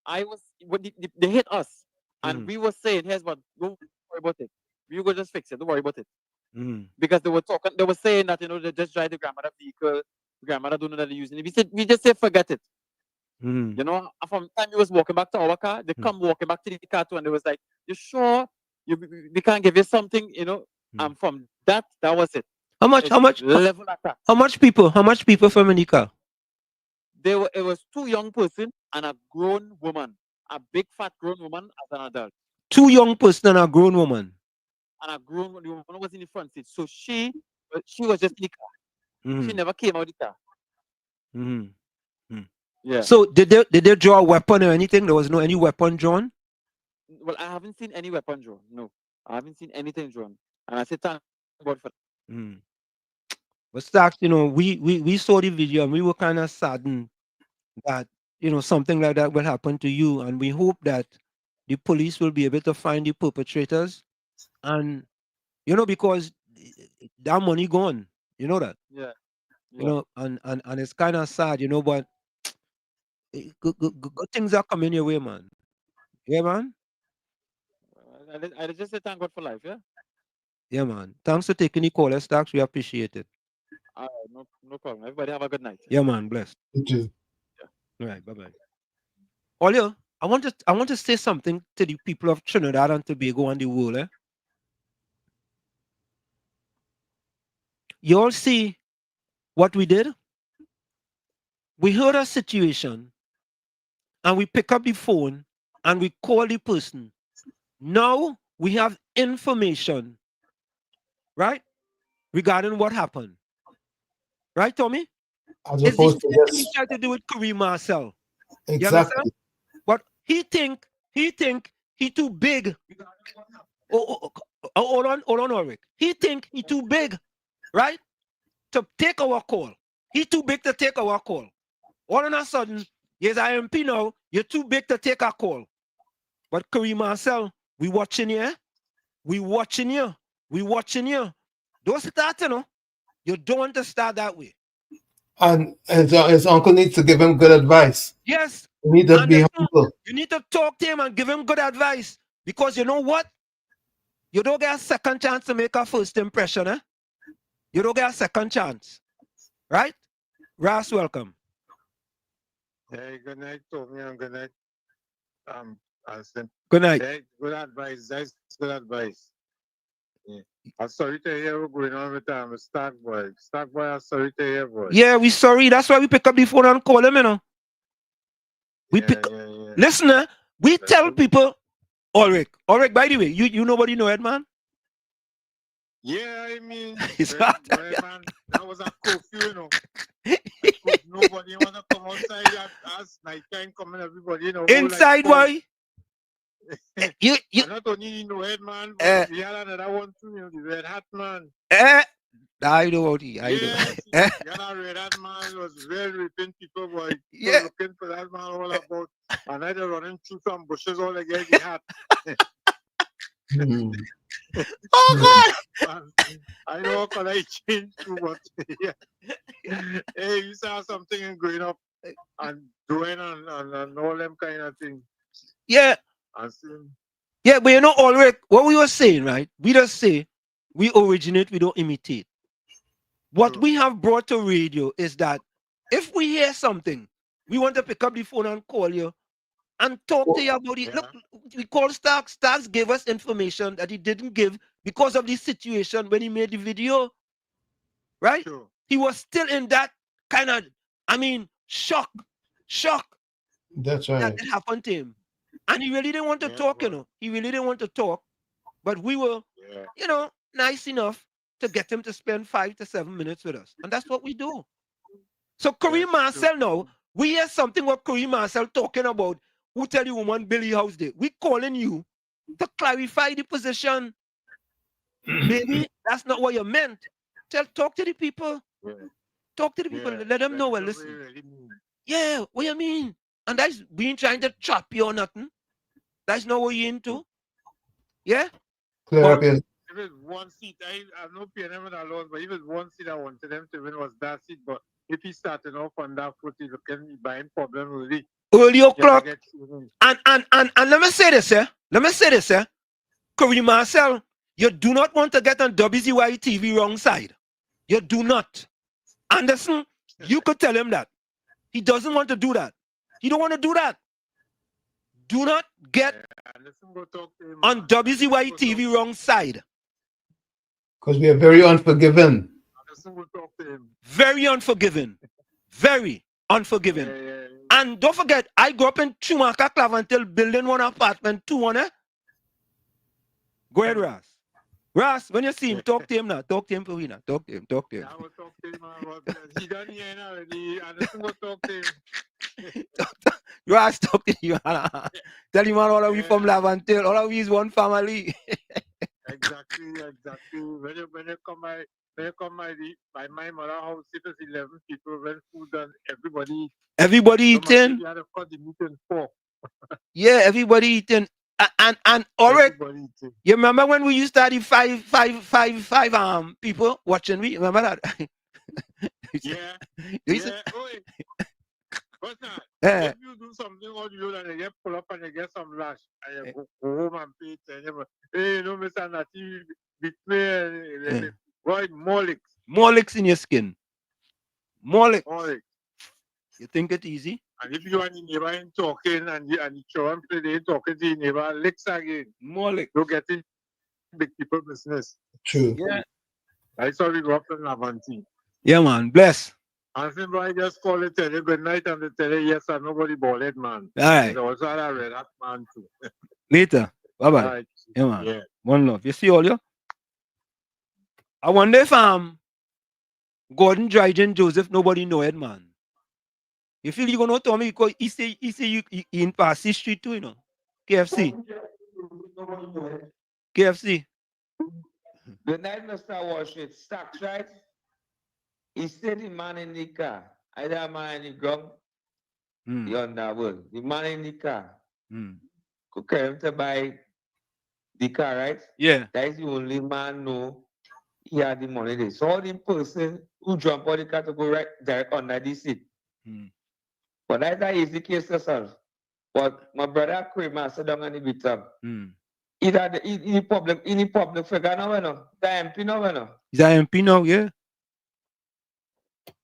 I was when they hit us, and we were saying, "Here's what, don't worry about it. We will just fix it. Don't worry about it." Because they were saying that they just drive the grandmother vehicle. The grandmother don't know that they're using it. We just said forget it. From the time we was walking back to our car, they come walking back to the car too, and they was like, "You sure? We can't give you something, And from that was it. How much level attack. How much people from in the car? It was 2 young person and a grown woman, a big fat grown woman as an adult. 2 young person and a grown woman. And the woman was in the front seat. So she was just in the car. She never came out of the car. Yeah. So did they draw a weapon or anything? There was no any weapon drawn? Well, I haven't seen any weapon drawn. No, I haven't seen anything drawn. And I said, thank God for that. But Stacks, we saw the video and we were kind of saddened that, something like that will happen to you. And we hope that the police will be able to find the perpetrators. And, because that money gone, you know that? Yeah. And it's kind of sad, but good things are coming your way, man. Yeah, man? I just say thank God for life, yeah? Yeah, man. Thanks for taking the call, Stacks. We appreciate it. No problem. Everybody have a good night. Yeah, man. Blessed. You too. All right. Bye-bye. Olio, I want to say something to the people of Trinidad and Tobago and the world. You all see what we did? We heard a situation and we pick up the phone and we call the person. Now we have information, right? Regarding what happened. Right, Tommy? As It's the opposed to same thing just he tried to do with Kareem Marcel. exactly. You understand? But he think he too big. Hold on, Ulrich. He think he too big, right? To take our call. He too big to take our call. All of a sudden, yes, I am MP now. You're too big to take our call. But Kareem Marcel, we watching you. We watching you. We watching you. Don't start, You don't want to start that way. And his uncle needs to give him good advice. Yes. You need to be humble. You need to talk to him and give him good advice. Because you know what? You don't get a second chance to make a first impression, You don't get a second chance. Right? Ras, welcome. Hey, good night, Tommy, and good night. Alston. Good night. Hey, good advice. That's good advice. Yeah. I'm sorry to hear what's going on with Stark Boy. Stark Boy, I'm sorry to hear, boy. Yeah, we sorry. That's why we pick up the phone and call him, We pick up. Listen, we tell people, Ulrich, by the way, you nobody know it, man? Yeah, I mean, man, that was a curfew, Nobody want to come outside at night time, coming everybody, Inside, why? you not only head man, but we had another one too, the red hat man. I know what he. I know. That red hat man was very ripping people, boy. Yeah. Looking for that man all about, and I just running through some bushes all again. The hat. Oh God! I know how I change too much. Yeah. Hey, you saw something and growing up and doing and all them kind of things. Yeah. Yeah, but Ulrich, what we were saying, right? We just say we originate, we don't imitate. What we have brought to radio is that if we hear something, we want to pick up the phone and call you and talk to you about it. Look, we call Starks. Starks gave us information that he didn't give because of the situation when he made the video. Right? Sure. He was still in that kind of, shock. That's right. That it happened to him. And he really didn't want to talk, He really didn't want to talk. But we were, nice enough to get him to spend 5 to 7 minutes with us. And that's what we do. So Kareem Marcel now, we hear something what Kareem Marcel talking about. Who tell you woman Billy House Day? We calling you to clarify the position. Maybe that's not what you meant. Talk to the people. Yeah. Talk to the people. Let them know. Well, listen. Really yeah, what you mean? And that's being trying to trap you or nothing. That's not what you're into. Yeah? Clear up if it's one seat, I'm not paying them alone, but if it's one seat I wanted them to win was that seat. But if he started off on that foot, he can be buying problem really. Early o'clock. And let me say this, Kareem Marcel, you do not want to get on WZYE TV wrong side. You do not. Anderson, you could tell him that. He doesn't want to do that. He don't want to do that. Do not get on WZYE TV wrong side. Because we are very unforgiving. Very unforgiving. Very unforgiving. And don't forget, I grew up in Chumaka Clavantil building one apartment, 200. Go ahead, Ras. Ross, when you see him, talk to him now. Talk to him for we now. Talk to him. Talk to him. I will talk to him about he done here now already. I just go talk to him. Ross, talk to him. Tell him all of we from Lavantel. All of we is one family. Exactly. When you come by my mother house, it was 11 people. When food done, Everybody eating. You had to cut the meat in four. Yeah, everybody eating. And already, you remember when we used to have the five people watching me? Remember that? Yeah. Oi. What's that? If you do something or you and you get pull up and you get some lash and you go home and pay it and you hey, you know, Mr. Nati, between right, more licks. More licks in your skin. More licks. You think it's easy? And if you and your neighbor ain't talking and you show and play, they talking to your neighbor, licks again. More licks. You get it. Big people business. True. Yeah. That's how we go up in Lavanti. Yeah, man. Bless. And somebody just call it, tell you good night, and they tell you yes, and nobody ball it, man. All right. So also I read that man too. Later. Bye-bye. All right. Yeah, man. Yeah. One love. You see all you? I wonder if Gordon Dryden Joseph, nobody know it, man. You feel you gonna tell me because he say you in Passy Street too, you know. KFC. KFC. The night Mr. Washington, Stacks, right? He said the man in the car. Either a man in the ground, the underworld. The man in the car. Could carry him to buy the car, right? Yeah. That is the only man know he had the money there. So the person who jump on the car to go right direct under the seat. But that is the case to solve. But my brother Kramer sit down on the beat up. He's in the public figure now, you know. The MP now, you know. He's an MP now, yeah.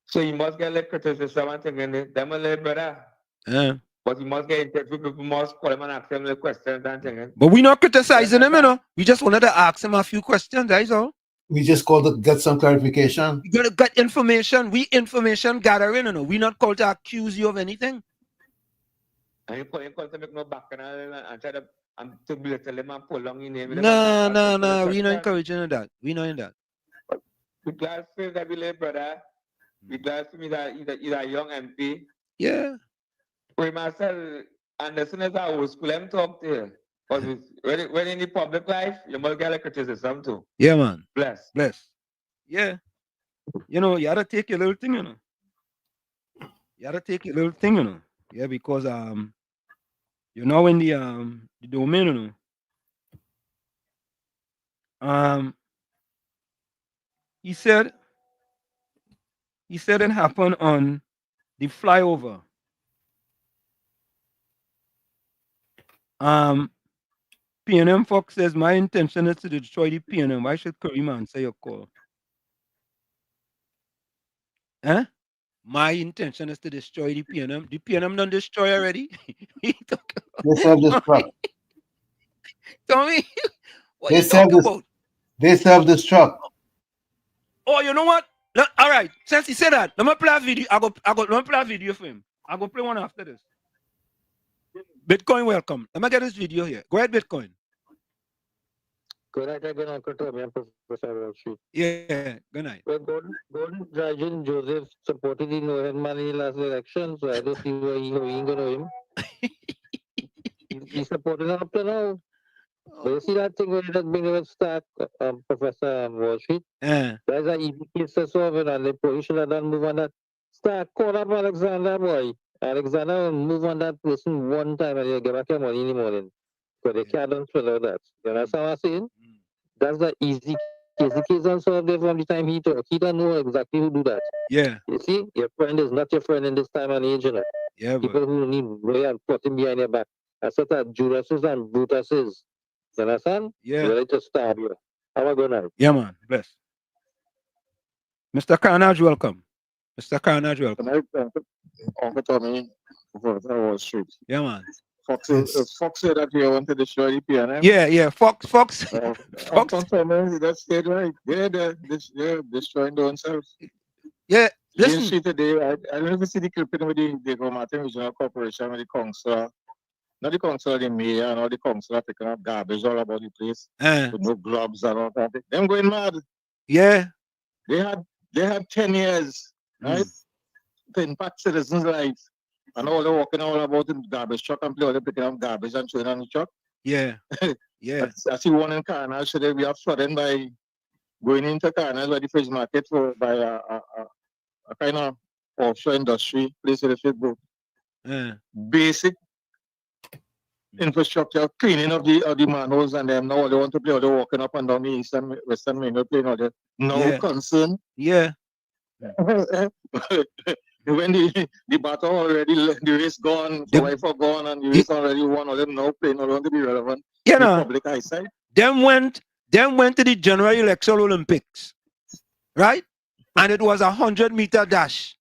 So you must get like criticism and thing in there. Them a little brother. Yeah. But you must get in touch with people, must call him and ask them the questions and thing. But we're not criticizing him, you know. We just wanted to ask him a few questions, that's all. We just called to get some clarification. You gotta get information. We information gathering, you know. We not called to accuse you of anything. And you call to make no back and try to belittle him and pull on your name. No. We not encouraging that. We not in that. We're glad for that we live, brother. We're glad for me that he's a young MP. Yeah. For myself, and as soon as I was school, I'm talk to you. But when in the public life, you must get a criticism too. Yeah, man. Bless. Yeah. You know, you gotta take your little thing, you know. Yeah, because you know in the domain, you know. He said it happened on the flyover. PNM Fox says my intention is to destroy the PNM. Why should Kareem answer your call? Huh? My intention is to destroy the PNM. The PNM done destroy already. They self-destruct. Tommy, what are you talking about? They self-destruct. Oh, you know what? All right. Since he said that, let me play a video. Let me play a video for him. I'm gonna play one after this. Bitcoin, welcome. Let me get this video here. Go ahead, Bitcoin. Good night again, Uncle Tommy and Professor Walsh. Yeah, good night. Well, Gordon Dryden Joseph supported the no-head man in the last election, so I don't see why he ain't gonna know him. He supported him up to now. But you see that thing where he just bring him stack, Professor Wall Street? That's an easy case to solve it, and they should have done move on that. Stack, call up Alexander, boy. Alexander will move on that person one time and you'll get back your money in the morning. Because they can't don't follow that. You understand what I'm saying? That's the easy case. The case unsolved there from the time he talk. He don't know exactly who do that. Yeah. You see, your friend is not your friend in this time and age, you know. Yeah, people who need lawyer and plot him behind your back. That's what that Judases and Brutases. You understand? Yeah. Ready to stab you. Have a good night. Yeah, man. Bless. Mr. Carnage, welcome. Mr. Carnage, welcome. Uncle Tommy, Wall Street. Yeah, man. Fox said that you want to destroy the PNM. Yeah. Fox. Uncle Tommy, that's it, right? They're destroying themselves. Yeah. Listen. You see today, I don't even see the clipping with the Martin Regional Corporation with the council. not the council, the mayor, and all the council are picking up garbage all about the place. With no gloves and all that. Them going mad. Yeah. They had 10 years, right? To impact citizens' lives. And all they're walking all about in garbage truck and play all they're picking up garbage and throwing on the truck. Yeah. Yeah. I see one in Carnage today. We have flooding by going into Carnage by the fish market by a kind of offshore industry place where the fish go. Basic infrastructure, cleaning of the manholes, and them now they want to play all the walking up and down the east and western main road playing all that. No concern. Yeah. When the battle already, the race gone, the wife are gone, and the race already won, all them now playing all want to be relevant you in the know, public eyesight. Them went to the General Election Olympics, right? And it was 100-meter dash.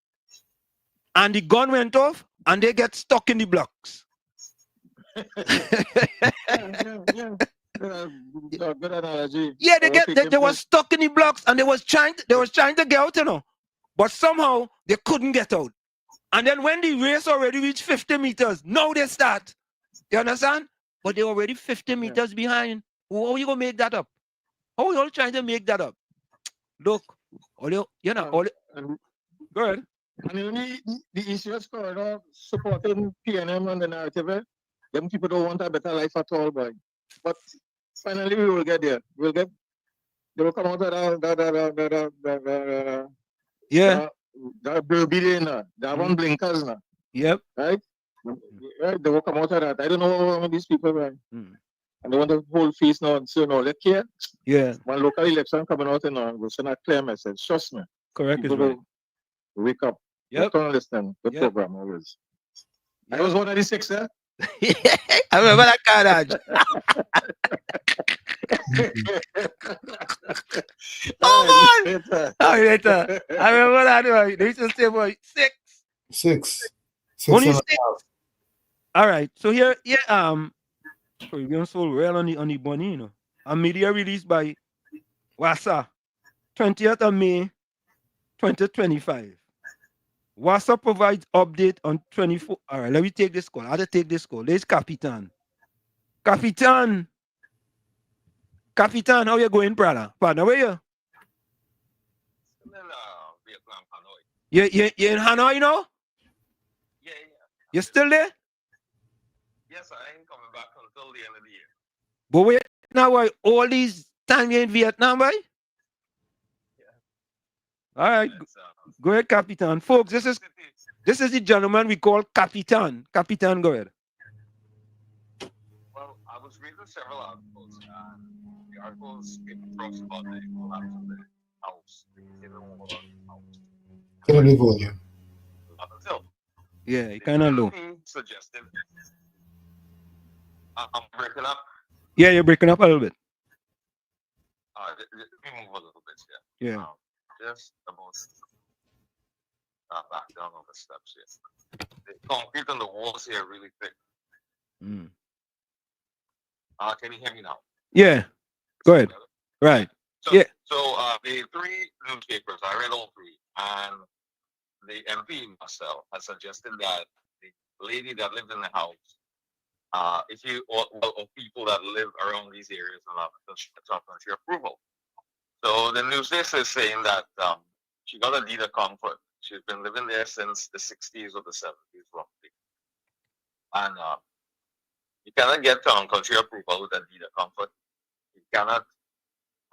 And the gun went off, and they get stuck in the blocks. Good analogy. Yeah, they were stuck in the blocks, and they was trying to get out, you know. But somehow they couldn't get out. And then when the race already reached 50 meters, now they start. You understand? But they're already 50 meters behind. How are you gonna make that up? How are you all trying to make that up? Look, go ahead. And you know, the issues corridor supporting PNM and the narrative, them people don't want a better life at all, boy. But finally we will get there. They will come out of that building, that one blinkers now. Yep. Right? They will come out of that. I don't know these people, right? And they want the whole face now and so no, they care. Yeah. One local election coming out and we'll send a clear message. Trust me. Correct. People Right. will wake up. Yep. Don't understand. Good program always. I was one of the six, eh? I remember that carnage. Oh man! Later. I remember that one. They used to say, boy, six. Only and six. All right. So here, so you're going so well on the bunny, you know. A media released by WASA, 20th of May, 2025. WASA provides update on 24. All right, let me take this call. I have to take this call. There's Capitan. Capitan, how you going, brother? Partner, where you? You in Hanoi, you know? Yeah. You still there? Yes, I ain't coming back until the end of the year. But wait, now, why all these time you're in Vietnam, right? All right, go ahead, Capitan. Folks, this is the gentleman we call Capitan. Capitan, go ahead. Well, I was reading several articles, and the articles came across about the collapse of the house. Turn the volume. Up until. Yeah, you kind of low. Suggested. I'm breaking up. Yeah, you're breaking up a little bit. Let me move a little bit here. Yeah. Just about back down on the steps here. The concrete on the walls here are really thick. Can you hear me now? Yeah. Go ahead. Right. So the three newspapers, I read all three, and the MP myself has suggested that the lady that lived in the house, if you or people that live around these areas will have country approval. So the newspaper is saying that she got a deed of comfort. She's been living there since the 60s or the 70s, roughly. And you cannot get town country approval with a deed of comfort. You cannot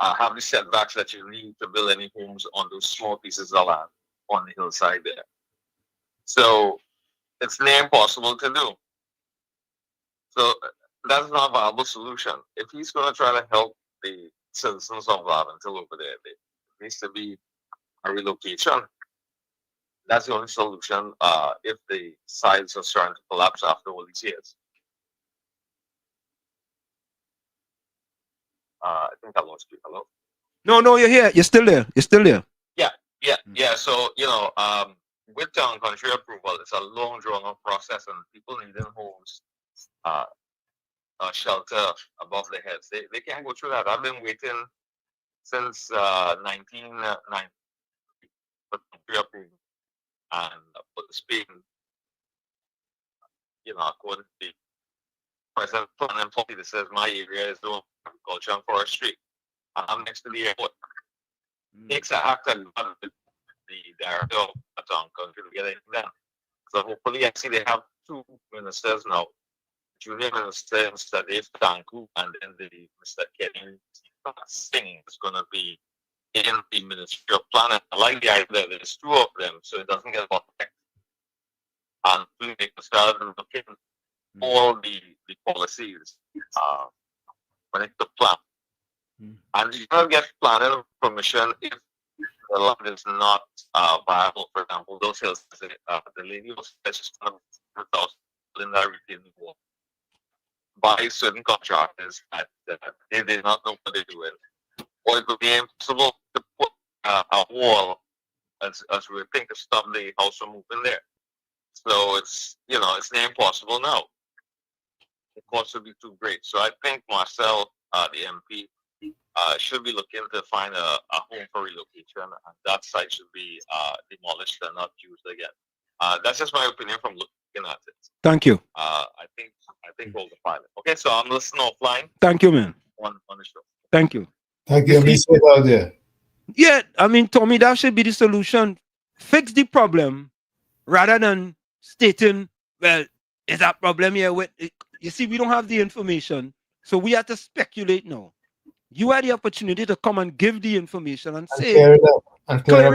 have the setbacks that you need to build any homes on those small pieces of land on the hillside there. So it's near impossible to do. So that's not a viable solution. If he's going to try to help the citizens of Laventille over there, there needs to be a relocation. That's the only solution if the sides are starting to collapse after all these years. I think I lost you. Hello? No, you're here. You're still there. Yeah. So, with town country approval, it's a long, drawn-out process, and people needing homes, shelter above their heads. They can't go through that. I've been waiting since 1990 for country approval, and for the Spain, according to present planning policy that says my area is doing agriculture and forestry. I'm next to the airport. Takes an act of God, the director of the town country to get it done. So hopefully, I see they have two ministers now. Junior Minister Mr. Dave Tanku and then the Mr. Kenny Singh is going to be in the Ministry of Planning. I like the idea that there's two of them so it doesn't get bottlenecked. And we can start looking all the policies when it to plan. And you don't get planning permission if the land is not viable. For example, those hills, the lady was just going to put in that retaining wall by certain contractors that they did not know what they're doing. Or it would be impossible to put a wall as we think to stop the house from moving there. So it's it's near impossible now. The cost would be too great. So I think Marcel, the MP, should be looking to find a home for relocation, and that site should be demolished and not used again. That's just my opinion from looking at it. Thank you. I think we'll define it. Okay, so I'm listening offline. Thank you, man. On the show. Thank you. Thank you. Be safe out there. Yeah, I mean, Tommy, that should be the solution. Fix the problem rather than stating, well, is that problem here with it? You see, we don't have the information, so we have to speculate now. You had the opportunity to come and give the information and say, clear it up. And clear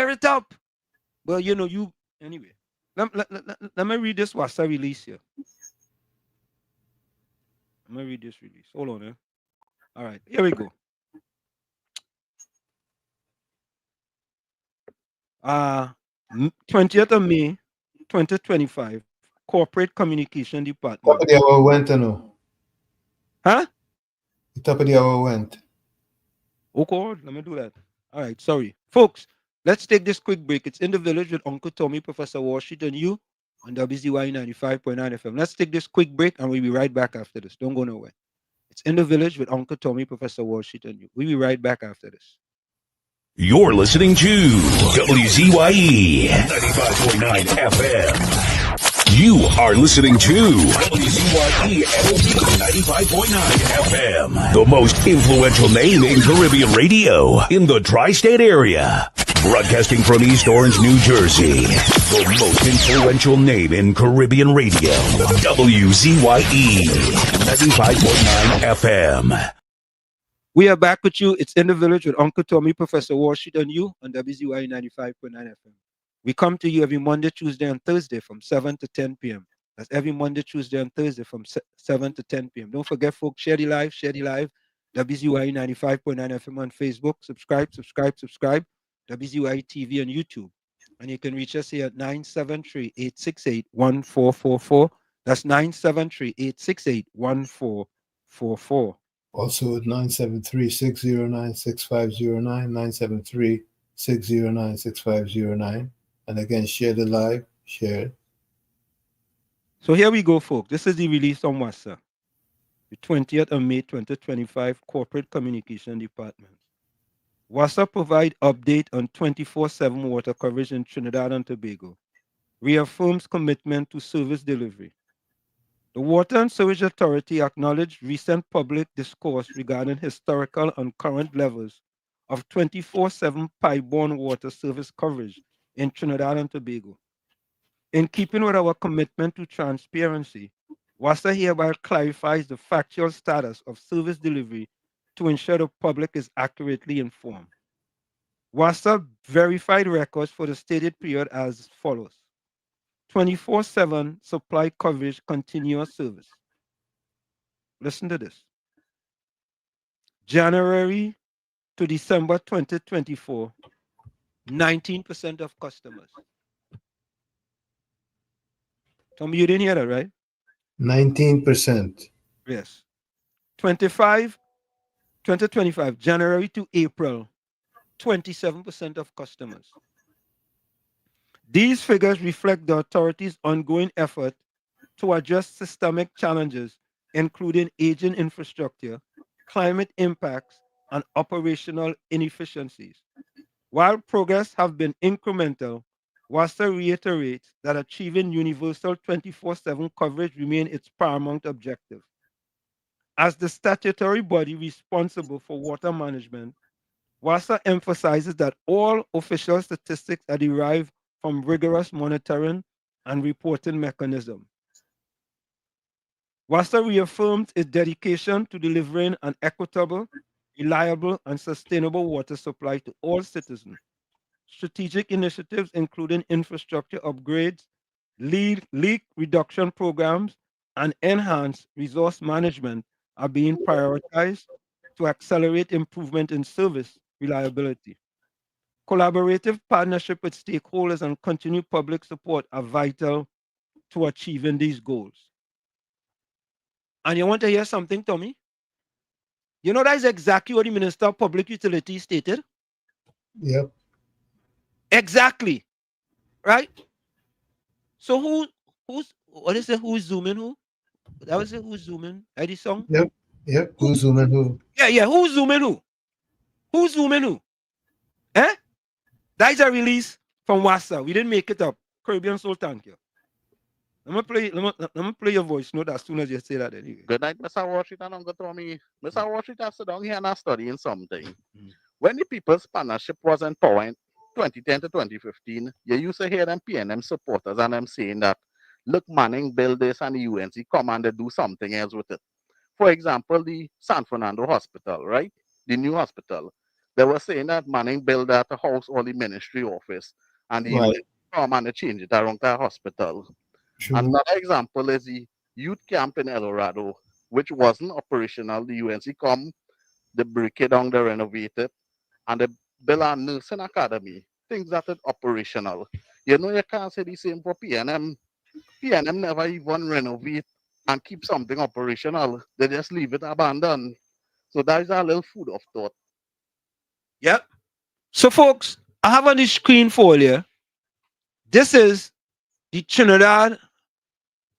it up. Well, anyway. Let me read this WASA release here. Let me read this release. Hold on, All right, here we go. 20th of May, 2025, Corporate Communication Department. Top of the hour went or no? Huh? The top of the hour went. Oh God, let me do that. All right, sorry. Folks, let's take this quick break. It's In the Village with Uncle Tommy, Professor Washington, you on WZYE 95.9 FM. Let's take this quick break and we'll be right back after this. Don't go nowhere. It's In the Village with Uncle Tommy, Professor Washington, you. We'll be right back after this. You're listening to WZYE 95.9 FM. You are listening to WZYE 95.9 FM, the most influential name in Caribbean radio in the tri-state area. Broadcasting from East Orange, New Jersey, the most influential name in Caribbean radio, WZYE 95.9 FM. We are back with you. It's In the Village with Uncle Tommy, Professor Washington, you on WZYE 95.9 FM. We come to you every Monday, Tuesday, and Thursday from 7 to 10 p.m. That's every Monday, Tuesday, and Thursday from 7 to 10 p.m. Don't forget, folks, share the live. WZYE 95.9 FM on Facebook. Subscribe. WZYE TV on YouTube. And you can reach us here at 973-868-1444. That's 973-868-1444. Also at 973-609-6509, 973-609-6509. And again, share the live, share. So here we go, folks. This is the release on WASA, the 20th of May, 2025, Corporate Communication Department. WASA provide update on 24/7 water coverage in Trinidad and Tobago. Reaffirms commitment to service delivery. The Water and Sewage Authority acknowledged recent public discourse regarding historical and current levels of 24/7 pipe-borne water service coverage in Trinidad and Tobago. In keeping with our commitment to transparency, WASA hereby clarifies the factual status of service delivery to ensure the public is accurately informed. WASA verified records for the stated period as follows: 24/7 supply coverage continuous service. Listen to this. January to December 2024, 19% of customers. Tommy, you didn't hear that, right? 19%. Yes. 2025, January to April, 27% of customers. These figures reflect the authority's ongoing effort to address systemic challenges, including aging infrastructure, climate impacts, and operational inefficiencies. While progress has been incremental, WASA reiterates that achieving universal 24/7 coverage remains its paramount objective. As the statutory body responsible for water management, WASA emphasizes that all official statistics are derived from rigorous monitoring and reporting mechanisms. WASA reaffirms its dedication to delivering an equitable, reliable, and sustainable water supply to all citizens. Strategic initiatives, including infrastructure upgrades, leak reduction programs, and enhanced resource management, are being prioritized to accelerate improvement in service reliability. Collaborative partnership with stakeholders and continued public support are vital to achieving these goals. And you want to hear something, Tommy? You know that is exactly what the Minister of Public Utilities stated? Yep. Exactly. Right? So who's zooming who? That was it, who's zooming? Eddie song? Yep. Who's zooming who? Yeah, who's zooming who? Who's zooming who? Eh? That is a release from WASA. We didn't make it up. Caribbean Soul, thank you. Let me play your voice note as soon as you say that anyway. Good night, Mr. Washington. Uncle Tommy. Mr. Washington, sit down here and studying something. When the People's Partnership was in power in 2010 to 2015, you used to hear them PNM supporters and them saying that, look, Manning build this and the UNC come and they do something else with it. For example, the San Fernando Hospital, right? The new hospital. They were saying that Manning built that house or the ministry office and the UNC come and they change it around the hospital. True. Another example is the youth camp in El Dorado, which wasn't operational. The UNC come, they break it down, they renovate it, and they build a nursing academy, things that are operational. You know, you can't say the same for PNM. PNM never even renovate and keep something operational. They just leave it abandoned. So that is a little food of thought. Yep. So, folks, I have on the screen for you. This is the Trinidad,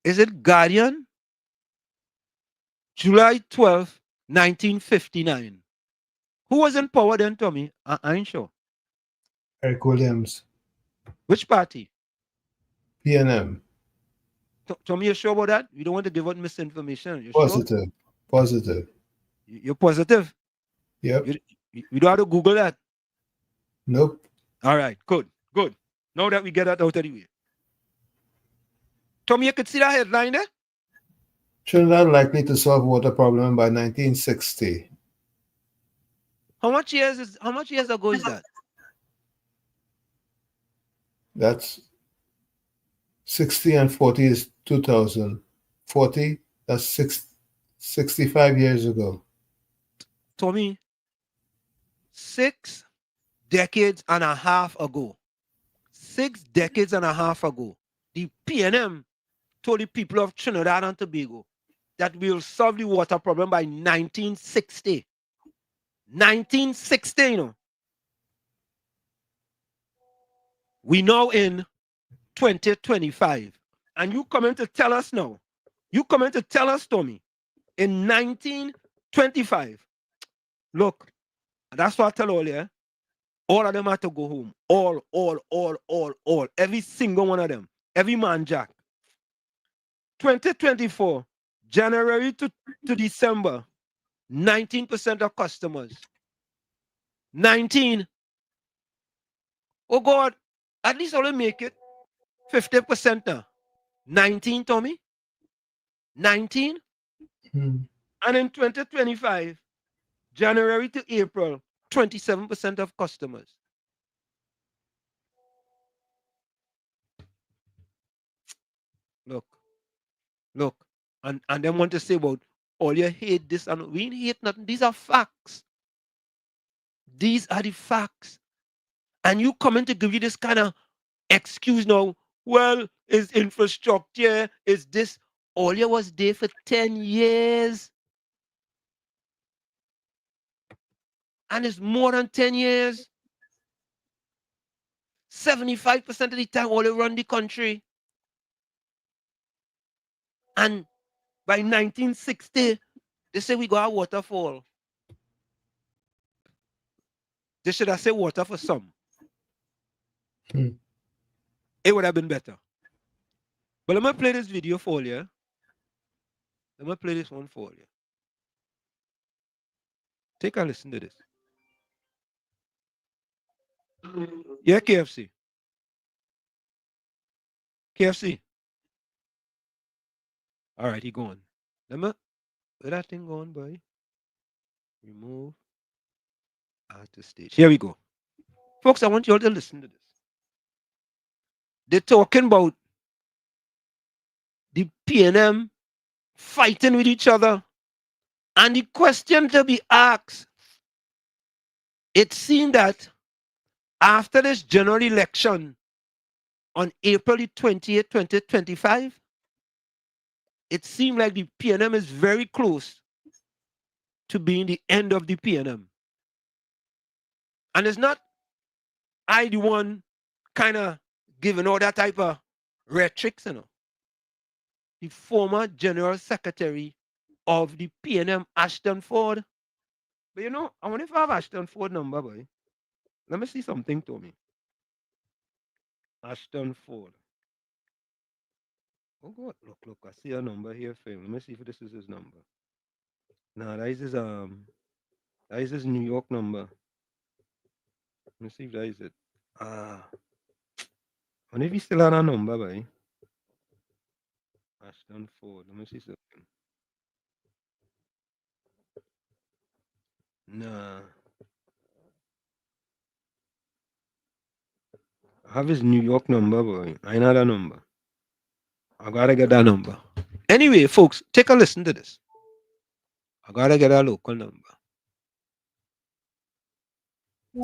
is it Guardian? July 12th, 1959. Who was in power then, Tommy? I ain't sure. Eric Williams. Which party? PNM. Tommy, you sure about that? You don't want to give out misinformation. You're Positive. Sure? Positive. You're positive? Yep. You don't have to Google that? Nope. All right, good. Now that we get that out of the way. Tommy, you could see that headline there? Trinidad likely to solve water problem by 1960. How much years ago is that? That's 60 and 40 is 2000. 40, that's 65 years ago. Tommy, 6 decades and a half ago. 6 decades and a half ago, the PNM told the people of Trinidad and Tobago that we'll solve the water problem by 1960. 1960, you know. We now in 2025. And you coming to tell us now, Tommy, in 1925, look, that's what I tell all you, all of them have to go home. All. Every single one of them. Every man jack. 2024, January to December, 19% of customers. 19. Oh God, at least I'll make it 50% now. 19, Tommy? 19? And in 2025, January to April, 27% of customers. Look, and then want to say about all you hate this and we ain't hate nothing. These are facts. These are the facts. And you coming to give you this kind of excuse now. Well, is infrastructure, is this all you was there for 10 years? And it's more than 10 years. 75% of the time all you run the country. And by 1960, they say we got a waterfall. They should have said water for some. it would have been better. But let me play this video for you. Let me play this one for you. Take a listen to this. Yeah, KFC. KFC. All right, he going. Let me, where that thing going, boy? Remove. Add to stage. Here we go. Folks, I want you all to listen to this. They're talking about the PNM fighting with each other. And the question to be asked, it seemed that after this general election on April 28, 2025, it seemed like the PNM is very close to being the end of the PNM. And it's not I the one kind of giving all that type of rhetorics, you know. The former General Secretary of the PNM, Ashton Ford. But you know, I wonder if I have Ashton Ford number, boy. Let me see something to me. Ashton Ford. Oh God, look, I see a number here for him. Let me see if this is his number. No, that is his New York number. Let me see if that is it. I wonder if he still had a number, boy. Ashton Ford. Let me see something. Nah. I have his New York number, boy. I know that number. I gotta get that number. Anyway, folks, take a listen to this. I gotta get a local number.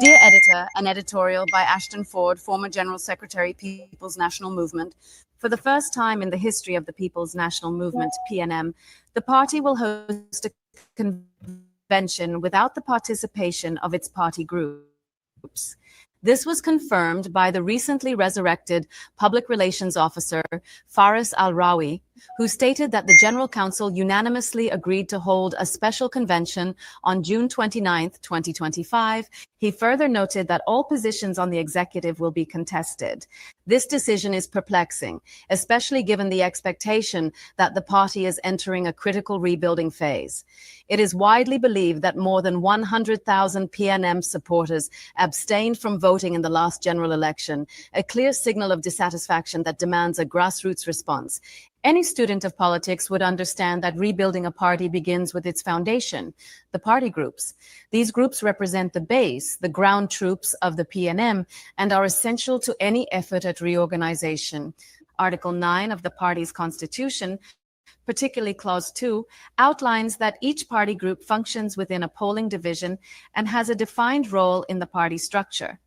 Dear Editor, an editorial by Ashton Ford, former General Secretary, People's National Movement. For the first time in the history of the People's National Movement, PNM, the party will host a convention without the participation of its party groups. This was confirmed by the recently resurrected Public Relations Officer, Faris Al-Rawi, who stated that the General Council unanimously agreed to hold a special convention on June 29, 2025. He further noted that all positions on the executive will be contested. This decision is perplexing, especially given the expectation that the party is entering a critical rebuilding phase. It is widely believed that more than 100,000 PNM supporters abstained from voting in the last general election, a clear signal of dissatisfaction that demands a grassroots response. Any student of politics would understand that rebuilding a party begins with its foundation, the party groups. These groups represent the base, the ground troops of the PNM, and are essential to any effort at reorganization. Article 9 of the party's constitution, particularly Clause 2, outlines that each party group functions within a polling division and has a defined role in the party structure.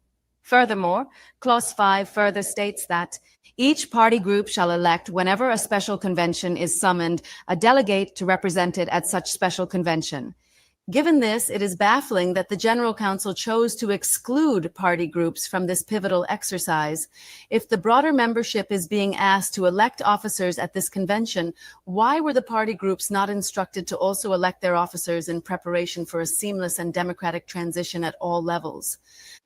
Furthermore, Clause 5 further states that each party group shall elect, whenever a special convention is summoned, a delegate to represent it at such special convention. Given this, it is baffling that the General Council chose to exclude party groups from this pivotal exercise. If the broader membership is being asked to elect officers at this convention, why were the party groups not instructed to also elect their officers in preparation for a seamless and democratic transition at all levels?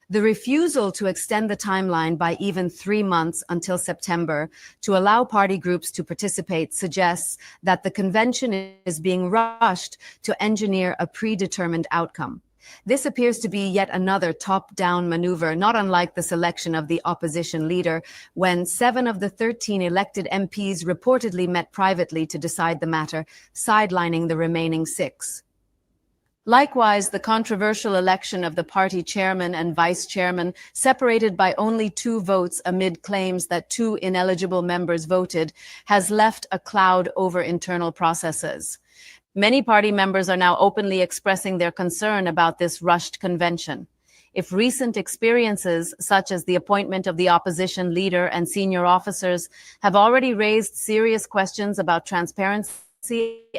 The refusal to extend the timeline by even 3 months until September to allow party groups to participate suggests that the convention is being rushed to engineer a predetermined outcome. This appears to be yet another top-down maneuver, not unlike the selection of the opposition leader, when 7 of the 13 elected MPs reportedly met privately to decide the matter, sidelining the remaining 6. Likewise, the controversial election of the party chairman and vice chairman, separated by only 2 votes amid claims that 2 ineligible members voted, has left a cloud over internal processes. Many party members are now openly expressing their concern about this rushed convention. If recent experiences, such as the appointment of the opposition leader and senior officers, have already raised serious questions about transparency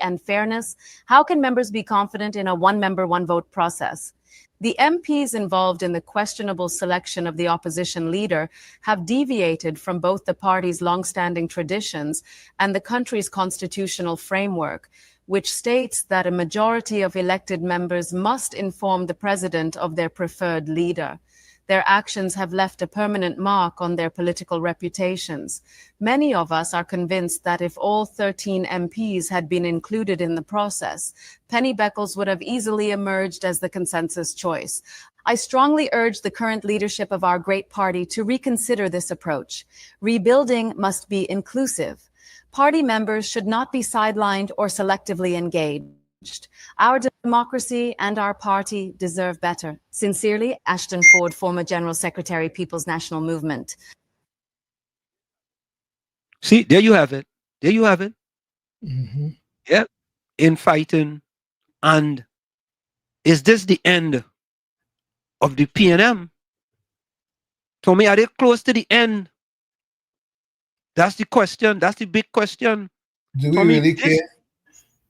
and fairness, how can members be confident in a one-member, one-vote process? The MPs involved in the questionable selection of the opposition leader have deviated from both the party's long-standing traditions and the country's constitutional framework, which states that a majority of elected members must inform the president of their preferred leader. Their actions have left a permanent mark on their political reputations. Many of us are convinced that if all 13 MPs had been included in the process, Penny Beckles would have easily emerged as the consensus choice. I strongly urge the current leadership of our great party to reconsider this approach. Rebuilding must be inclusive. Party members should not be sidelined or selectively engaged. Our democracy and our party deserve better. Sincerely, Ashton Ford, former General Secretary, People's National Movement. See, there you have it. There you have it. Mm-hmm. Yep. Infighting. And is this the end of the PNM? Tommy, are they close to the end? That's the question. That's the big question. Do we really care?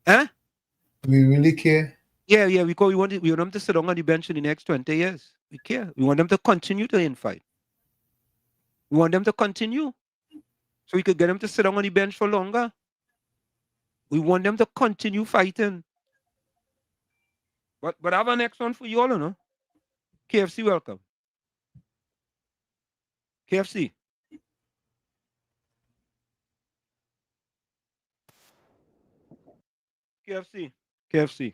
Huh? Do we really care? Yeah. We want them to sit down on the bench in the next 20 years. We care. We want them to continue to infight. We want them to continue. So we could get them to sit down on the bench for longer. We want them to continue fighting. But I have a next one for you all, you know. KFC, welcome. KFC. KFC.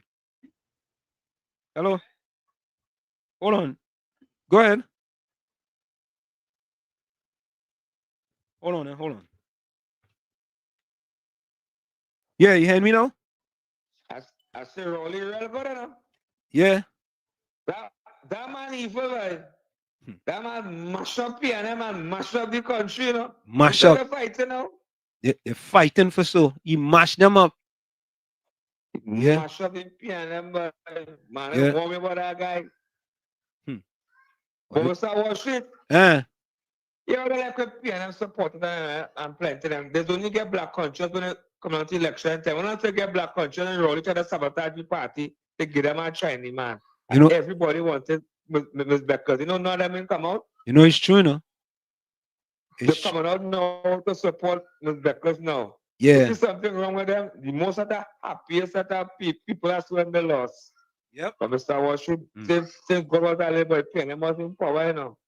Hello. Hold on. Go ahead. Hold on. Yeah, you hear me now? I say Rolly real good enough. Yeah. That man evil, right? That man mash up PNM and mash up the country, you know. Mash up. They're fighting now. They're fighting for so. He mashed them up. Yeah. Mash up the PNM, man. Yeah. Warn me about that guy. But Mr. Wall Street. Yeah, they like PNM supported and plenty them. They don't get black country when it come out to election time. When they get black country and roll each other sabotage the party, they give them a Chinese man. And you know, everybody wanted Ms. Beckers. You know, none of them will come out. You know, it's true, you know. They're coming out now to support Ms. Beckers now. Yeah. Is something wrong with them? The most of the happiest of the people are when they lost. Yep. But Mr. Washington, since God was a little PNM was in power, you know.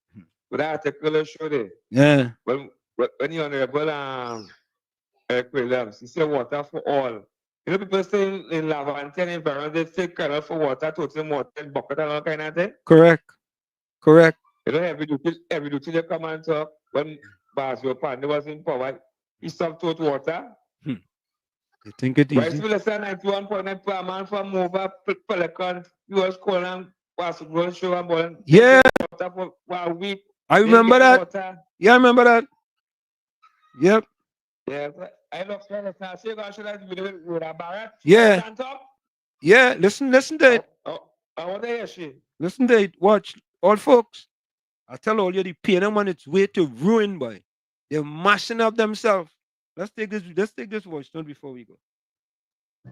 With that article show there. Yeah. When the Honorable Eric Williams, he said water for all. You know, people say in Lavante and environment, they say canal for water, total water, bucket and all kind of thing. Correct. You know, every duty they come and talk. When Basio Pandey was in power, he stopped total water. You think it Vice easy? Minister 91.9 per man from over Pelican, you was calling Pastor Grown Show and Bolin. Yeah. Water for 1 week. I remember that. Water. Yeah, I remember that. Yep. Yeah, I love to say God should have been with a Barrett. Yeah. Stand up. Yeah, listen to it. I want to hear she. Listen to it. Watch. All folks. I tell all you the PNM on its way to ruin, boy. They're mashing up themselves. Let's take this voice note before we go.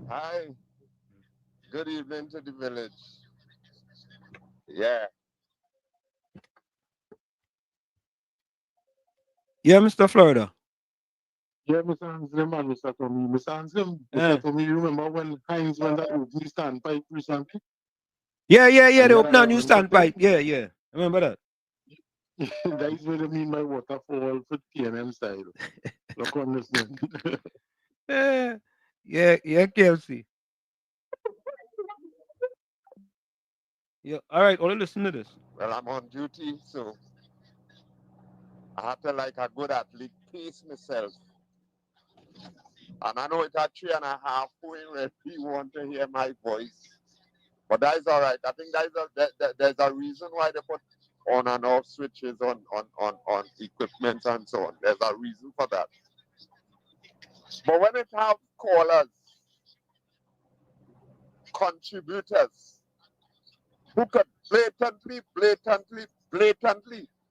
Hi. Good evening to the village. Yeah. Yeah, Mr. Florida. Yeah, Mr. Anslem and Mr. Tommy. Mr. Tommy, you remember when Heinz went to open the standpipe recently? Yeah. They opened a new standpipe. Yeah. I remember that. That is what I mean by waterfall for PNM style. Look on this one. Yeah, KFC. Yeah, all right, all listen to this. Well, I'm on duty, so I have to, like a good athlete, pace myself. And I know it's at 3.5 point where people want to hear my voice. But that is all right. I think there's a reason why they put on and off switches on equipment and so on. There's a reason for that. But when it have callers, contributors, who could blatantly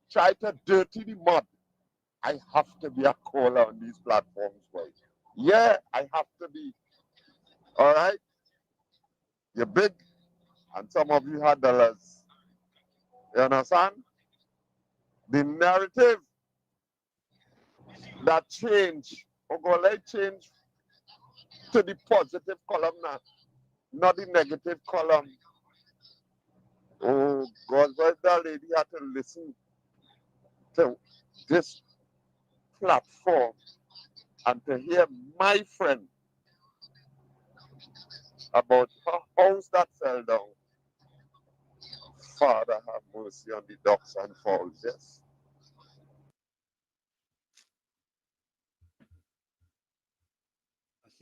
try to dirty the mud, I have to be a caller on these platforms, boy. Yeah, I have to be. All right? You're big, and some of you had dollars. You understand? The narrative that change, change to the positive column now, not the negative column. Oh, God, what that that lady had to listen to this platform and to hear my friend about her house that fell down. Father have mercy on the ducks and fowls, yes.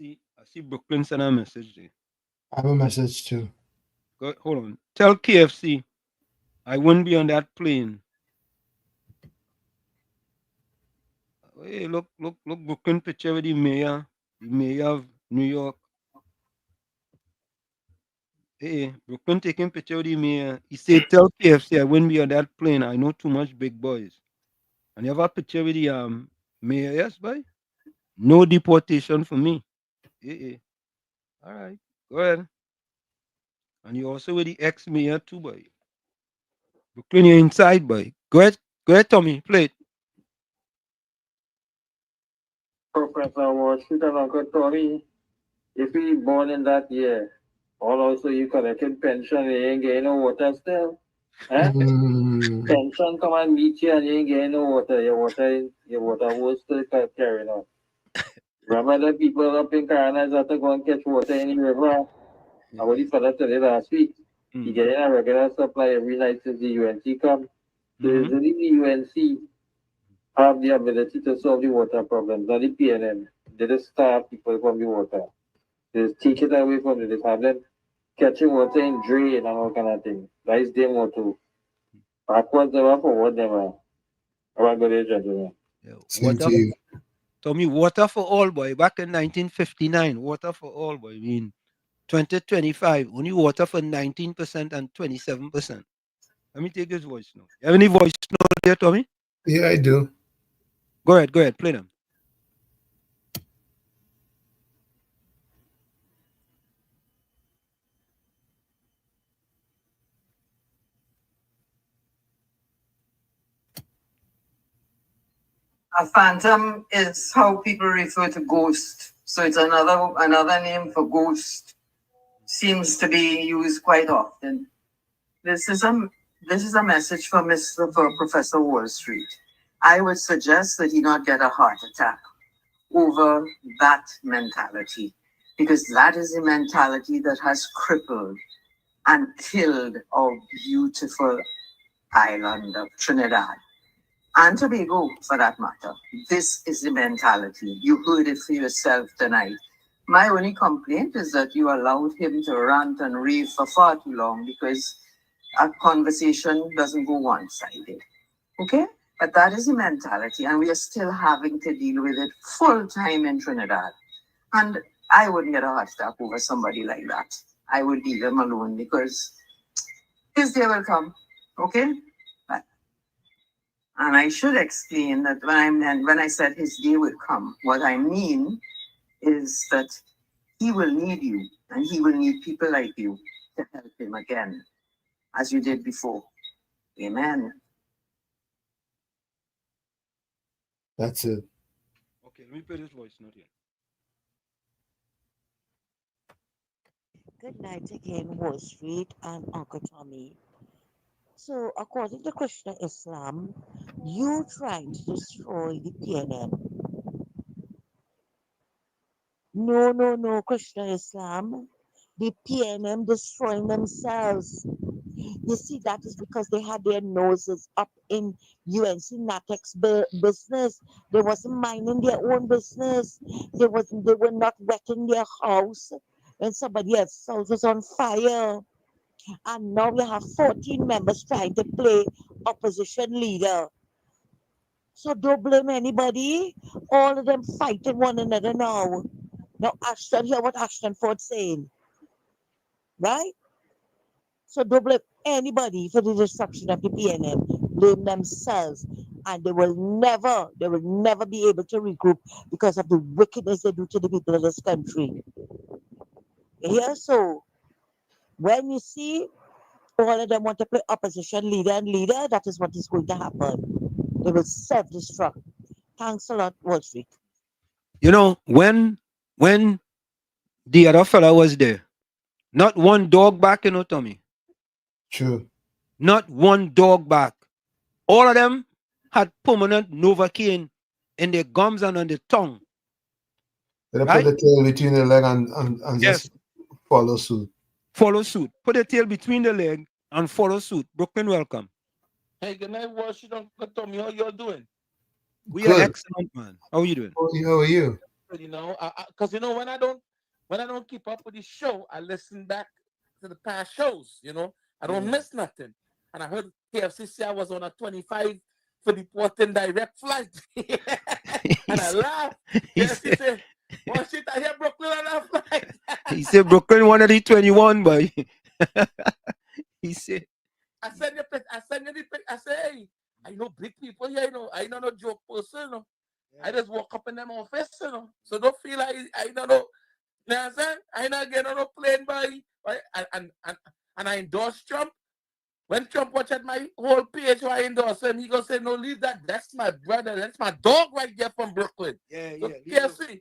I see Brooklyn send a message there. I have a message too. Go, hold on. Tell KFC I wouldn't be on that plane. Hey, look, Brooklyn picture with the mayor of New York. Hey, Brooklyn taking picture with the mayor. He said, tell KFC I wouldn't be on that plane. I know too much big boys. And you have a picture with the mayor, yes, boy? No deportation for me. Hey. All right, go ahead. And you also with the ex-mayor too, boy. Brooklyn, you're inside, boy. Go ahead, Tommy, play it. Professor Washington, Uncle Tommy, if he born in that year, all also you collected pension, you ain't getting no water still. Eh? Pension come and meet you and you ain't getting no water. Your water was still carrying on. Remember the people up in Carolina that to go and catch water in the river? I what the fella told you last week. He getting a regular supply every night since the UNC come. So it's only the UNC have the ability to solve the water problems, not the PNM. They just starve people from the water. They just take it away from them. They have them catching water in drain and all kind of things. That is their motto. Backwards never, forward never. Have a good day, gentlemen. Tommy, water for all, boy. Back in 1959, water for all, boy. I mean, 2025, only water for 19% and 27%. Let me take his voice now. You have any voice note there, Tommy? Yeah, I do. Go ahead, play them. A phantom is how people refer to ghost. So it's another name for ghost. Seems to be used quite often. This is a message for Professor Wall Street. I would suggest that he not get a heart attack over that mentality, because that is the mentality that has crippled and killed our beautiful island of Trinidad and Tobago, for that matter. This is the mentality. You heard it for yourself tonight. My only complaint is that you allowed him to rant and rave for far too long, because a conversation doesn't go one-sided. Okay? But that is the mentality, and we are still having to deal with it full-time in Trinidad. And I wouldn't get a heart attack over somebody like that. I would leave them alone, because his day will come. Okay? And I should explain that when I said his day will come, what I mean is that he will need you, and he will need people like you to help him again, as you did before. Amen. That's it. Okay, let me play this voice note here. Good night again, Wall Street and Uncle Tommy. So, according to Krishna Islam, you trying to destroy the PNM. No, Krishna Islam. The PNM destroying themselves. You see, that is because they had their noses up in UNC Natex's business. They wasn't minding their own business. They were not wetting their house when somebody else's house was on fire. And now we have 14 members trying to play opposition leader. So don't blame anybody. All of them fighting one another now. Now Ashton, hear what Ashton Ford saying. Right? So don't blame anybody for the destruction of the PNM. Blame themselves. And they will never be able to regroup because of the wickedness they do to the people of this country. You hear? So when you see all of them want to play opposition leader and leader, that is what is going to happen. They will self-destruct. Thanks a lot, Wall Street. You know, when the other fella was there, not one dog barking, Tommy. True. Not one dog back. All of them had permanent Novocaine in their gums and on their tongue. They put the tail between the leg and just follow suit. Follow suit. Put the tail between the leg and follow suit. Brooklyn, welcome. Hey, good night, Wash. Uncle Tommy, how y'all doing? We are excellent, man. How are you doing? How are you? You know, because you know when I don't keep up with the show, I listen back to the past shows. You know, I don't miss nothing. And I heard KFCC I was on a 25 for the Portland direct flight, and I laughed. KFC said, "Well, shit, I hear Brooklyn on that flight." He said Brooklyn one of the 21, boy. He said. I send you the pic. I say, hey, I know big people here, you know. I know no joke person, you know. I just walk up in them office, you know. So don't feel like I don't know. You know what I'm saying? I not getting on a plane by right? And I endorse Trump. When Trump watch at my whole page where I endorse him, he gonna say, no, leave that. That's my brother. That's my dog right there from Brooklyn. So KFC.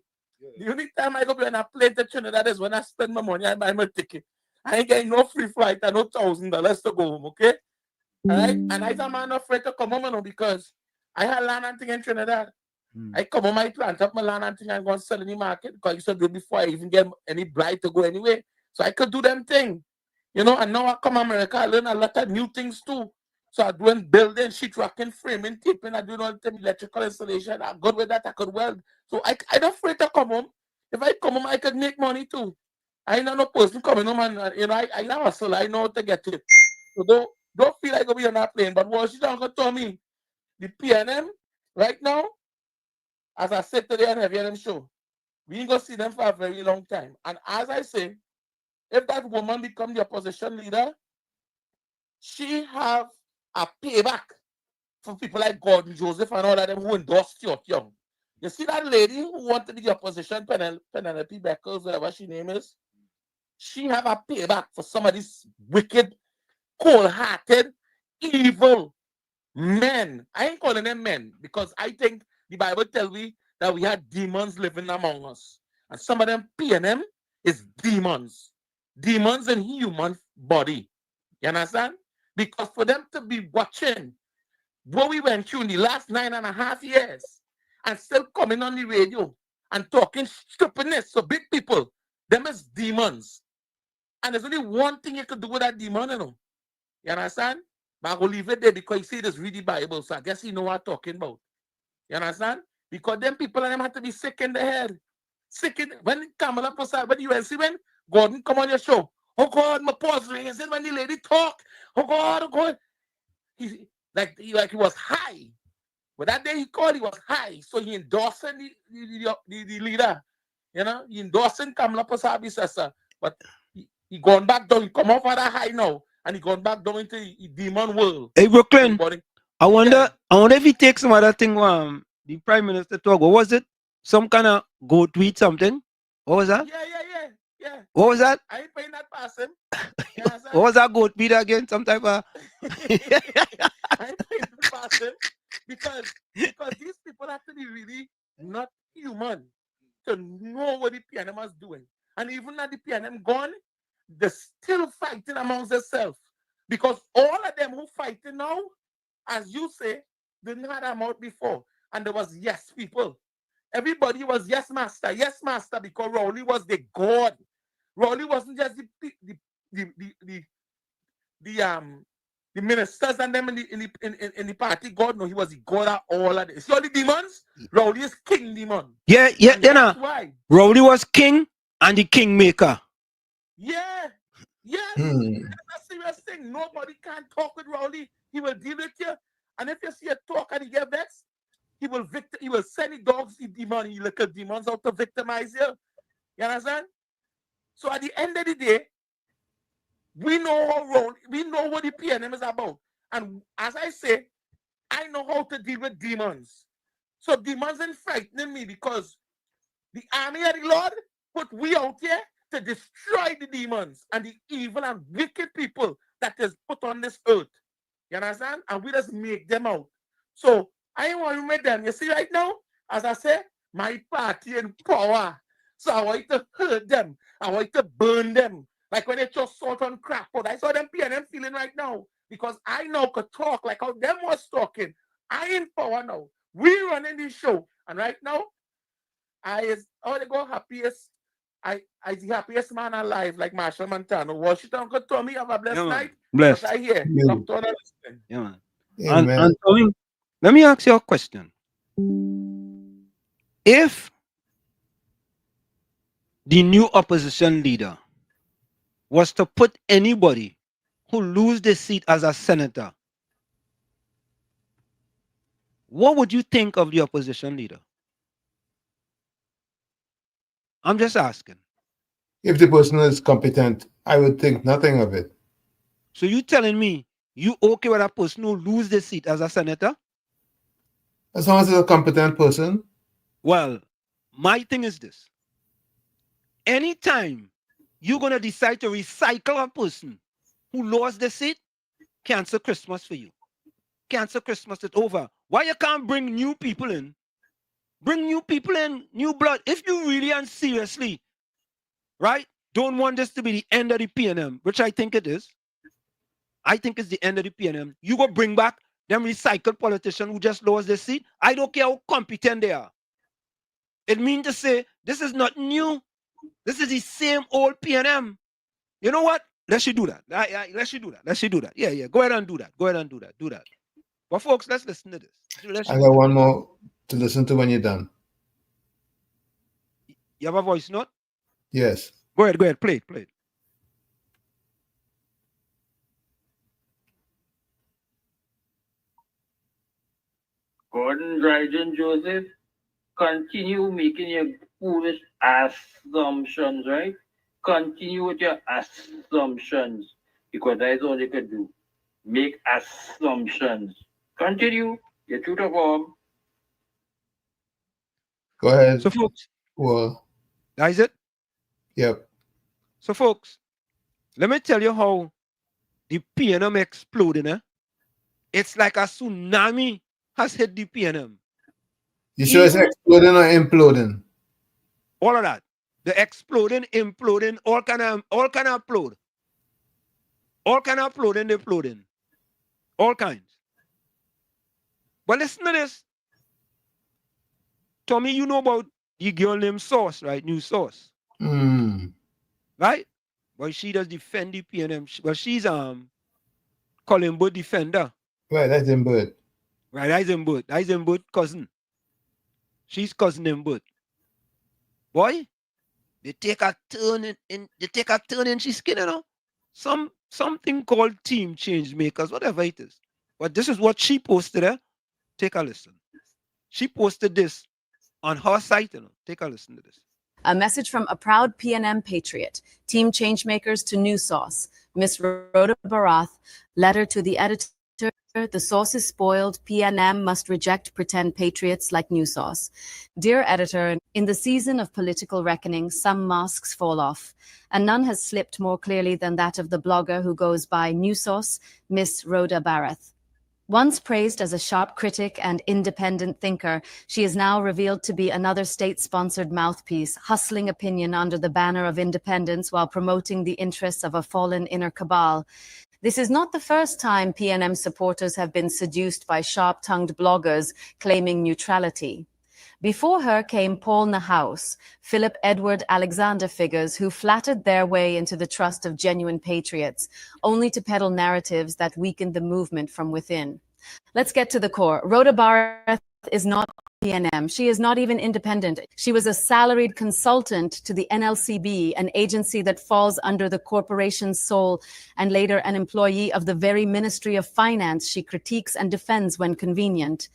The only time I go be on a plane to Trinidad is when I spend my money, I buy my ticket. I ain't getting no free flight and no $1,000 to go home, okay? All right? And I'm not afraid to come home, you know, because I had land and thing in Trinidad. I come home, I plant up my land and thing and go and sell in the market because I used to do it before I even get any bride to go anyway. So I could do them thing. You know, and now I come to America, I learn a lot of new things too. So I'm doing building, sheetrocking, framing, taping, I do all the electrical installation. I'm good with that, I could weld. So I'm not afraid to come home. If I come home, I could make money too. I ain't no person coming home and, you know, I know hustle, I know how to get it. So don't feel like I'll be on that plane. But what she don't tell me, the PNM right now, as I said today on the show, we ain't gonna see them for a very long time. And as I say, if that woman become the opposition leader, she have a payback for people like Gordon Joseph and all of them who endorsed Stuart Young. You see that lady who wanted to be the opposition, Penelope Beckers, whatever she name is, she have a payback for some of these wicked, cold-hearted, evil men. I ain't calling them men because I think the Bible tells me that we had demons living among us. And some of them PNM is demons. Demons in human body. You understand? Because for them to be watching what we went through in the last 9.5 years and still coming on the radio and talking stupidness to big people, them is demons. And there's only one thing you could do with that demon, you know. You understand? But I'm going to leave it there because you see this read the Bible, so I guess you know what I'm talking about. You understand? Because them people and them have to be sick in the head. Sick in when Kamala Prasad, when you see when Gordon come on your show. Oh God, my pause raising when the lady talk. Oh God, oh God. He was high. But that day he called, he was high. So he endorsing the leader. You know, he endorsing Kamala Prasad, sister. But he gone back down, he come off of that high now. And he gone back down into the demon world. Hey Brooklyn, I wonder if he takes some other thing. The Prime Minister talk. What was it? Some kind of go tweet something. What was that? Yeah. What was that? I ain't paying that past him. What was that goat tweet again? Some type of. I ain't paying that past him because these people have to be really not human to know what the PNM is doing. And even now the PNM gone, they're still fighting amongst themselves. Because all of them who fighting now, as you say, didn't have them out before. And there was yes people. Everybody was yes master, because Rowley was the God. Rowley wasn't just the ministers and them in the party God. No, he was the God of all of this. See all the demons? Rowley is king demon. Yeah, you know. Why? Rowley was king and the kingmaker. Yeah. Yes. That's a serious thing. Nobody can talk with Rowley. He will deal with you. And if you see a talk and he get vexed, he will send the dogs, the demon, he look at demons out to victimize you. You understand? So at the end of the day, we know what the PNM is about. And as I say, I know how to deal with demons. So demons ain't frightening me because the army of the Lord put we out here to destroy the demons and the evil and wicked people that is put on this earth. You understand? And we just make them out. So I want to make them. You see right now, as I say, my party in power. So I want to hurt them. I want to burn them. Like when they just salt on crap. But I saw them PNM feeling right now. because I now could talk like how them was talking. I in power now. We running this show. And right now, I they go happiest. I the happiest man alive, like Marshall Montano. Washington, Uncle Tommy, have a blessed night. Blessed. I hear. Yeah. Yeah, man. Amen. And Tommy, let me ask you a question. If the new opposition leader was to put anybody who lose the seat as a senator, what would you think of the opposition leader? I'm just asking. If the person is competent, I would think nothing of it. So you telling me you okay with a person who lose the seat as a senator? As long as it's a competent person. Well, my thing is this. Anytime you're going to decide to recycle a person who lost the seat, cancel Christmas for you. Cancel Christmas, it's over. Why you can't bring new people in? Bring new people in, new blood. If you really and seriously, right, don't want this to be the end of the PNM, which I think it is. I think it's the end of the PNM. You go bring back them recycled politicians who just lost their seat. I don't care how competent they are. It means to say, this is not new. This is the same old PNM. You know what? Let's do that. Let's do that. Let's do that. Yeah. Go ahead and do that. Go ahead and do that. Do that. But folks, let's listen to this. I got one more to listen to when you're done. You have a voice note? Yes. Go ahead. Play it. Gordon Dryden Joseph, continue making your foolish assumptions, right? Continue with your assumptions, because that's all you can do. Make assumptions. Continue. You're true to form. Go ahead. So, folks. Well. That is it? Yep. So, folks, let me tell you how the PNM exploded. It's like a tsunami has hit the PNM. You sure it's exploding or imploding? All of that. The exploding, imploding, all kind of upload. All kind of uploading, imploding. All kinds. But listen to this. Tommy, you know about the girl named Sauce, right? New Sauce. Right? Well, she does defend the PNM. Well, she's Colombo defender. Right, that's in Bird. Right, that's in Bird. That's in Bird cousin. She's cousin in Bird. Boy, they take a turn in she's skin, you know. Something called team change makers, whatever it is. But this is what she posted there. Take a listen. She posted this on her site, you know. Take a listen to this. A message from a proud PNM patriot, team changemakers to New Sauce, Miss Rhoda Barath, letter to the editor, the sauce is spoiled, PNM must reject pretend patriots like New Sauce. Dear editor, in the season of political reckoning, some masks fall off, and none has slipped more clearly than that of the blogger who goes by New Sauce, Miss Rhoda Barath. Once praised as a sharp critic and independent thinker, she is now revealed to be another state-sponsored mouthpiece, hustling opinion under the banner of independence while promoting the interests of a fallen inner cabal. This is not the first time PNM supporters have been seduced by sharp-tongued bloggers claiming neutrality. Before her came Paul Nahaus, Philip Edward Alexander figures who flattered their way into the trust of genuine patriots, only to peddle narratives that weakened the movement from within. Let's get to the core. Rhoda Barath is not PNM. She is not even independent. She was a salaried consultant to the NLCB, an agency that falls under the corporation's soul, and later an employee of the very Ministry of Finance she critiques and defends when convenient.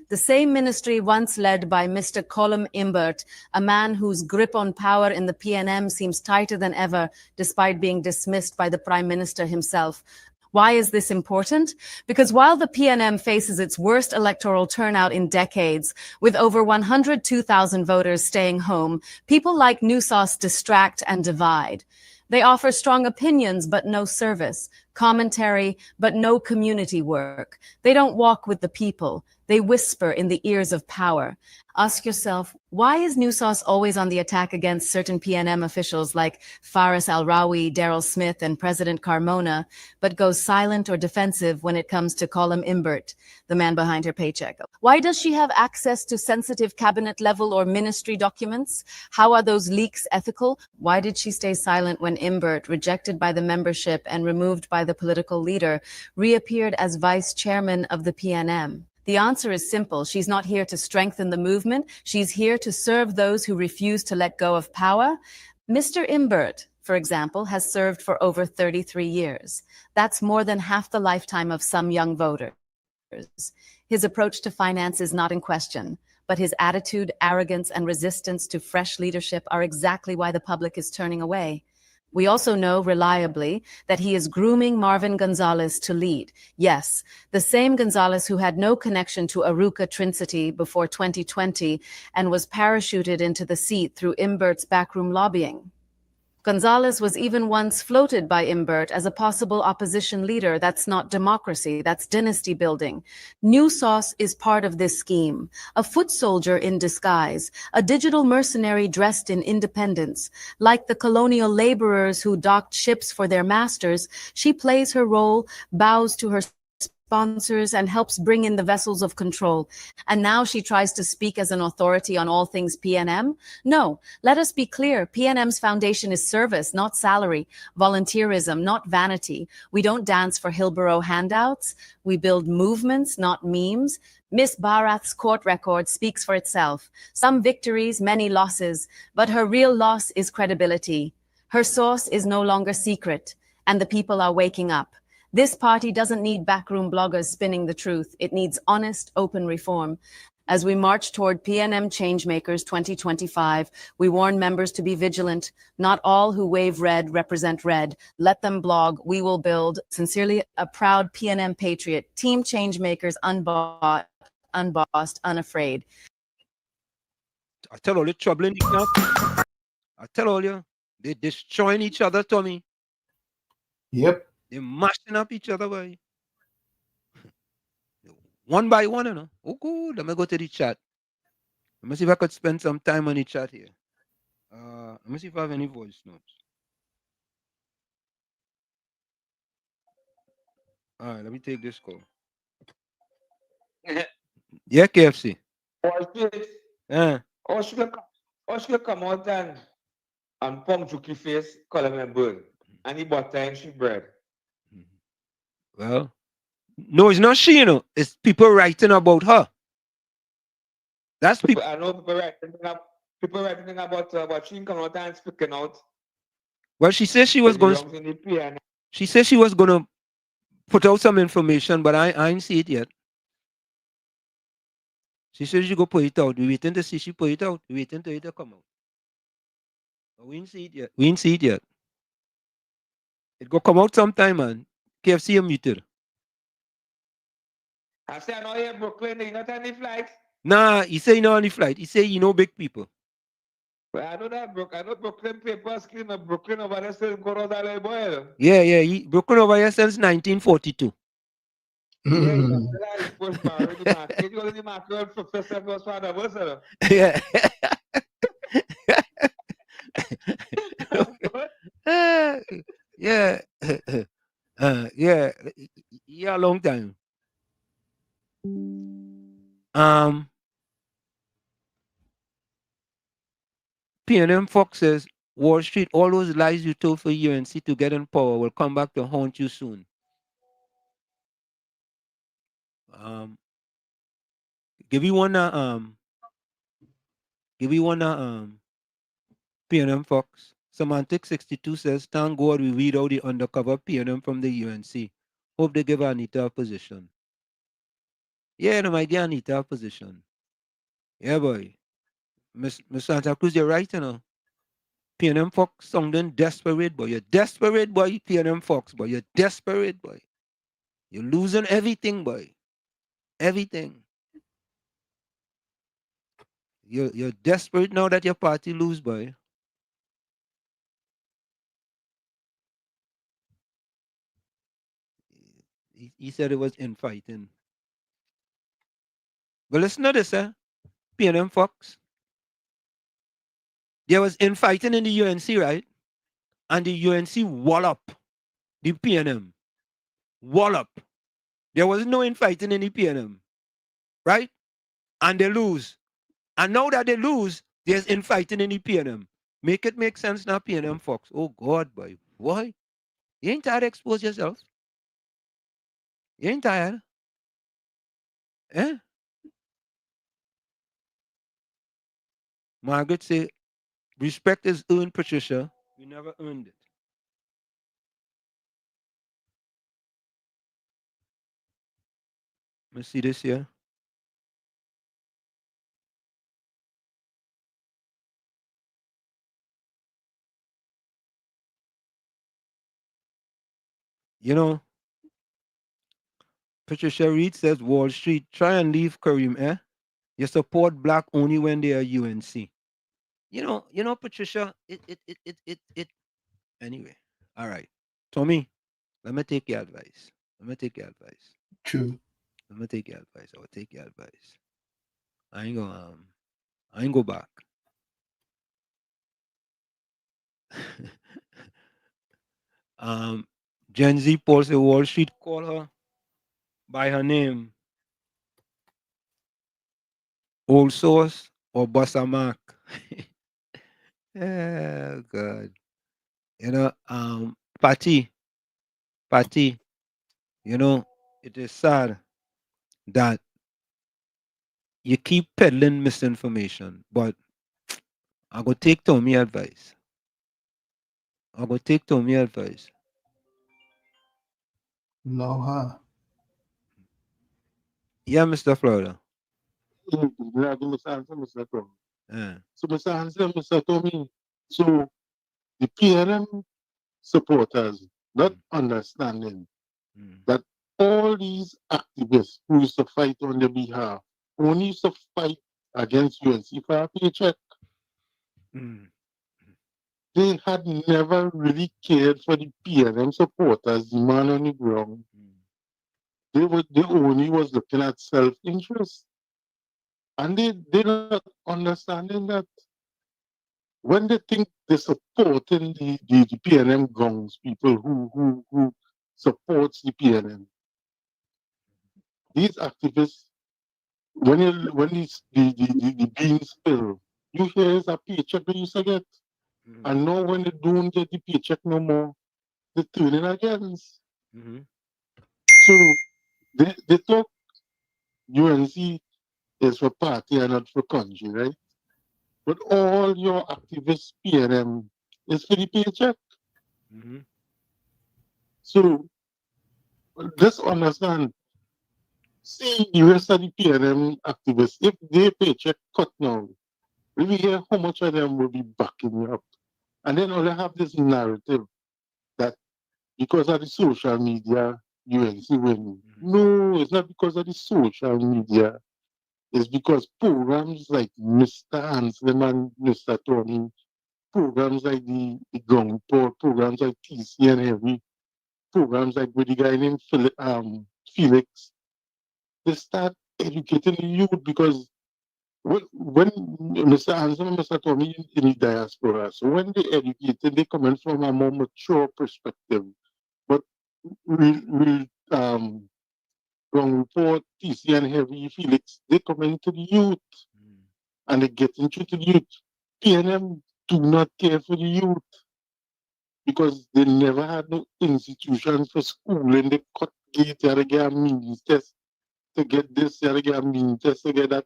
The same ministry once led by Mr. Colum Imbert, a man whose grip on power in the PNM seems tighter than ever, despite being dismissed by the Prime Minister himself. Why is this important? Because while the PNM faces its worst electoral turnout in decades, with over 102,000 voters staying home, people like New Sauce distract and divide. They offer strong opinions, but no service, commentary, but no community work. They don't walk with the people. They whisper in the ears of power. Ask yourself, why is New Sauce always on the attack against certain PNM officials like Faris Al-Rawi, Daryl Smith, and President Carmona, but goes silent or defensive when it comes to Colum Imbert, the man behind her paycheck? Why does she have access to sensitive cabinet level or ministry documents? How are those leaks ethical? Why did she stay silent when Imbert, rejected by the membership and removed by the political leader, reappeared as vice chairman of the PNM? The answer is simple. She's not here to strengthen the movement. She's here to serve those who refuse to let go of power. Mr. Imbert, for example, has served for over 33 years. That's more than half the lifetime of some young voters. His approach to finance is not in question, but his attitude, arrogance, and resistance to fresh leadership are exactly why the public is turning away. We also know reliably that he is grooming Marvin Gonzalez to lead. Yes, the same Gonzalez who had no connection to Aruka Trincity before 2020 and was parachuted into the seat through Imbert's backroom lobbying. Gonzalez was even once floated by Imbert as a possible opposition leader. That's not democracy, that's dynasty building. New Sauce is part of this scheme, a foot soldier in disguise, a digital mercenary dressed in independence. Like the colonial laborers who docked ships for their masters, she plays her role, bows to her sponsors, and helps bring in the vessels of control. And now she tries to speak as an authority on all things PNM? No, let us be clear. PNM's foundation is service, not salary, volunteerism, not vanity. We don't dance for Hillborough handouts. We build movements, not memes. Miss Bharath's court record speaks for itself. Some victories, many losses, but her real loss is credibility. Her source is no longer secret, and the people are waking up. This party doesn't need backroom bloggers spinning the truth. It needs honest, open reform. As we march toward PNM Changemakers 2025, we warn members to be vigilant. Not all who wave red represent red. Let them blog. We will build. Sincerely, a proud PNM patriot. Team Changemakers, unbought, unbossed, unafraid. I tell all the trouble in the camp. I tell all you, they destroying each other, Tommy. Yep. They're mashing up each other, boy. One by one, you know. Oh, good. Let me go to the chat. Let me see if I could spend some time on the chat here. Let me see if I have any voice notes. All right, let me take this call. Yeah, KFC. Yeah. Or she come out and pump Juki face, call him a bird. And he butter and she bread. Well, no, it's not she, you know. It's people writing about her. That's people. I know people writing about she coming out and speaking out. Well, she said she was going to. She said she was going to put out some information, but I ain't see it yet. She said she go put it out. We waiting to see she put it out. We waiting to it to come out. But we ain't see it yet. We ain't see it yet. It go come out sometime, man. KFC you muted. I say I know you're Brooklyn, you're not on the flight. Nah, he say you know on the flight. He say you know big people. Well, I know that I know Brooklyn papers clean up Brooklyn over there still go around that boy. Yeah. Brooklyn over here since 1942. Yeah, he's pushed by already market. You already market for first time was father was it? Yeah. Yeah. Yeah. Yeah, a long time. PNM Fox says, Wall Street, all those lies you told for UNC to get in power will come back to haunt you soon. Give you one PNM Fox. Semantic 62 says, thank God we weed out the undercover PNM from the UNC. Hope they give Anita a position. Yeah, they might give Anita a position. Yeah, boy. Miss Santa Cruz, you're right, you know. PNM Fox sounding desperate, boy. You're desperate, boy, PNM Fox, boy. You're desperate, boy. You're losing everything, boy. Everything. You're desperate now that your party lose, boy. He said it was infighting. But listen to this, PNM Fox. There was infighting in the UNC, right? And the UNC wallop the PNM. Wallop. There was no infighting in the PNM, right? And they lose. And now that they lose, there's infighting in the PNM. Make it make sense now, PNM Fox. Oh God, boy. Why? You ain't tired to expose yourself? You ain't tired? Eh? Margaret say, respect is earned, Patricia. We never earned it. Let me see this here. You know, Patricia Reed says Wall Street, try and leave Kareem, eh? You support black only when they are UNC. You know, Patricia, it. Anyway, all right. Tommy, let me take your advice. Let me take your advice. True. Let me take your advice. I will take your advice. I ain't go back. Gen Z Paul say Wall Street call her by her name. Old Source or Bossa Mark. Oh God. You know, Patty, you know, it is sad that you keep peddling misinformation, but I go take Tommy advice. No, huh? Yeah, Mr. Florida. So, Mr. Hansen, Mr. Tommy, so the PNM supporters not understanding that all these activists who used to fight on their behalf only used to fight against UNC for a paycheck. They had never really cared for the PNM supporters, the man on the ground. They only was looking at self-interest. And they're not understanding that when they think they're supporting the PNM gongs, people who supports the PNM, these activists, when the beans spill, you hear it's a paycheck they used to get. And now when they don't get the paycheck no more, they're turning against. So they talk UNC is for party and not for country, right? But all your activists PNM is for the paycheck. So just understand, see the rest of the PNM activists, if their paycheck cut now, we hear how much of them will be backing you up. And then all they have this narrative that because of the social media, UNC win. No, it's not because of the social media. It's because programs like Mr. Anselm and Mr. Tony, programs like the Ground Report, programs like TC and Heavy, programs like with the guy named Felix, they start educating the youth because when Mr. Anselm and Mr. Tommy in the diaspora, so when they educated, they come in from a more mature perspective. But Ground Report, TC and Heavy, Felix, they come into the youth and they get into the youth. PNM do not care for the youth because they never had no institutions for school and they cut gate, they get a means test to get this, they get a means test to get that.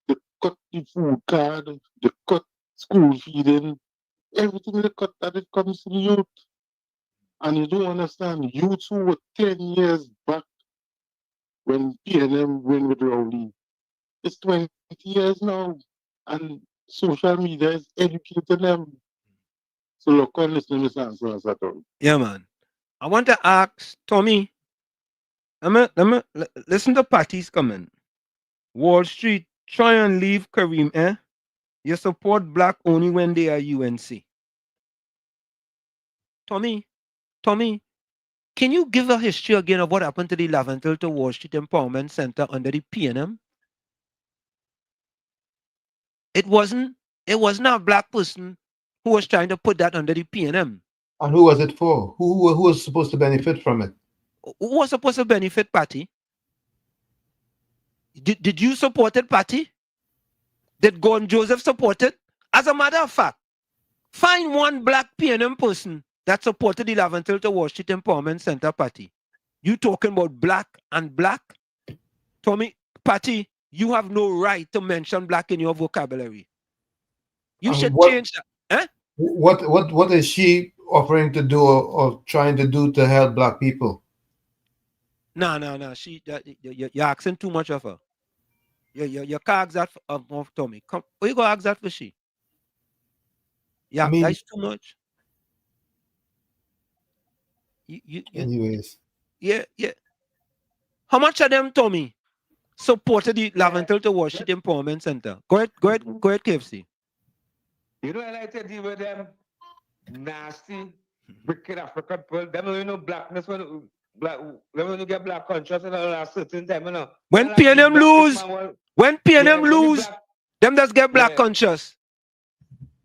They cut the food card, they cut school feeding, everything they cut that it comes to the youth. And you don't understand, youths who were 10 years back when PNM went with Rowley, it's 20 years now. And social media is educating them. So look on listening to answers at all. Yeah, man. I want to ask Tommy. Listen to Patty's comment. Wall Street, try and leave Kareem, eh? You support black only when they are UNC. Tommy, can you give a history again of what happened to the Laventil to Wall Street Empowerment Center under the PNM? it wasn't a black person who was trying to put that under the PNM. And who was it for? Who was supposed to benefit from it? Who was supposed to benefit, Patty? Did you support it, Patty? Did Gordon Joseph support it? As a matter of fact, find one black PNM person that supported the Laventil to Wall Street Empowerment Center, Patty. You talking about black and black? Tommy, Patty, you have no right to mention black in your vocabulary. You should change that. Eh? What is she offering to do or trying to do to help black people? No. You're asking too much of her. You can't ask that of Tommy. Come, where you go ask that for she? Yeah, that's too much. Anyways. Yeah. How much of them, Tommy, supported the Laventil to Wall Street Empowerment Center? Go ahead, KFC. You know, I like to deal with them nasty, wicked African people. Them, you know, blackness when you get black conscious and all that certain time, you know. When PNM lose, them just get black conscious.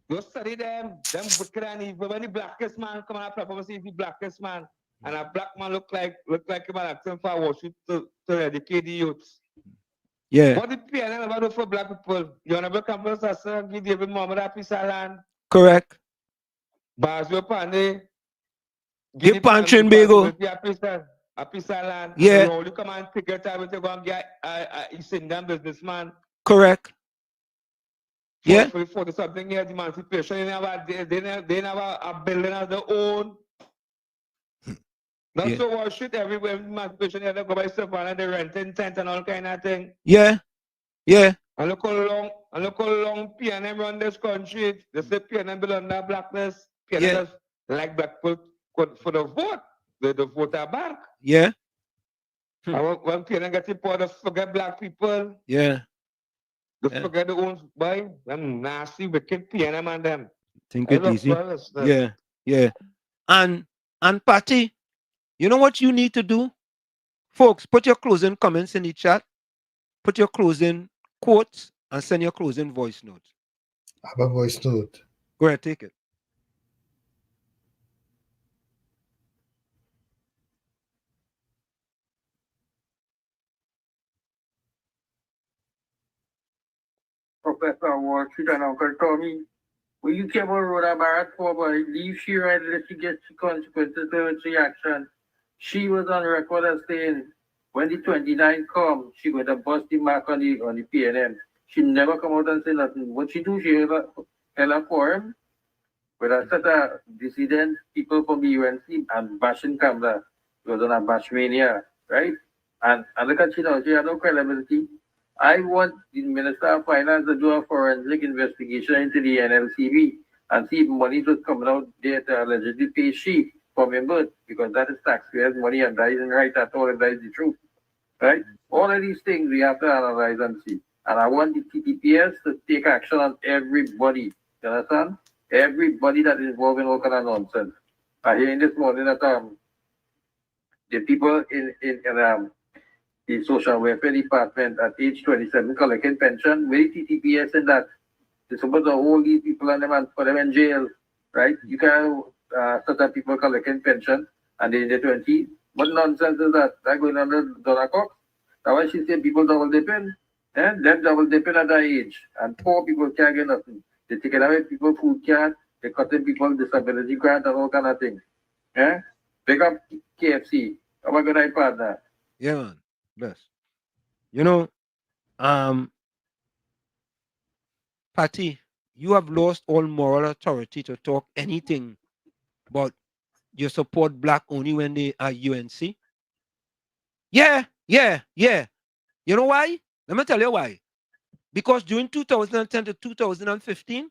You study them wicked and evil. When the blackest man come on a platform, see if the blackest man and a black man look like him and acting for worship to educate the youths. Yeah. What the PNM ever do for black people? You never come to us and give David Mohammed a piece of land. Correct. Basio Pane. Give Pantrin Bego. A piece of land. Yeah. You come and pick your time to go and get a East Indian businessman. Correct. Yeah. For something here, the emancipation, they never a building of their own. Not so much shit everywhere. Emancipation, they go by stuff and they renting tent and all kind of thing. Yeah. And look how long PNM run this country. They say PNM belong to blackness. PNM like black people for the vote. The voter bank. Yeah. When PNM get important, they forget black people. Yeah. They forget the own boy. Them nasty, wicked PNM and them. Think it easy. Yeah. And Patty, you know what you need to do? Folks, put your closing comments in the chat. Put your closing quotes and send your closing voice note. I have a voice note. Go ahead, take it. Professor Wall Street and Uncle Tommy, when you came on Rhoda Barrett for, boy, leave she right let she get the consequences of her reaction. She was on record as saying when the 29 come, she going to bust the mark on the PNM. She never come out and say nothing. What she do, she held a forum with a set of dissident people from the UNC and bashing Kamla. It was on a bash mania, right? And look at she now, she had no credibility. I want the Minister of Finance to do a forensic investigation into the NLCB and see if money was coming out there to allegedly pay she for members, because that is taxpayers' money and that isn't right at all, and that is the truth. Right? All of these things we have to analyze and see. And I want the TTPS to take action on everybody. You understand? Everybody that is involved in all kind of nonsense. I hear this morning that the people in the social welfare department at age 27 collecting pension, very TTPS in that they're supposed to hold these people and them and put them in jail, right? You can certain people collecting pension and they're in their 20s. What nonsense is that? That going on the dollar cock? That's why she said people double dipping. Them double dipping at that age. And poor people can't get nothing. They take it away people food can't, they cutting people disability grant and all kind of things. Pick up KFC. Have a good night, partner. Yeah, man. Best. You know, Patty, you have lost all moral authority to talk anything but you support black only when they are UNC. Yeah. You know why? Let me tell you why. Because during 2010 to 2015,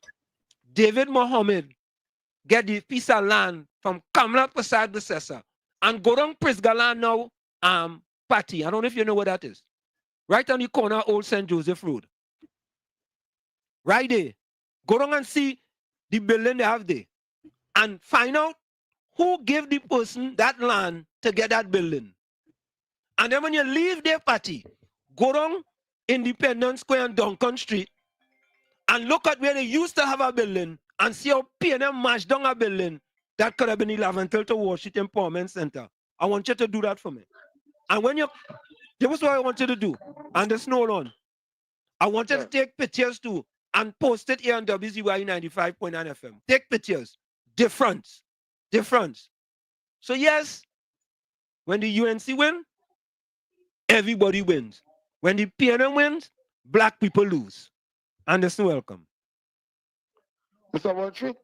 David Mohammed get the piece of land from Kamla Prasad Besessa and go down Prisgalan now, Patty. I don't know if you know where that is. Right on the corner of Old St. Joseph Road. Right there. Go down and see the building they have there. And find out who gave the person that land to get that building. And then when you leave their party, go down Independence Square and Duncan Street and look at where they used to have a building and see how PNM mashed down a building that could have been 11 till to Washington Empowerment Center. I want you to do that for me. And when you, that was what I want you to do. And the snow on. I want you to take pictures too and post it here on WZYE 95.9 FM. Take pictures. Difference. So yes, when the UNC win, everybody wins. When the PNM wins, black people lose. Anderson, welcome. Mr. Waltrip,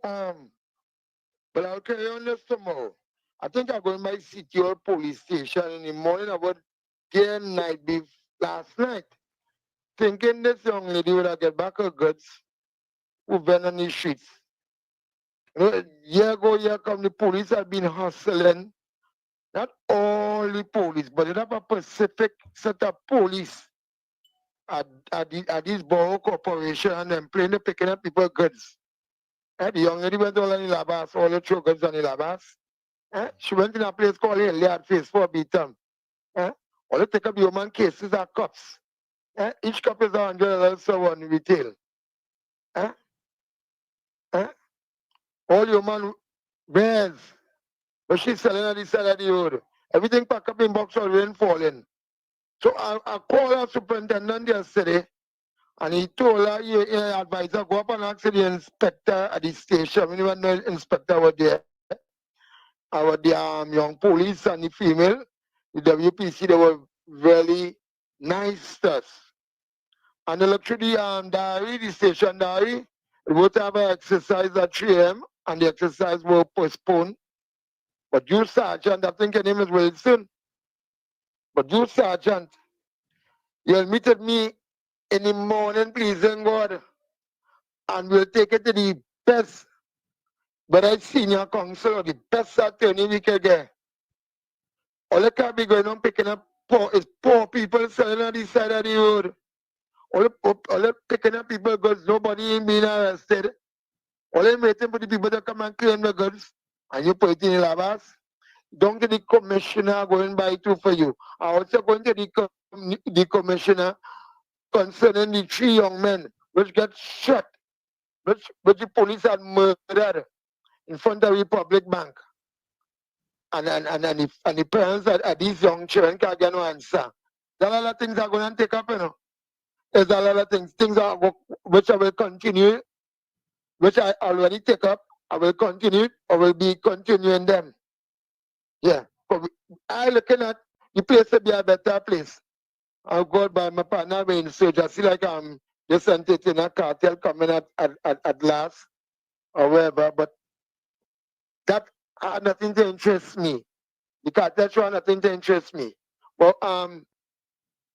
but I'll carry on this tomorrow. I think I'm going to my city or police station in the morning about day and night last night. Thinking this young lady would have get back her goods who been on the streets. You know, year ago, here come the police have been hustling. Not only police, but they have a specific set of police at this borough corporation and them playing the picking up people's goods. The young lady went all in the labas, all the throw goods on the labas. She went in a place called Hilliard Face for a beat them. All they take up the human cases are cups. Each cup is $100 so on retail. All human bears. But she's selling on the side of the road. Everything packed up in box or rain falling. So I called our superintendent yesterday and he told her, he advised her, go up and ask the inspector at the station. When even the inspector was there, our young police and the female, the WPC, they were really nice to us. And they looked through the diary, the station diary, we would have an exercise at 3 a.m. and the exercise was postponed. But you, Sergeant, I think your name is Wilson. But you, Sergeant, you'll meet at me in the morning, pleasing God, and we'll take it to the best, but I senior counsel, the best attorney we can get. All that can be going on picking up poor people selling on the side of the road. All that picking up people goods, nobody ain't being arrested. All they waiting for the people to come and claim the goods, and you put it in the labas. Don't get the commissioner going by too for you. I also going to the commissioner concerning the 3 young men which got shot, which the police had murdered in front of the public bank. And the parents of these young children can't get no answer. There are a lot of things are going to take up, you know. There's a lot of things are, which I will continue, which I already take up. I will continue, I will be continuing them. Yeah. But I looking at the place to be a better place. I'll go by my partner in search. I see like just in a cartel coming at last or whatever, but that had nothing to interest me. The cartel show had nothing to interest me. But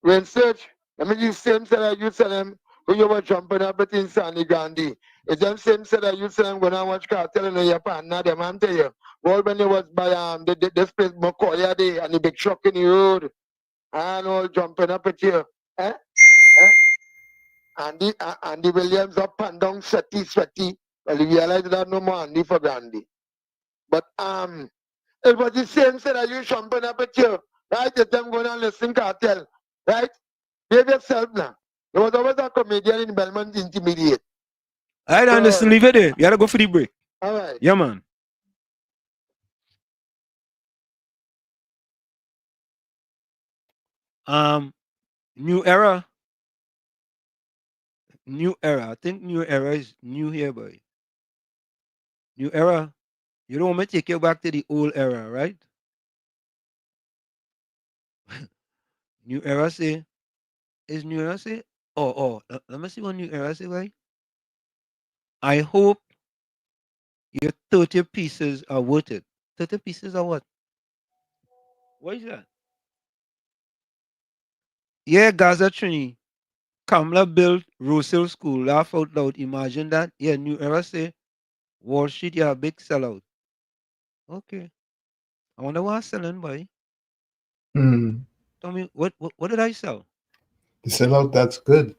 when search, let me use same set I use them when you were jumping up between Sandy Gandhi. It's them same set I use them when I watch cartel in your partner, them I'm tell you. Well, when it was by this place Macaulay Day and the big truck in the road and all jumping up at you. Andy Williams up and down sweaty. Well, you realize that no more Andy for Gandhi. But it was the same set that you jumping up at you. Right? It's them going on listening cartel. Right? Behave yourself now. There was always a comedian in Belmont Intermediate. I don't understand. Leave it there. You gotta go for the break. All right. Yeah, man. New era. I think new era is new here, boy. New era. You don't want me to take you back to the old era, right? New era say. Is new era say? Let me see what new era say, right? I hope your 30 pieces are worth it. 30 pieces are what? What is that? Yeah, Gaza Trini. Kamala built Rosehill School. Laugh out loud. Imagine that. Yeah, new era say Wall Street, yeah, big sellout. Okay. I wonder what I'm selling, boy. Tell me, what did I sell? The sellout, that's good.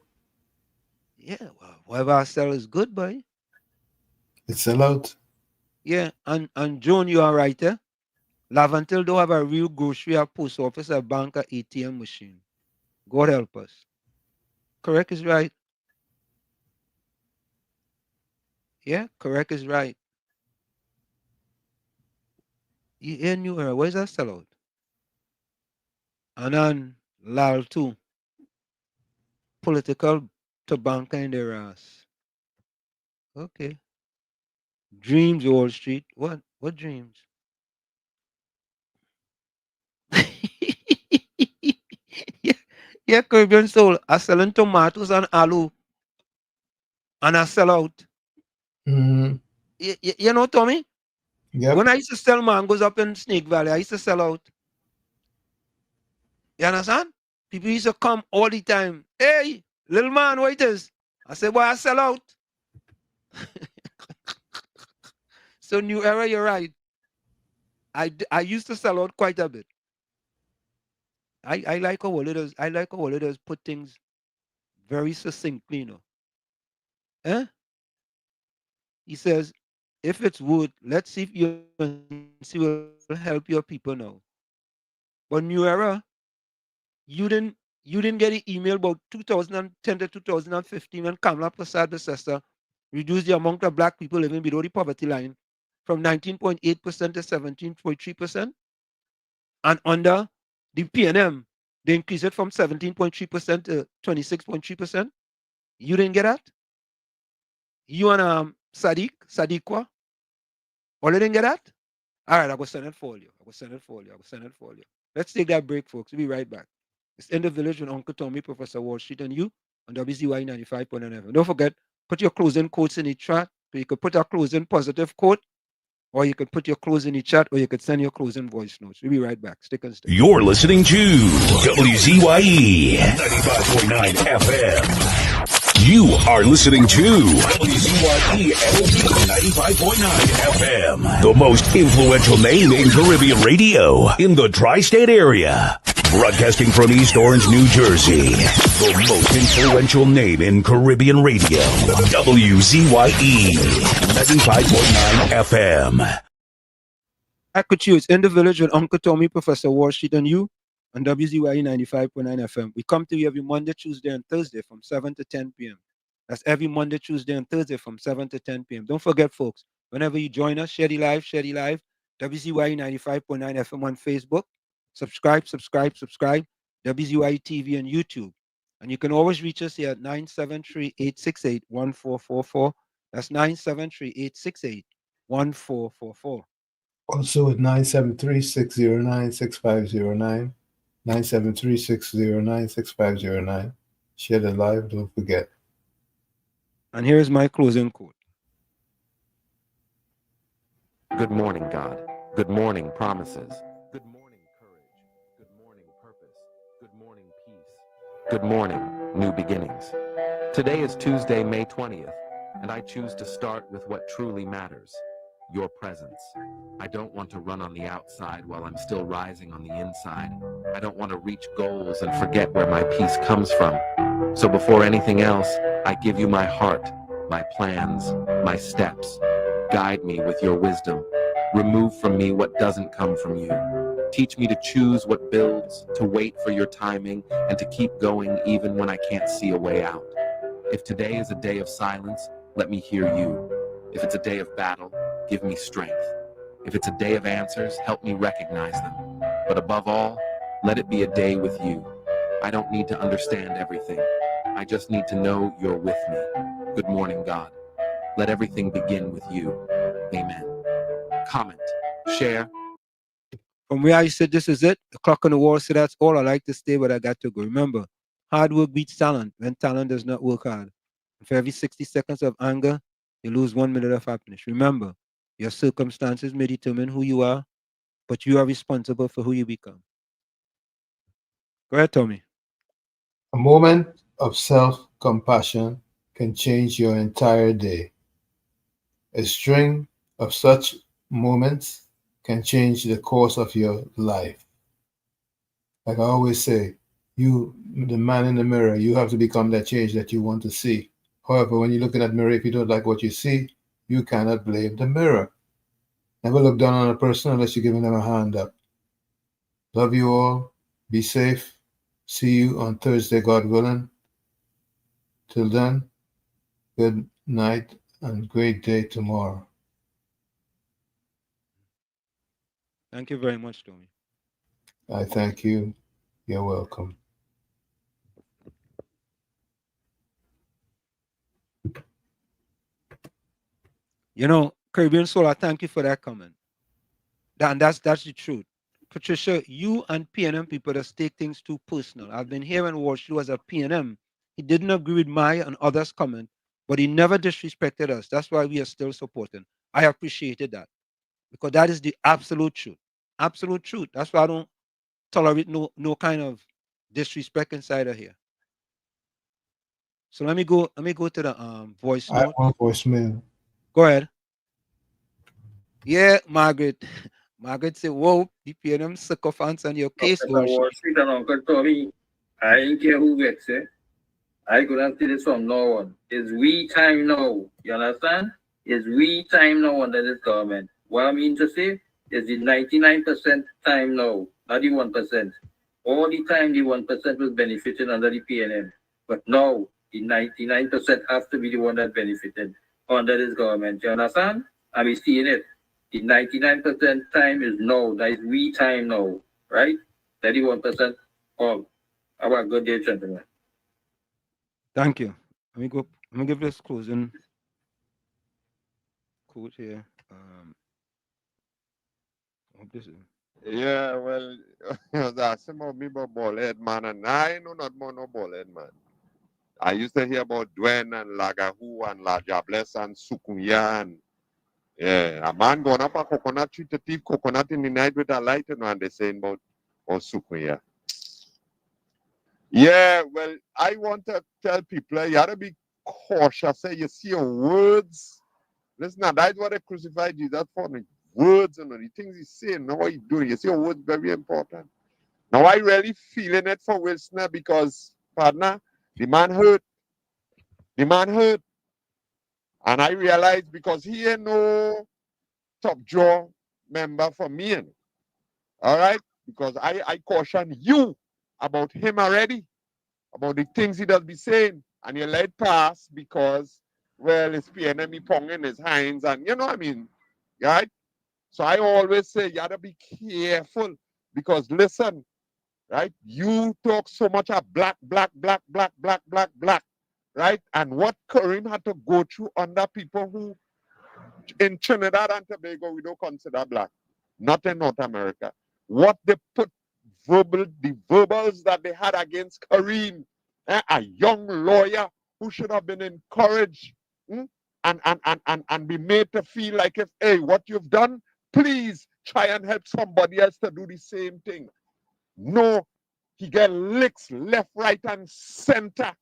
Yeah, well, whatever I sell is good, boy. The sellout. Yeah, and Joan, you are right, eh? Lavantil don't have a real grocery, a post office, a bank, a ATM machine. God help us. Correct is right. Yeah, correct is right. You hear New Era. Where's that sellout? And then Lal too. Political to bank in their ass. Okay. Dreams, Wall Street. What? What dreams? yeah, yeah, Caribbean Soul. I selling tomatoes and alu. And I sell out. Mm-hmm. You know, Tommy? Yep. When I used to sell mangoes up in Snake Valley, I used to sell out. You understand? People used to come all the time. Hey, little man, what it is? I said, boy, I sell out. So New Era, you're right. I used to sell out quite a bit. I like how leaders put things very succinctly, you know. Eh? He says, if it's wood, let's see if UNC will help your people now. But New Era, you didn't get an email about 2010 to 2015 when Kamala Prasad Besessa reduced the amount of black people living below the poverty line from 19.8% to 17.3%. And under the PNM, they increased it from 17.3% to 26.3%. You didn't get that? You and Sadiqwa, all didn't get that? All right, I will send it for you. Let's take that break, folks. We'll be right back. It's In the Village with Uncle Tommy, Professor Wall Street, and you on WZYE 95.9 FM. Don't forget, put your closing quotes in the chat. So you could put a closing positive quote, or you could put your closing in the chat, or you could send your closing voice notes. We'll be right back. Stick and stay. You're listening to WZYE 95.9 FM. You are listening to WZYE 95.9 FM, the most influential name in Caribbean radio in the tri-state area. Broadcasting from East Orange, New Jersey, the most influential name in Caribbean radio, WZYE 95.9 FM. Back with you. It's In the Village with Uncle Tommy, Professor Wall Street, and you on WZYE 95.9 FM. We come to you every Monday, Tuesday, and Thursday from 7 to 10 p.m. That's every Monday, Tuesday, and Thursday from 7 to 10 p.m. Don't forget, folks, whenever you join us, share the live, WZYE 95.9 FM on Facebook. Subscribe, WZYE TV and YouTube. And you can always reach us here at 973-868-1444. That's 973-868-1444. Also at 973-609-6509. 973-609-6509. Share the live, don't forget. And here's my closing quote. Good morning, God. Good morning, promises. Good morning, courage. Good morning, purpose. Good morning, peace. Good morning, new beginnings. Today is Tuesday, May 20th, and I choose to start with what truly matters. Your presence. I don't want to run on the outside while I'm still rising on the inside. I don't want to reach goals and forget where my peace comes from. So before anything else, I give you my heart, my plans, my steps. Guide me with your wisdom. Remove from me what doesn't come from you. Teach me to choose what builds, to wait for your timing, and to keep going even when I can't see a way out. If today is a day of silence, let me hear you. If it's a day of battle, give me strength. If it's a day of answers, help me recognize them. But above all, let it be a day with you. I don't need to understand everything. I just need to know you're with me. Good morning, God. Let everything begin with you. Amen. Comment, share. From where I said this is it, the clock on the wall, so that's all I like to stay, but I got to go. Remember, hard work beats talent when talent does not work hard. And for every 60 seconds of anger, you lose 1 minute of happiness. Remember, your circumstances may determine who you are, but you are responsible for who you become. Go ahead, Tommy. A moment of self-compassion can change your entire day. A string of such moments can change the course of your life. Like I always say, you, the man in the mirror, you have to become that change that you want to see. However, when you look in that mirror, if you don't like what you see, you cannot blame the mirror. Never look down on a person unless you're giving them a hand up. Love you all. Be safe. See you on Thursday, God willing. Till then, good night and great day tomorrow. Thank you very much, Tommy. I thank you. You're welcome. You know, Caribbean Soul, I thank you for that comment. That's the truth. Patricia, you and PNM people just take things too personal. I've been here and watched you as a PNM. He didn't agree with my and others' comment, but he never disrespected us. That's why we are still supporting. I appreciated that because that is the absolute truth. Absolute truth. That's why I don't tolerate no kind of disrespect inside of here. So let me go to the voice note. I want voicemail. Go ahead. Yeah, Margaret. Margaret said, whoa, the PNM sycophants on your case, Wall Street and Uncle Tommy, I ain't care who gets it. I couldn't see this from no one. It's we time now. You understand? It's we time now under this government. What I mean to say is the 99% time now, not the 1%. All the time the 1% was benefiting under the PNM. But now the 99% has to be the one that benefited under this government. You understand? And we seeing it. The 99% time is now. That is we time now. Right? 31% all. Have a good day, gentlemen. Thank you. Let me give this closing quote here. This is... Yeah, well, that's about me about ballhead, man, and I know not more no ballhead, man. I used to hear about Duen and Lagahu and La Jables and Sukuya and yeah, a man going up a coconut tree to thief coconut in the night with a light and they saying about Sukuya. Yeah, well, I want to tell people you gotta be cautious. Say you see your words. Listen, that's what they crucified Jesus for. The words and the things he's saying, now what he's doing. You see your words very important. Now I really feeling it for Wilson because, partner, the man hurt. The man hurt. And I realized because he ain't no top jaw member for me. All right? Because I caution you about him already, about the things he does be saying. And you let it pass because, well, it's PNM pong in his hands. And you know what I mean? Right? So I always say you gotta be careful because listen, right? You talk so much of black, right? And what Kareem had to go through under people who in Trinidad and Tobago we don't consider black, not in North America. What they put the verbals that they had against Kareem, a young lawyer who should have been encouraged and be made to feel like if, hey, what you've done, please try and help somebody else to do the same thing. No, he get licks left, right, and center,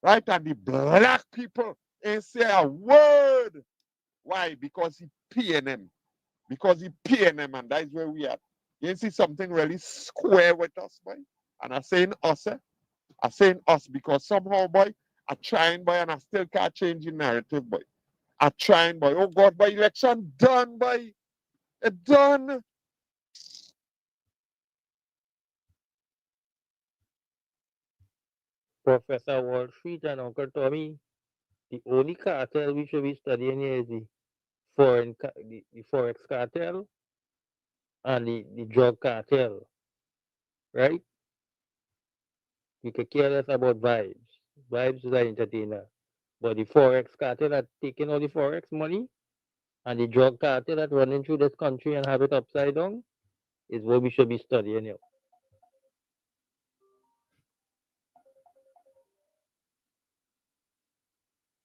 right? And the black people ain't say a word. Why? Because he PNM. Because he PNM, and that's where we are. You see something really square with us, boy. And I'm saying us, I'm saying us because somehow, boy, I'm trying, boy, and I still can't change the narrative, boy. I'm trying, boy. Oh God, boy, election done, boy. It done. Professor Wall Street and Uncle Tommy, the only cartel we should be studying here is the forex cartel and the drug cartel, right? We could care less about vibes. Vibes is an entertainer. But the forex cartel that taking all the forex money and the drug cartel that running through this country and have it upside down is what we should be studying here.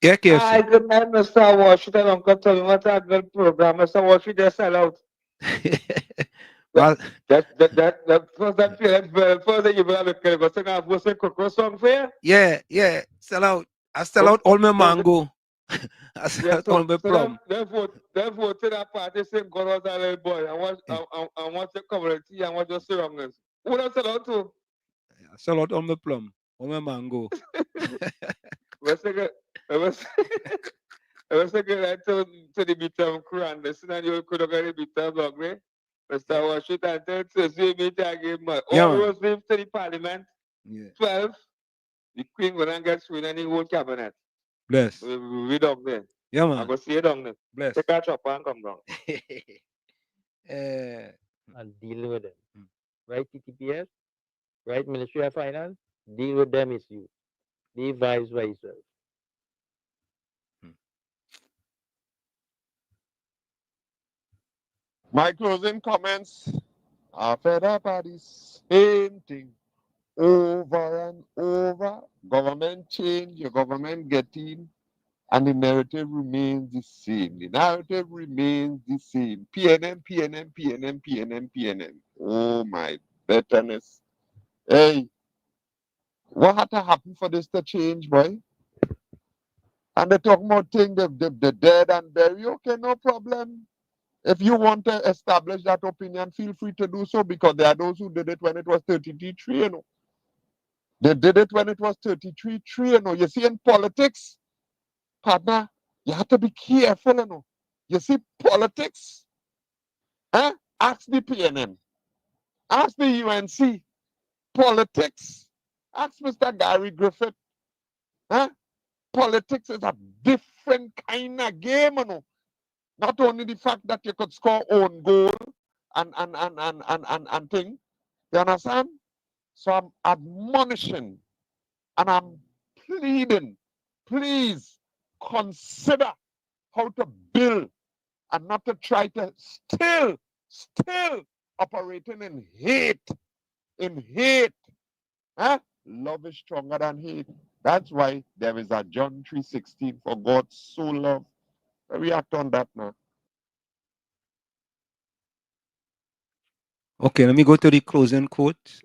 Yeah, Hi, good night, Mr. Washington. Uncle Tommy, what a good program. Mr. Washington, just sell out. Well, that first that first you better look at it. Go sing a voice cocoa song for you. Yeah. Sell out. I sell out all my mango. I sell out all my plum. Therefore, to that party, same God was a little boy. I want your community. I want your surroundings. Who does sell out to? I sell out all my plum, all my mango. I was thinking that to the midterm crew and listen, and you could have got the midterm blog, right? Mr. Washington, to see me again, man. All those leave to the parliament. 12, the queen gonna get sworn in the whole cabinet. Bless. We don't there. Yeah, man. I go see you down there. Bless. Take a chopper and come down. And deal with them. Right, TTPS? Right, Ministry of Finance? Deal with them issues. Be vice versa. My closing comments are fed up by the same thing over and over. Government change, your government get in, and the narrative remains the same. The narrative remains the same. PNM, PNM, PNM, PNM, PNM. Oh my bitterness. Hey, what had to happen for this to change, boy? And they talk about things, the dead and buried. Okay, no problem. If you want to establish that opinion, feel free to do so, because there are those who did it when it was 33, you know. They did it when it was 33, you know. You see, in politics, partner, you have to be careful, you know. You see, politics, ask the PNM, ask the UNC, politics, ask Mr. Gary Griffith, politics is a different kind of game, you know. Not only the fact that you could score own goal and thing, you understand? So I'm admonishing and I'm pleading, please consider how to build and not to try to still operating in hate. Love is stronger than hate. That's why there is a John 3:16, for God so loved. React on that now. Okay, let me go to the closing quote.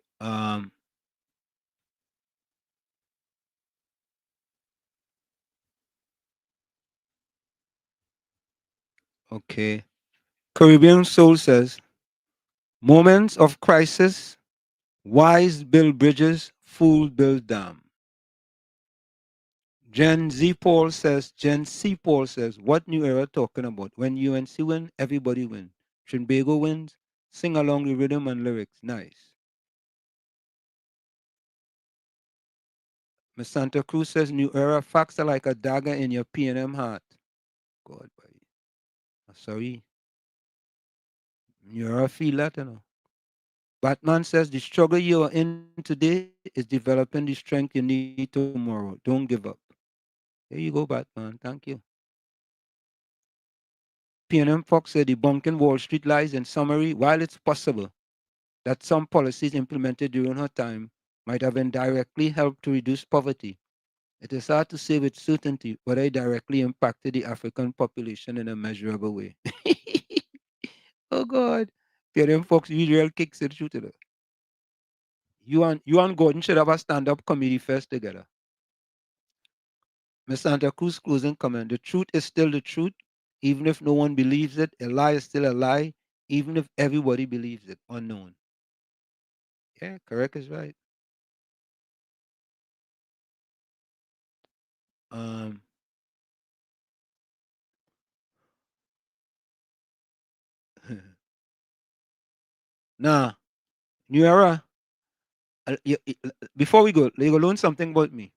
Okay. Caribbean Soul says, moments of crisis, wise build bridges, fool build dam. Gen C Paul says, what new era talking about? When UNC win, everybody win. Trinbago wins, sing along the rhythm and lyrics. Nice. Miss Santa Cruz says, new era facts are like a dagger in your PNM heart. God, buddy. Sorry. New era feel that, you know. Batman says, the struggle you are in today is developing the strength you need tomorrow. Don't give up. There you go, Batman. Thank you. PNM Fox said, debunking Wall Street lies. In summary, while it's possible that some policies implemented during her time might have indirectly helped to reduce poverty, it is hard to say with certainty whether it directly impacted the African population in a measurable way. Oh, God. PNM Fox, you real kicks it through to the. You and Gordon should have a stand-up comedy fest together. Ms. Santa Cruz closing comment. The truth is still the truth, even if no one believes it. A lie is still a lie, even if everybody believes it. Unknown. Yeah, correct is right. Nah, New Era. Before we go, you learn something about me.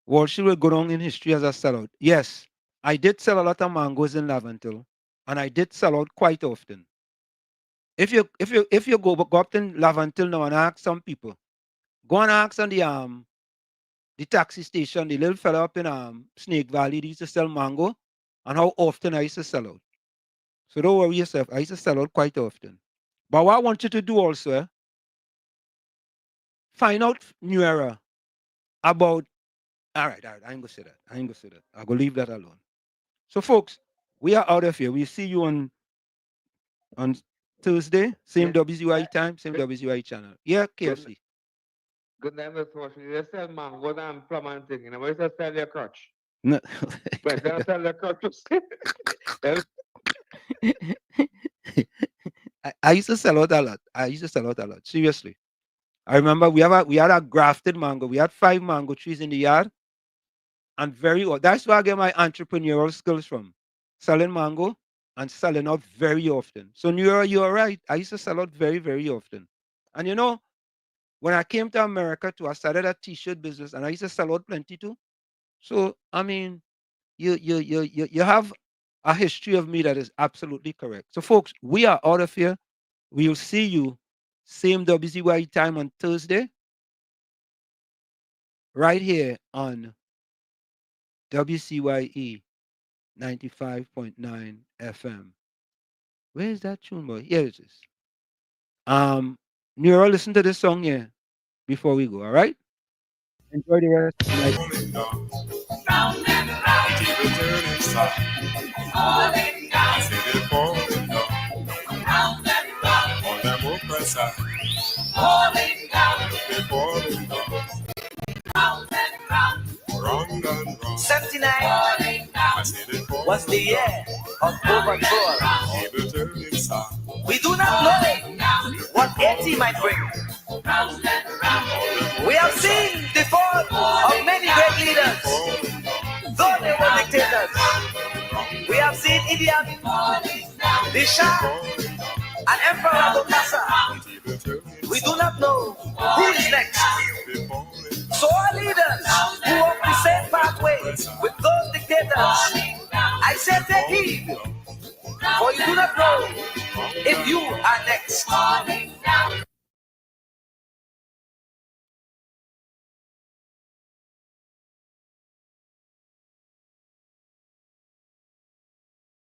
Wall Street will go down in history as a sellout. Yes, I did sell a lot of mangoes in Laventil, and I did sell out quite often. If you go up in Laventil now and ask some people, go and ask on the taxi station, the little fella up in Snake Valley, they used to sell mango, and how often I used to sell out. So don't worry yourself, I used to sell out quite often. But what I want you to do also, find out New Era about, all right, I ain't gonna say that. I'm gonna leave that alone. So folks, we are out of here. We see you on Thursday, same WZYE time, same WZYE channel. Yeah, KFC. Good night, Mr. Washington. You sell mangoes and plum and thing. You know, but you sell your crutch. No. But you sell your crutch. I used to sell out a lot. Seriously. I remember we had a grafted mango. We had 5 mango trees in the yard. And that's where I get my entrepreneurial skills from. Selling mango and selling out very often. So you're right. I used to sell out very, very often. And you know, when I came to America too, I started a t-shirt business and I used to sell out plenty too. So I mean, you have a history of me that is absolutely correct. So, folks, we are out of here. We'll see you same WZYE time on Thursday, right here on WZYE 95.9 FM. Where is that tune, boy? Here it is. Nero, listen to this song here before we go, all right? Enjoy the rest of the night. Round and round, keep it turning side. Falling down, see it falling down. Round and round, on them oppressor. Falling down, they falling down. Round and round, round and round. 79 falling down. Was the year of overthrow. Keep it turning side. We do not know what 80 might bring. We have seen the fall of many great leaders, though they were dictators. We have seen Idi Amin, the Shah, and Emperor Bokassa. We do not know who is next. So our leaders who walk the same pathway with those dictators, I say take heed, for you do not know if you are next.